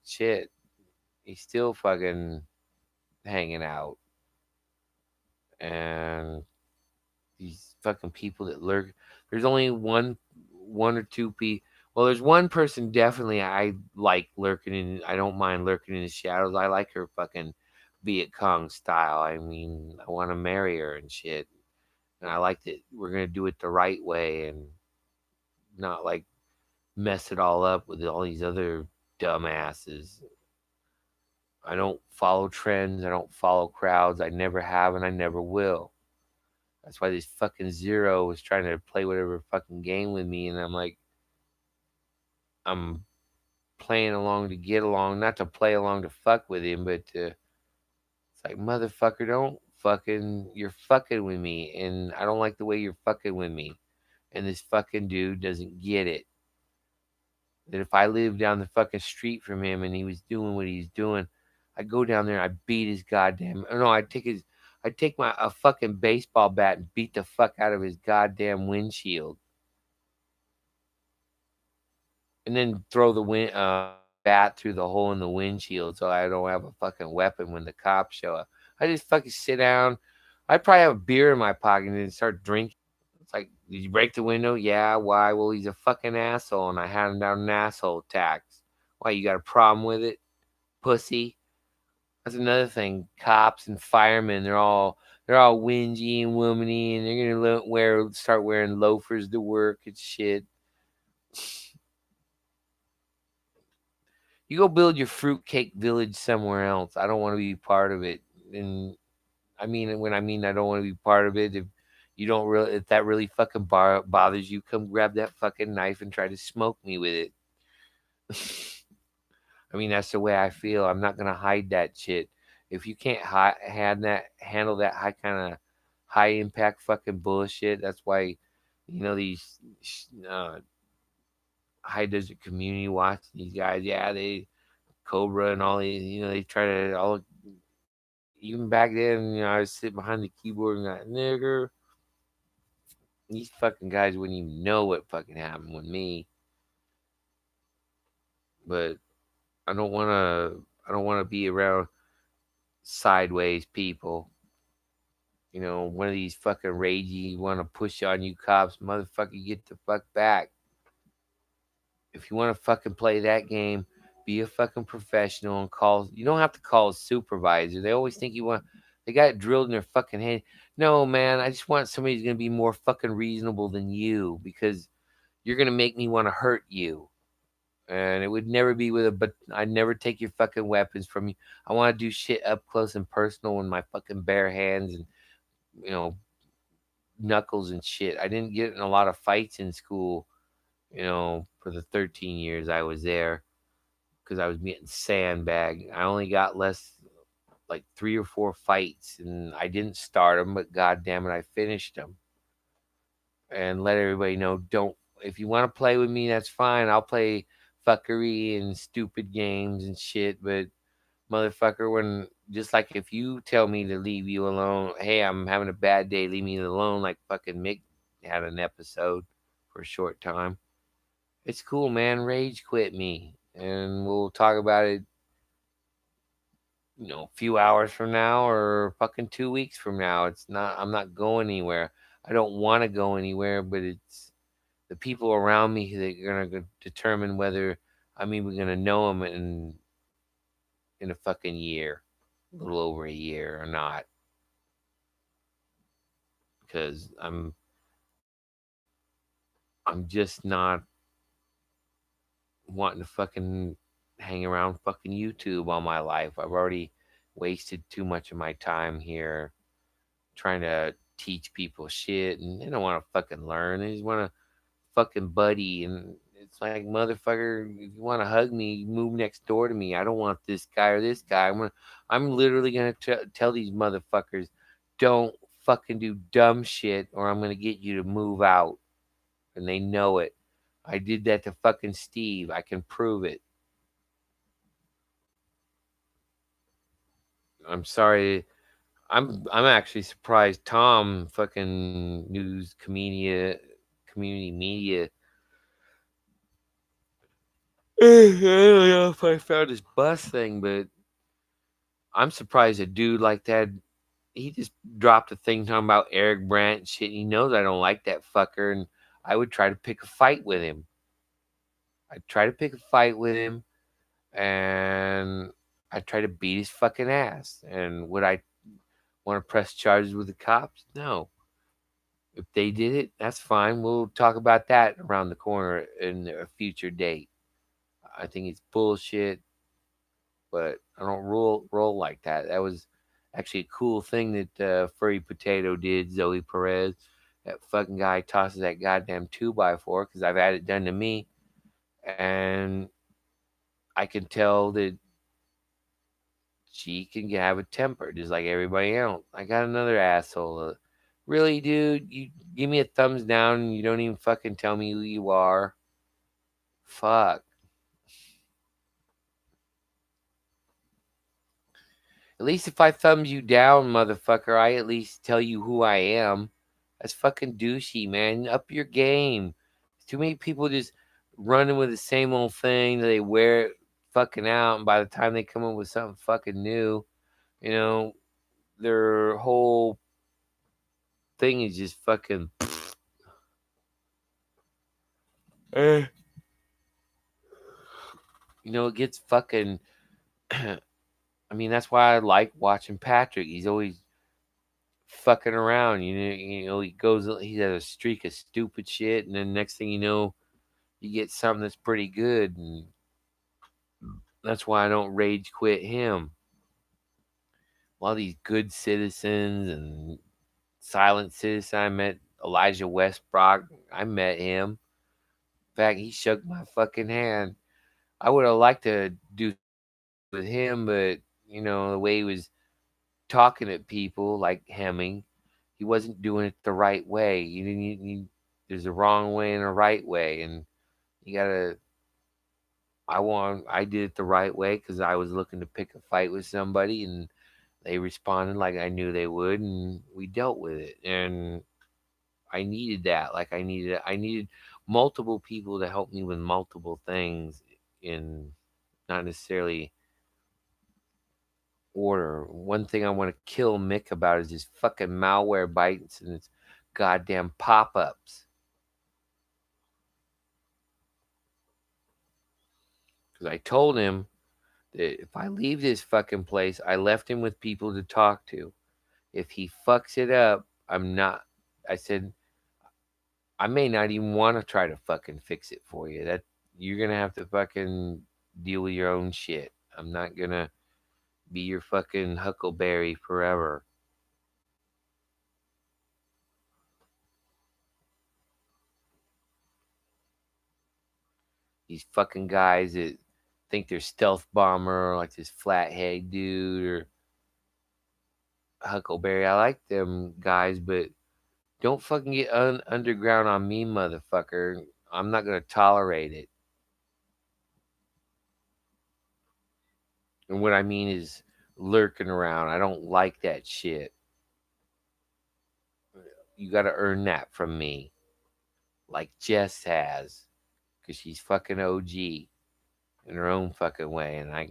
shit, he's still fucking hanging out, and these fucking people that lurk. There's only one or two people. Well, there's one person definitely I like lurking in. I don't mind lurking in the shadows. I like her fucking Viet Cong style. I mean, I want to marry her and shit. And I like that we're gonna do it the right way and not like mess it all up with all these other dumbasses. I don't follow trends. I don't follow crowds. I never have and I never will. That's why this fucking Zero was trying to play whatever fucking game with me, and I'm like, I'm playing along to get along, not to play along to fuck with him, but it's like, motherfucker, don't fucking, you're fucking with me, and I don't like the way you're fucking with me. And this fucking dude doesn't get it. That if I lived down the fucking street from him and he was doing what he's doing, I'd go down there and I'd beat his goddamn. No, I'd take my a fucking baseball bat and beat the fuck out of his goddamn windshield, and then throw the bat through the hole in the windshield so I don't have a fucking weapon when the cops show up. I just fucking sit down. I'd probably have a beer in my pocket and then start drinking. It's like, did you break the window? Yeah. Why? Well, he's a fucking asshole, and I had him down an asshole tax. Why? You got a problem with it, pussy? That's another thing. Cops and firemen, they're all whingy and womany, and they're gonna start wearing loafers to work and shit. You go build your fruitcake village somewhere else. I don't want to be part of it. And I mean, when I mean I don't want to be part of it, if you don't really, if that really fucking bothers you, come grab that fucking knife and try to smoke me with it. I mean, that's the way I feel. I'm not gonna hide that shit. If you can't handle that high impact fucking bullshit, that's why, these high desert community watch these guys. Yeah, they Cobra and all these. They try to all. Even back then, I was sitting behind the keyboard and got nigger. These fucking guys wouldn't even know what fucking happened with me. But I don't want to. I don't want to be around sideways people. One of these fucking ragey want to push on you cops, motherfucker, get the fuck back. If you want to fucking play that game, be a fucking professional and call. You don't have to call a supervisor. They always think you want. They got it drilled in their fucking head. No, man, I just want somebody who's gonna be more fucking reasonable than you because you're gonna make me want to hurt you. And it would never be with a. But I'd never take your fucking weapons from you. I want to do shit up close and personal with my fucking bare hands and you know knuckles and shit. I didn't get in a lot of fights in school. For the 13 years I was there because I was getting sandbagged. I only got less like 3 or 4 fights, and I didn't start them, but god damn it, I finished them. And let everybody know, don't if you want to play with me, that's fine. I'll play fuckery and stupid games and shit, but motherfucker, when just like if you tell me to leave you alone, hey, I'm having a bad day, leave me alone, like fucking Mick had an episode for a short time. It's cool, man. Rage quit me, and we'll talk about it. A few hours from now or fucking 2 weeks from now. It's not. I'm not going anywhere. I don't want to go anywhere, but it's the people around me that are gonna determine whether I'm even gonna know them in a fucking year, a little over a year or not, because I'm just not wanting to fucking hang around fucking YouTube all my life. I've already wasted too much of my time here trying to teach people shit, and they don't want to fucking learn. They just want to fucking buddy, and it's like motherfucker, if you want to hug me, move next door to me. I don't want this guy or this guy. I'm literally gonna tell these motherfuckers, don't fucking do dumb shit, or I'm gonna get you to move out, and they know it. I did that to fucking Steve. I can prove it. I'm sorry. I'm actually surprised Tom fucking news community media. I don't know if I found his bus thing, but I'm surprised a dude like that. He just dropped a thing talking about Eric Brandt and shit. He knows I don't like that fucker, and I would try to pick a fight with him. I'd try to pick a fight with him, and I'd try to beat his fucking ass. And would I want to press charges with the cops? No. If they did it, that's fine. We'll talk about that around the corner in a future date. I think it's bullshit, but I don't roll like that. That was actually a cool thing that Furry Potato did, Zoe Perez. That fucking guy tosses that goddamn 2x4 because I've had it done to me, and I can tell that she can have a temper just like everybody else. I got another asshole. Really, dude? You give me a thumbs down and you don't even fucking tell me who you are? Fuck. At least if I thumbs you down, motherfucker, I at least tell you who I am. That's fucking douchey, man. Up your game. Too many people just running with the same old thing that they wear it fucking out, and by the time they come up with something fucking new, you know, their whole thing is just fucking. Eh. It gets fucking. I mean, that's why I like watching Patrick. He's always fucking around. He has a streak of stupid shit, and then next thing you know, you get something that's pretty good, and that's why I don't rage quit him. A lot of these good citizens and silent citizen. I met Elijah Westbrook. I met him. In fact, he shook my fucking hand. I would have liked to do with him, but the way he was talking at people like Hemming, he wasn't doing it the right way. There's a wrong way and a right way, and you gotta. I did it the right way because I was looking to pick a fight with somebody, and they responded like I knew they would, and we dealt with it. And I needed that. Like I needed multiple people to help me with multiple things in not necessarily order. One thing I want to kill Mick about is his fucking malware bites and his goddamn pop ups. Because I told him that if I leave this fucking place, I left him with people to talk to. If he fucks it up, I'm not. I said, I may not even want to try to fucking fix it for you. That you're gonna have to fucking deal with your own shit. I'm not gonna be your fucking huckleberry forever. These fucking guys that think they're stealth bomber, like this flathead dude or huckleberry. I like them guys, but don't fucking get underground on me, motherfucker. I'm not gonna tolerate it. And what I mean is lurking around. I don't like that shit. You gotta earn that from me, like Jess has, because she's fucking OG in her own fucking way, and I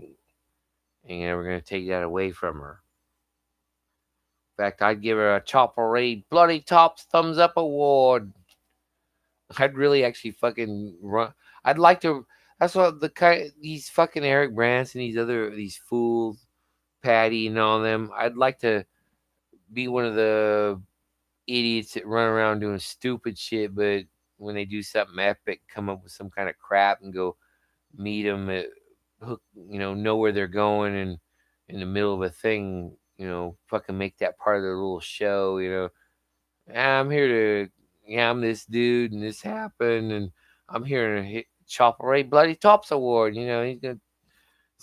ain't ever gonna take that away from her. In fact, I'd give her a Chopper Reed Bloody Tops Thumbs Up Award. I'd really actually fucking run. I'd like to. That's what these fucking Eric Branson, these fools, Patty and all them. I'd like to be one of the idiots that run around doing stupid shit, but when they do something epic, come up with some kind of crap and go meet them at hook, know where they're going, and in the middle of a thing, fucking make that part of their little show. I'm here to, yeah, I'm this dude, and this happened, and I'm here to hit Chopper Ray Bloody Tops Award. This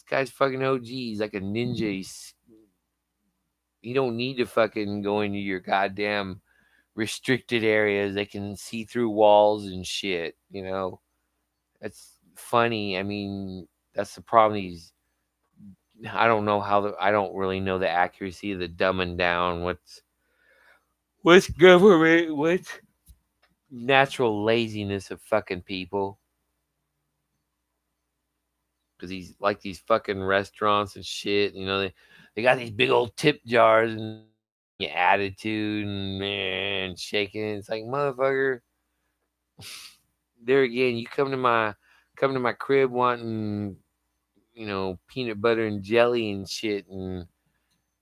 guy's fucking OG. He's like a ninja. You don't need to fucking go into your goddamn restricted areas. They can see through walls and shit. That's funny. I mean, that's the problem. I don't know I don't really know the accuracy of the dumbing down. What's government? What's natural laziness of fucking people? Because he's like these fucking restaurants and shit. They got these big old tip jars and your attitude and man shaking. It's like motherfucker. There again, you come to my crib wanting peanut butter and jelly and shit, and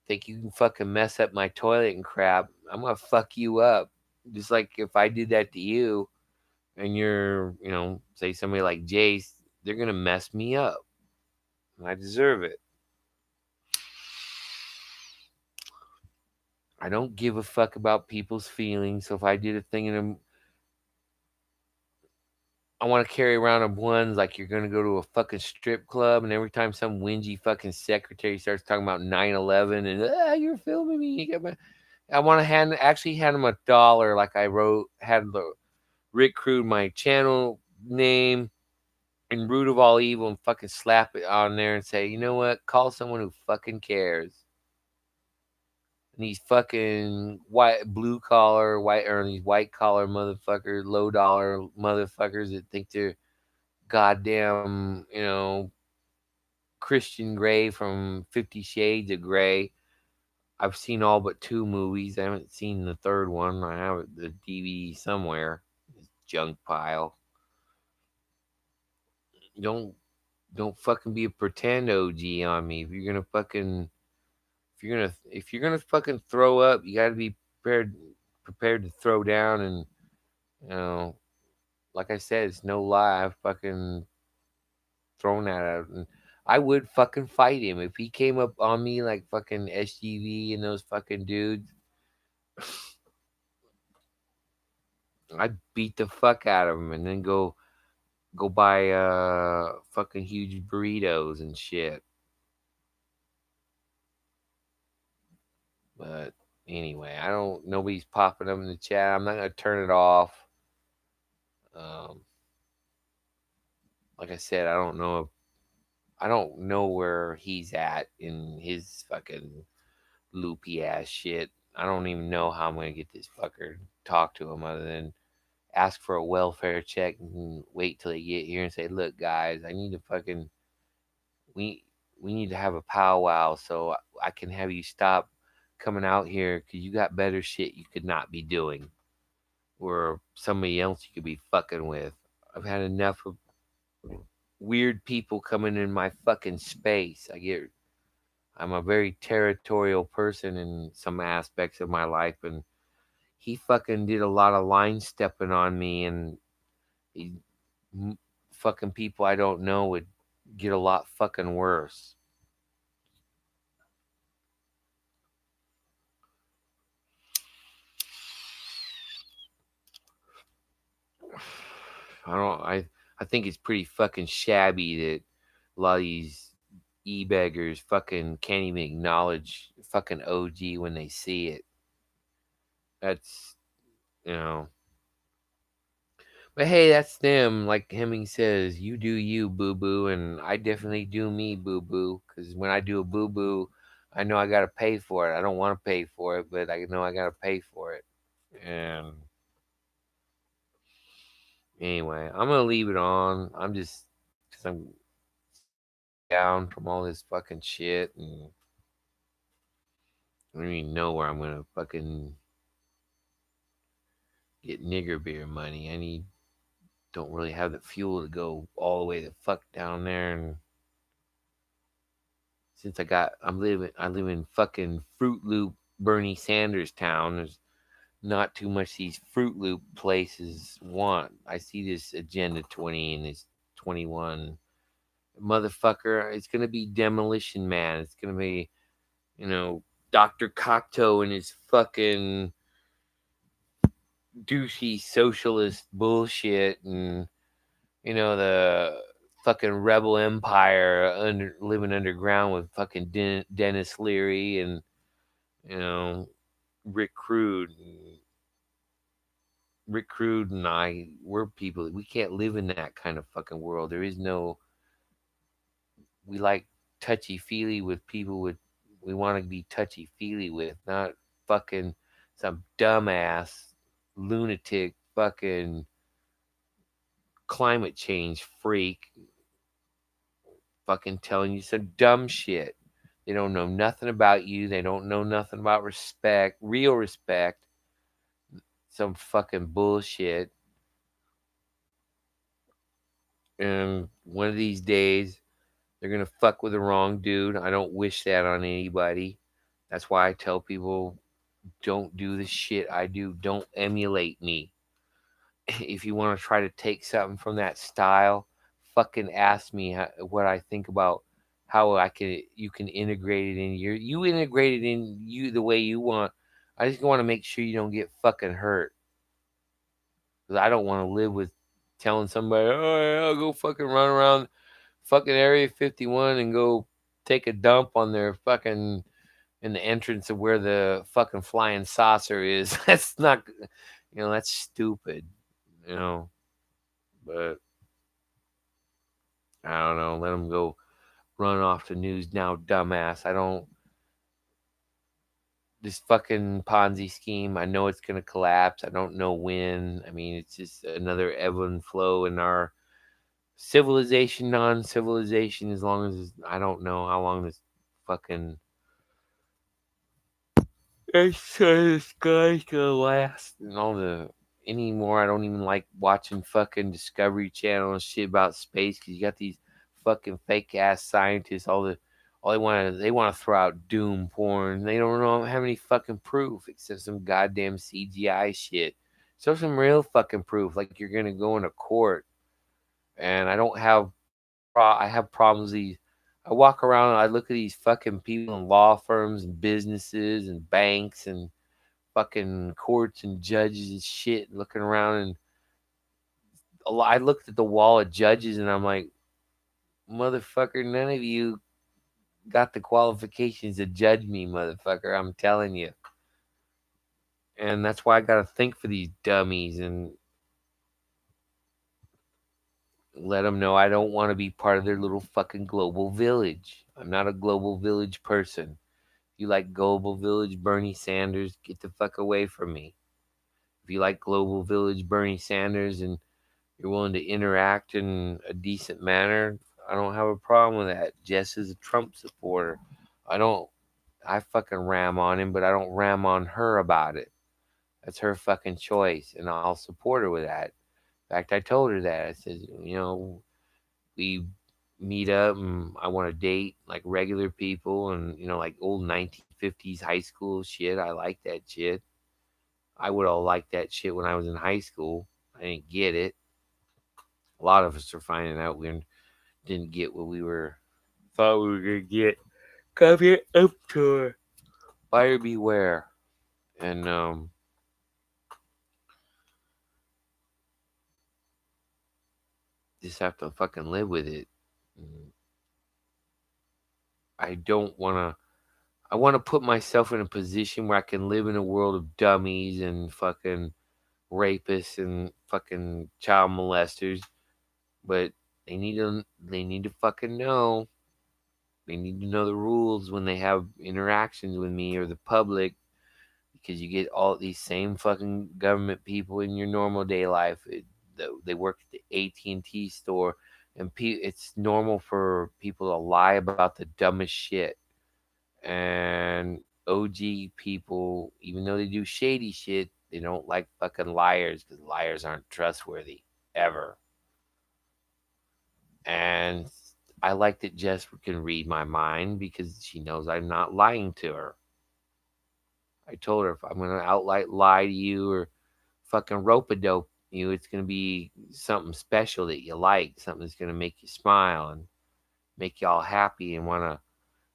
think you can fucking mess up my toilet and crap. I'm gonna fuck you up. Just like if I did that to you, and you're say somebody like Jace, they're gonna mess me up. I deserve it. I don't give a fuck about people's feelings. So if I did a thing in them, I want to carry around a ones like you're gonna go to a fucking strip club, and every time some whingy fucking secretary starts talking about 9/11 and you're filming me, I want to actually hand him $1, like I had the Rick Crude my channel name and root of all evil, and fucking slap it on there and say, you know what? Call someone who fucking cares. And these fucking blue collar, or these white collar motherfuckers, low dollar motherfuckers that think they're goddamn, Christian Grey from 50 Shades of Grey. I've seen all but 2 movies. I haven't seen the third one. I have the DVD somewhere. This junk pile. Don't don't fucking be a pretend OG on me. If you're gonna fucking throw up, you gotta be prepared to throw down. And you know, like I said, it's no lie. I've fucking thrown that out, and I would fucking fight him if he came up on me like fucking SGV and those fucking dudes. I'd beat the fuck out of him and then go buy fucking huge burritos and shit. But anyway, I don't. Nobody's popping up in the chat. I'm not gonna turn it off. Um, like I said, I don't know where he's at in his fucking loopy ass shit. I don't even know how I'm gonna get this fucker to talk to him other than ask for a welfare check and wait till they get here and say, "Look, guys, I need to fucking we we need to have a powwow so I can have you stop coming out here because you got better shit you could not be doing, or somebody else you could be fucking with. I've had enough of weird people coming in my fucking space. I'm a very territorial person in some aspects of my life, and he fucking did a lot of line stepping on me, and he, fucking people I don't know would get a lot fucking worse. I don't. I think it's pretty fucking shabby that a lot of these e-beggars fucking can't even acknowledge fucking OG when they see it. That's, you know. But hey, that's them. Like Hemming says, you do you, boo boo, and I definitely do me, boo boo. Because when I do a boo boo, I know I gotta pay for it. I don't want to pay for it, but I know I gotta pay for it. And anyway, I'm gonna leave it on. I'm just because I'm down from all this fucking shit, and I don't even know where I'm gonna fucking get nigger beer money. Don't really have the fuel to go all the way the fuck down there, and since I live in fucking Fruit Loop Bernie Sanders town. There's not too much these Fruit Loop places want. I see this Agenda 20 and this 21 motherfucker. It's gonna be Demolition Man. It's gonna be, Dr. Cocteau and his fucking douchey socialist bullshit, and the fucking rebel empire living underground with fucking Dennis Leary and you know Rick Rude. Rick Rude and I, we're people. We can't live in that kind of fucking world. There is no. We like touchy feely with people with. We want to be touchy feely with, not fucking some dumbass lunatic fucking climate change freak fucking telling you some dumb shit. They don't know nothing about you. They don't know nothing about respect, real respect. Some fucking bullshit. And one of these days, they're gonna fuck with the wrong dude. I don't wish that on anybody. That's why I tell people, don't do the shit I do. Don't emulate me. If you want to try to take something from that style, fucking ask me what I think about how you can integrate it in you integrate it in you the way you want. I just want to make sure you don't get fucking hurt, because I don't want to live with telling somebody, oh yeah, I'll go fucking run around fucking Area 51 and go take a dump on their fucking in the entrance of where the fucking flying saucer is. That's not, that's stupid, you know. But I don't know. Let them go run off the news now, dumbass. I don't. This fucking Ponzi scheme, I know it's going to collapse. I don't know when. I mean, it's just another ebb and flow in our civilization, non civilization, as long as I don't know how long this fucking. This guy's gonna last and all the anymore. I don't even like watching fucking Discovery Channel and shit about space, because you got these fucking fake ass scientists. All they want to throw out doom porn. They don't have any fucking proof except some goddamn CGI shit. So some real fucking proof, like you're gonna go into court. And I have problems. I walk around and I look at these fucking people in law firms and businesses and banks and fucking courts and judges and shit, looking around, and I looked at the wall of judges and I'm like, motherfucker, none of you got the qualifications to judge me, motherfucker. I'm telling you. And that's why I gotta think for these dummies and let them know I don't want to be part of their little fucking global village. I'm not a global village person. If you like global village Bernie Sanders, get the fuck away from me. If you like global village Bernie Sanders and you're willing to interact in a decent manner, I don't have a problem with that. Jess is a Trump supporter. I don't. I fucking ram on him, but I don't ram on her about it. That's her fucking choice, and I'll support her with that. In fact, I told her that. I said, we meet up and I want to date like regular people and like old 1950s high school shit. I like that shit. I would have liked that shit when I was in high school. I didn't get it. A lot of us are finding out we didn't get what we were thought we were gonna get. Come here up to buyer beware. And just have to fucking live with it. I don't wanna I wanna put myself in a position where I can live in a world of dummies and fucking rapists and fucking child molesters, but they need to fucking know. They need to know the rules when they have interactions with me or the public, because you get all these same fucking government people in your normal day life. They work at the AT&T store, and it's normal for people to lie about the dumbest shit. And OG people, even though they do shady shit, they don't like fucking liars because liars aren't trustworthy ever. And I like that Jess can read my mind because she knows I'm not lying to her. I told her if I'm gonna outright lie to you or fucking rope a dope you, it's gonna be something special that you like, something that's gonna make you smile and make you all happy and wanna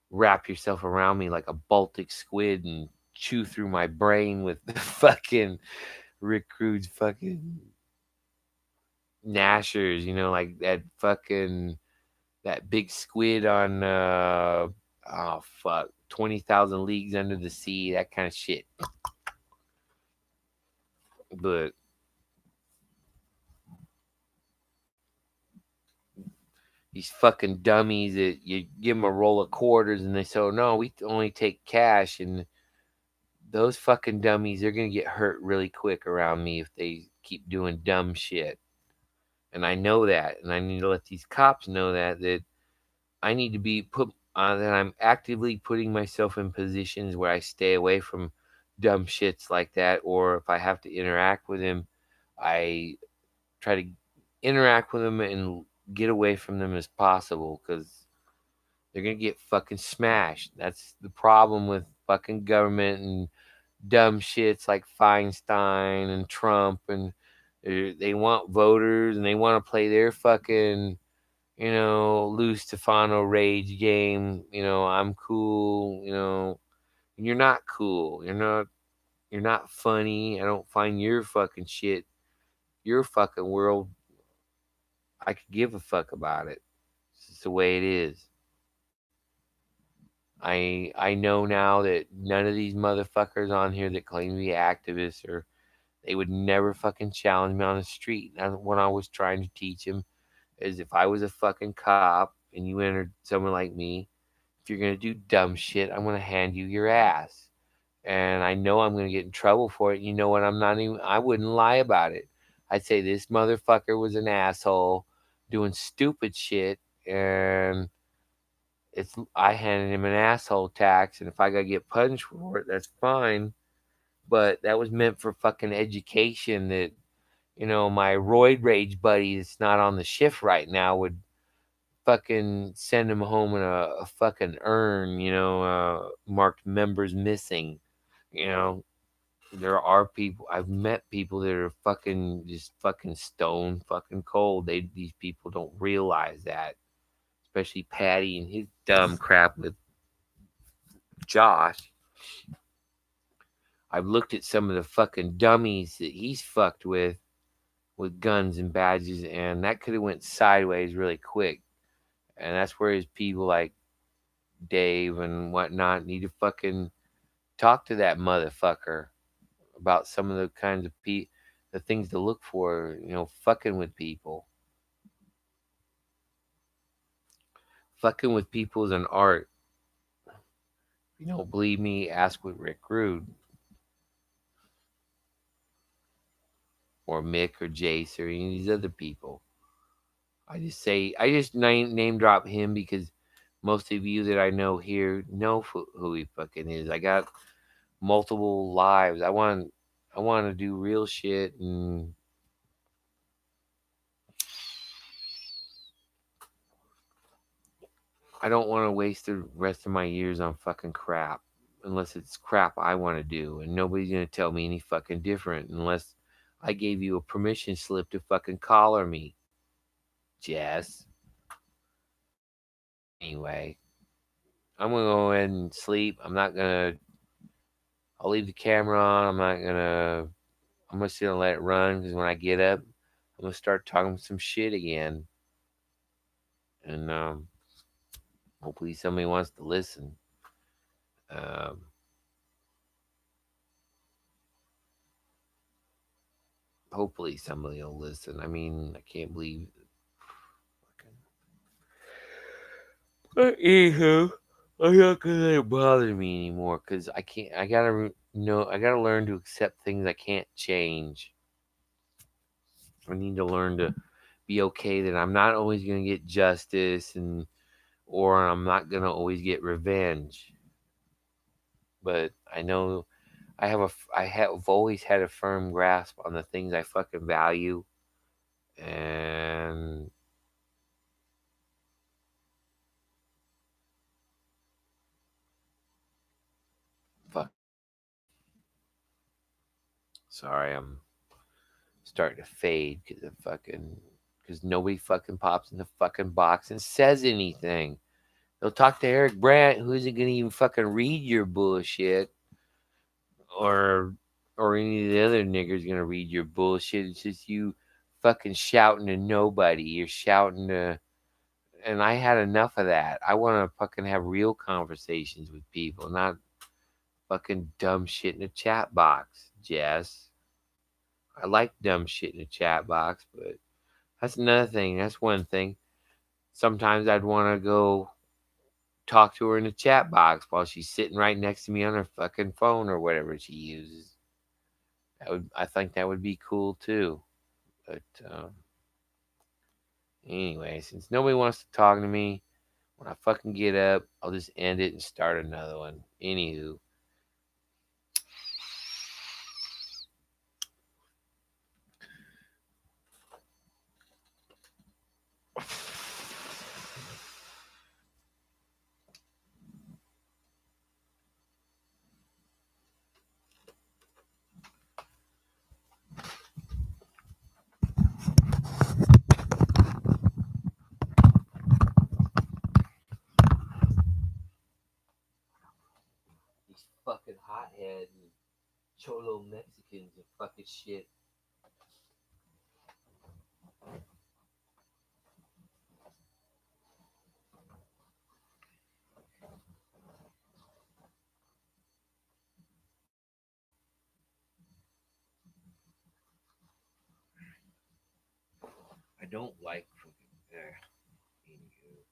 wrap yourself around me like a Baltic squid and chew through my brain with the fucking Rick Rude's fucking gnashers, like that fucking that big squid on oh fuck 20,000 Leagues Under the Sea, that kind of shit. But these fucking dummies that you give them a roll of quarters and they say, oh, no, we only take cash. And those fucking dummies, they're going to get hurt really quick around me if they keep doing dumb shit. And I know that. And I need to let these cops know that I need to be that I'm actively putting myself in positions where I stay away from dumb shits like that. Or if I have to interact with him, I try to interact with them and get away from them as possible, because they're gonna get fucking smashed. That's the problem with fucking government and dumb shits like Feinstein and Trump, and they want voters and they want to play their fucking Lou Stefano rage game. I'm cool. And you're not cool. You're not funny. I don't find your fucking shit, your fucking world, I could give a fuck about it. It's just the way it is. I know now that none of these motherfuckers on here that claim to be activists, or they would never fucking challenge me on the street. That's what I was trying to teach him, is if I was a fucking cop and you entered someone like me, if you're gonna do dumb shit, I'm gonna hand you your ass. And I know I'm gonna get in trouble for it. You know what? I wouldn't lie about it. I'd say this motherfucker was an asshole doing stupid shit, and I handed him an asshole tax, and if I gotta get punished for it, that's fine. But that was meant for fucking education. That my roid rage buddy that's not on the shift right now would fucking send him home in a fucking urn, marked members missing. You know, there are people I've met people that are fucking just fucking stone fucking cold. These people don't realize that, especially Patty and his dumb crap with Josh. I've looked at some of the fucking dummies that he's fucked with guns and badges, and that could have went sideways really quick. And that's where his people like Dave and whatnot need to fucking talk to that motherfucker about some of the kinds of the things to look for, fucking with people. Fucking with people is an art. If you don't believe me, ask with Rick Rude or Mick or Jace or any of these other people. I just name drop him because most of you that I know here know who he fucking is. I got multiple lives. I want to do real shit, and I don't want to waste the rest of my years on fucking crap unless it's crap I want to do, and nobody's gonna tell me any fucking different unless I gave you a permission slip to fucking collar me, Jess. Anyway, I'm gonna go ahead and sleep. I'm not gonna. I'll leave the camera on. I'm not gonna. I'm just gonna let it run because when I get up, I'm gonna start talking some shit again, and hopefully somebody wants to listen. Um, hopefully somebody will listen. I mean, I can't believe. But anywho, I'm not gonna let it bother me anymore because I can't. I gotta know. I gotta learn to accept things I can't change. I need to learn to be okay that I'm not always gonna get justice and or I'm not gonna always get revenge. But I know I have always had a firm grasp on the things I fucking value, and fuck. Sorry, I'm starting to fade because nobody fucking pops in the fucking box and says anything. They'll talk to Eric Brandt, who isn't gonna even fucking read your bullshit, or any of the other niggers gonna read your bullshit. It's just you fucking shouting to nobody. You're shouting to, and I had enough of that. I want to fucking have real conversations with people, not fucking dumb shit in a chat box, Jess. I like dumb shit in a chat box, but that's another thing. That's one thing. Sometimes I'd want to go talk to her in the chat box while she's sitting right next to me on her fucking phone or whatever she uses. I think that would be cool too. But anyway, since nobody wants to talk to me, when I fucking get up, I'll just end it and start another one. Anywho, these fucking hotheads and cholo Mexicans and fucking shit. I don't like fucking. Anywho.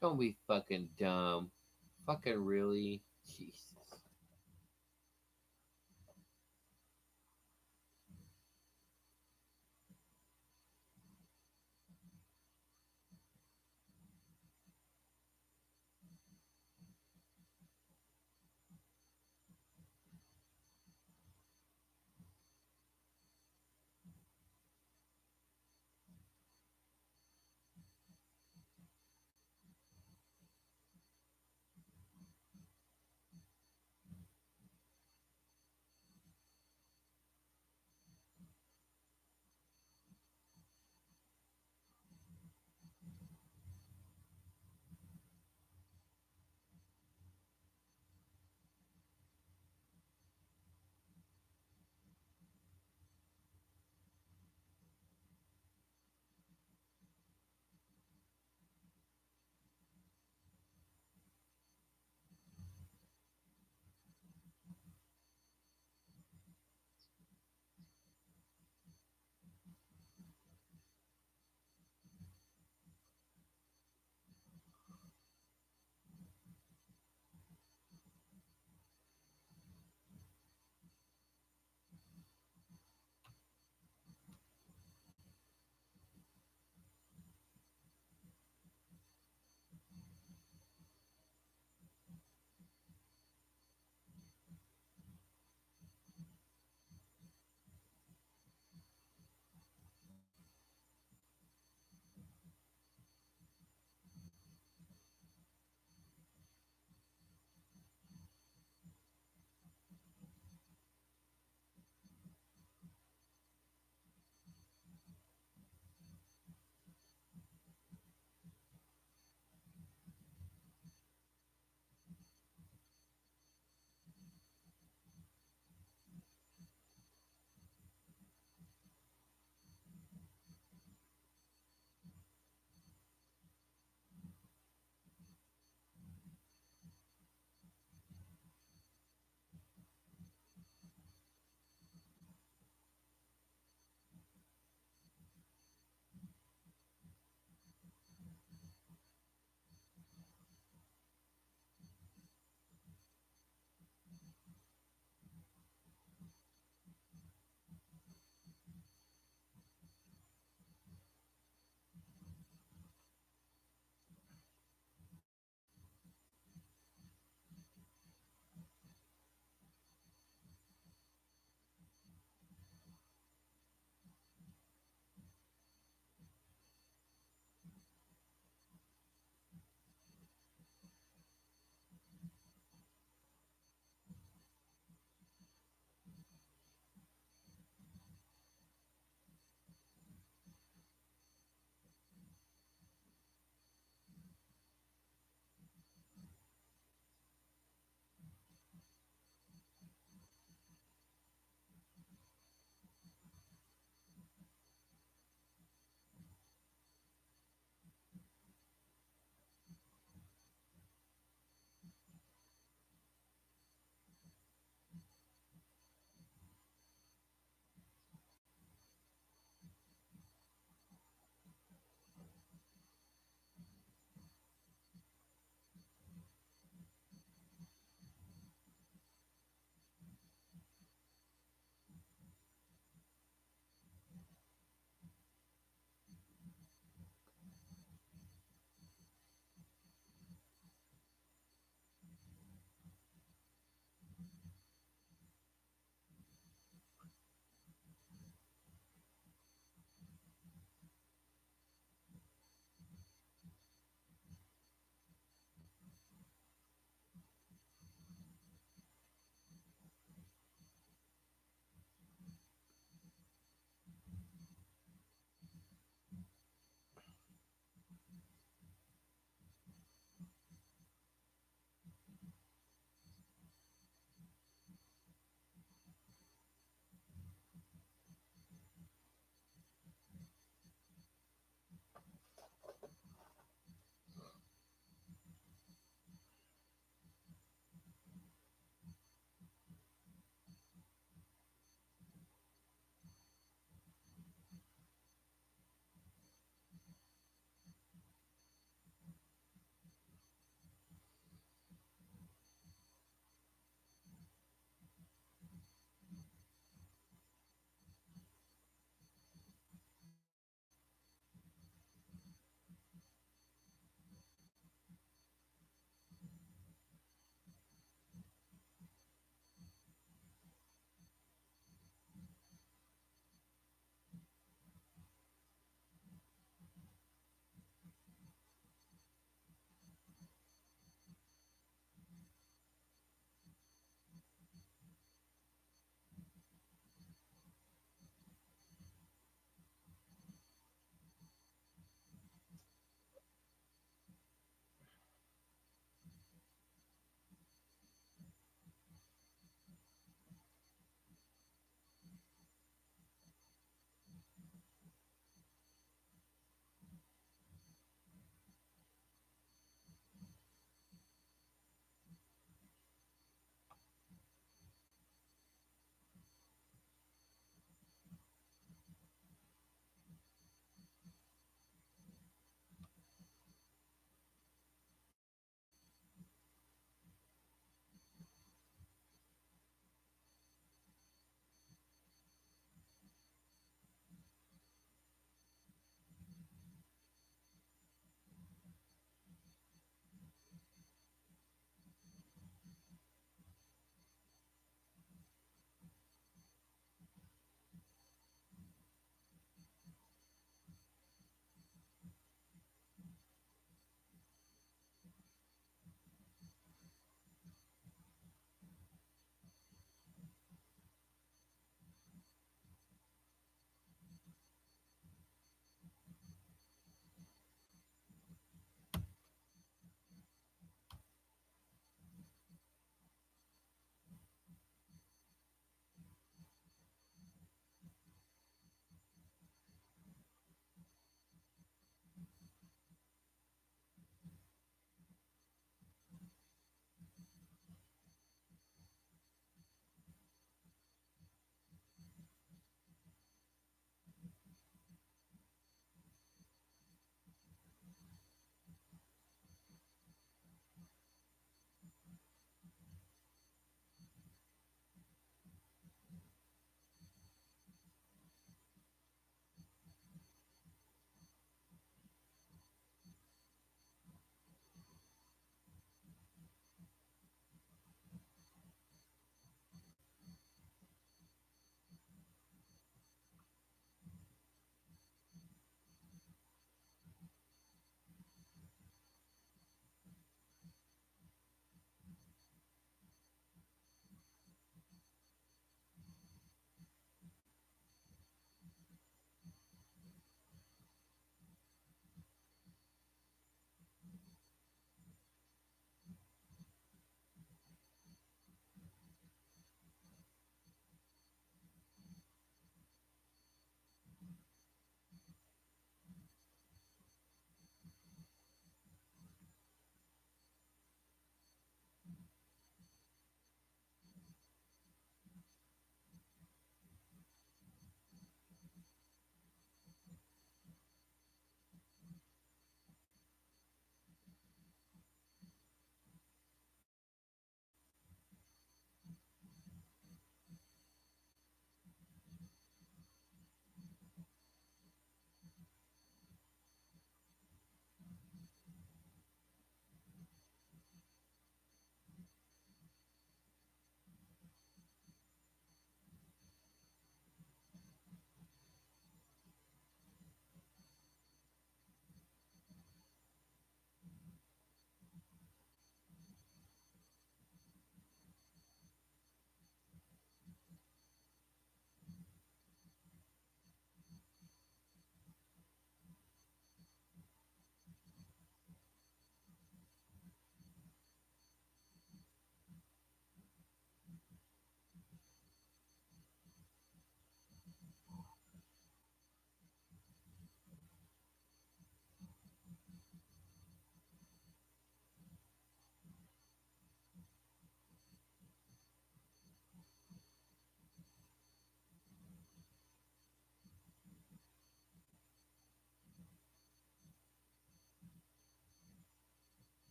Don't be fucking dumb. Fucking really? Jesus.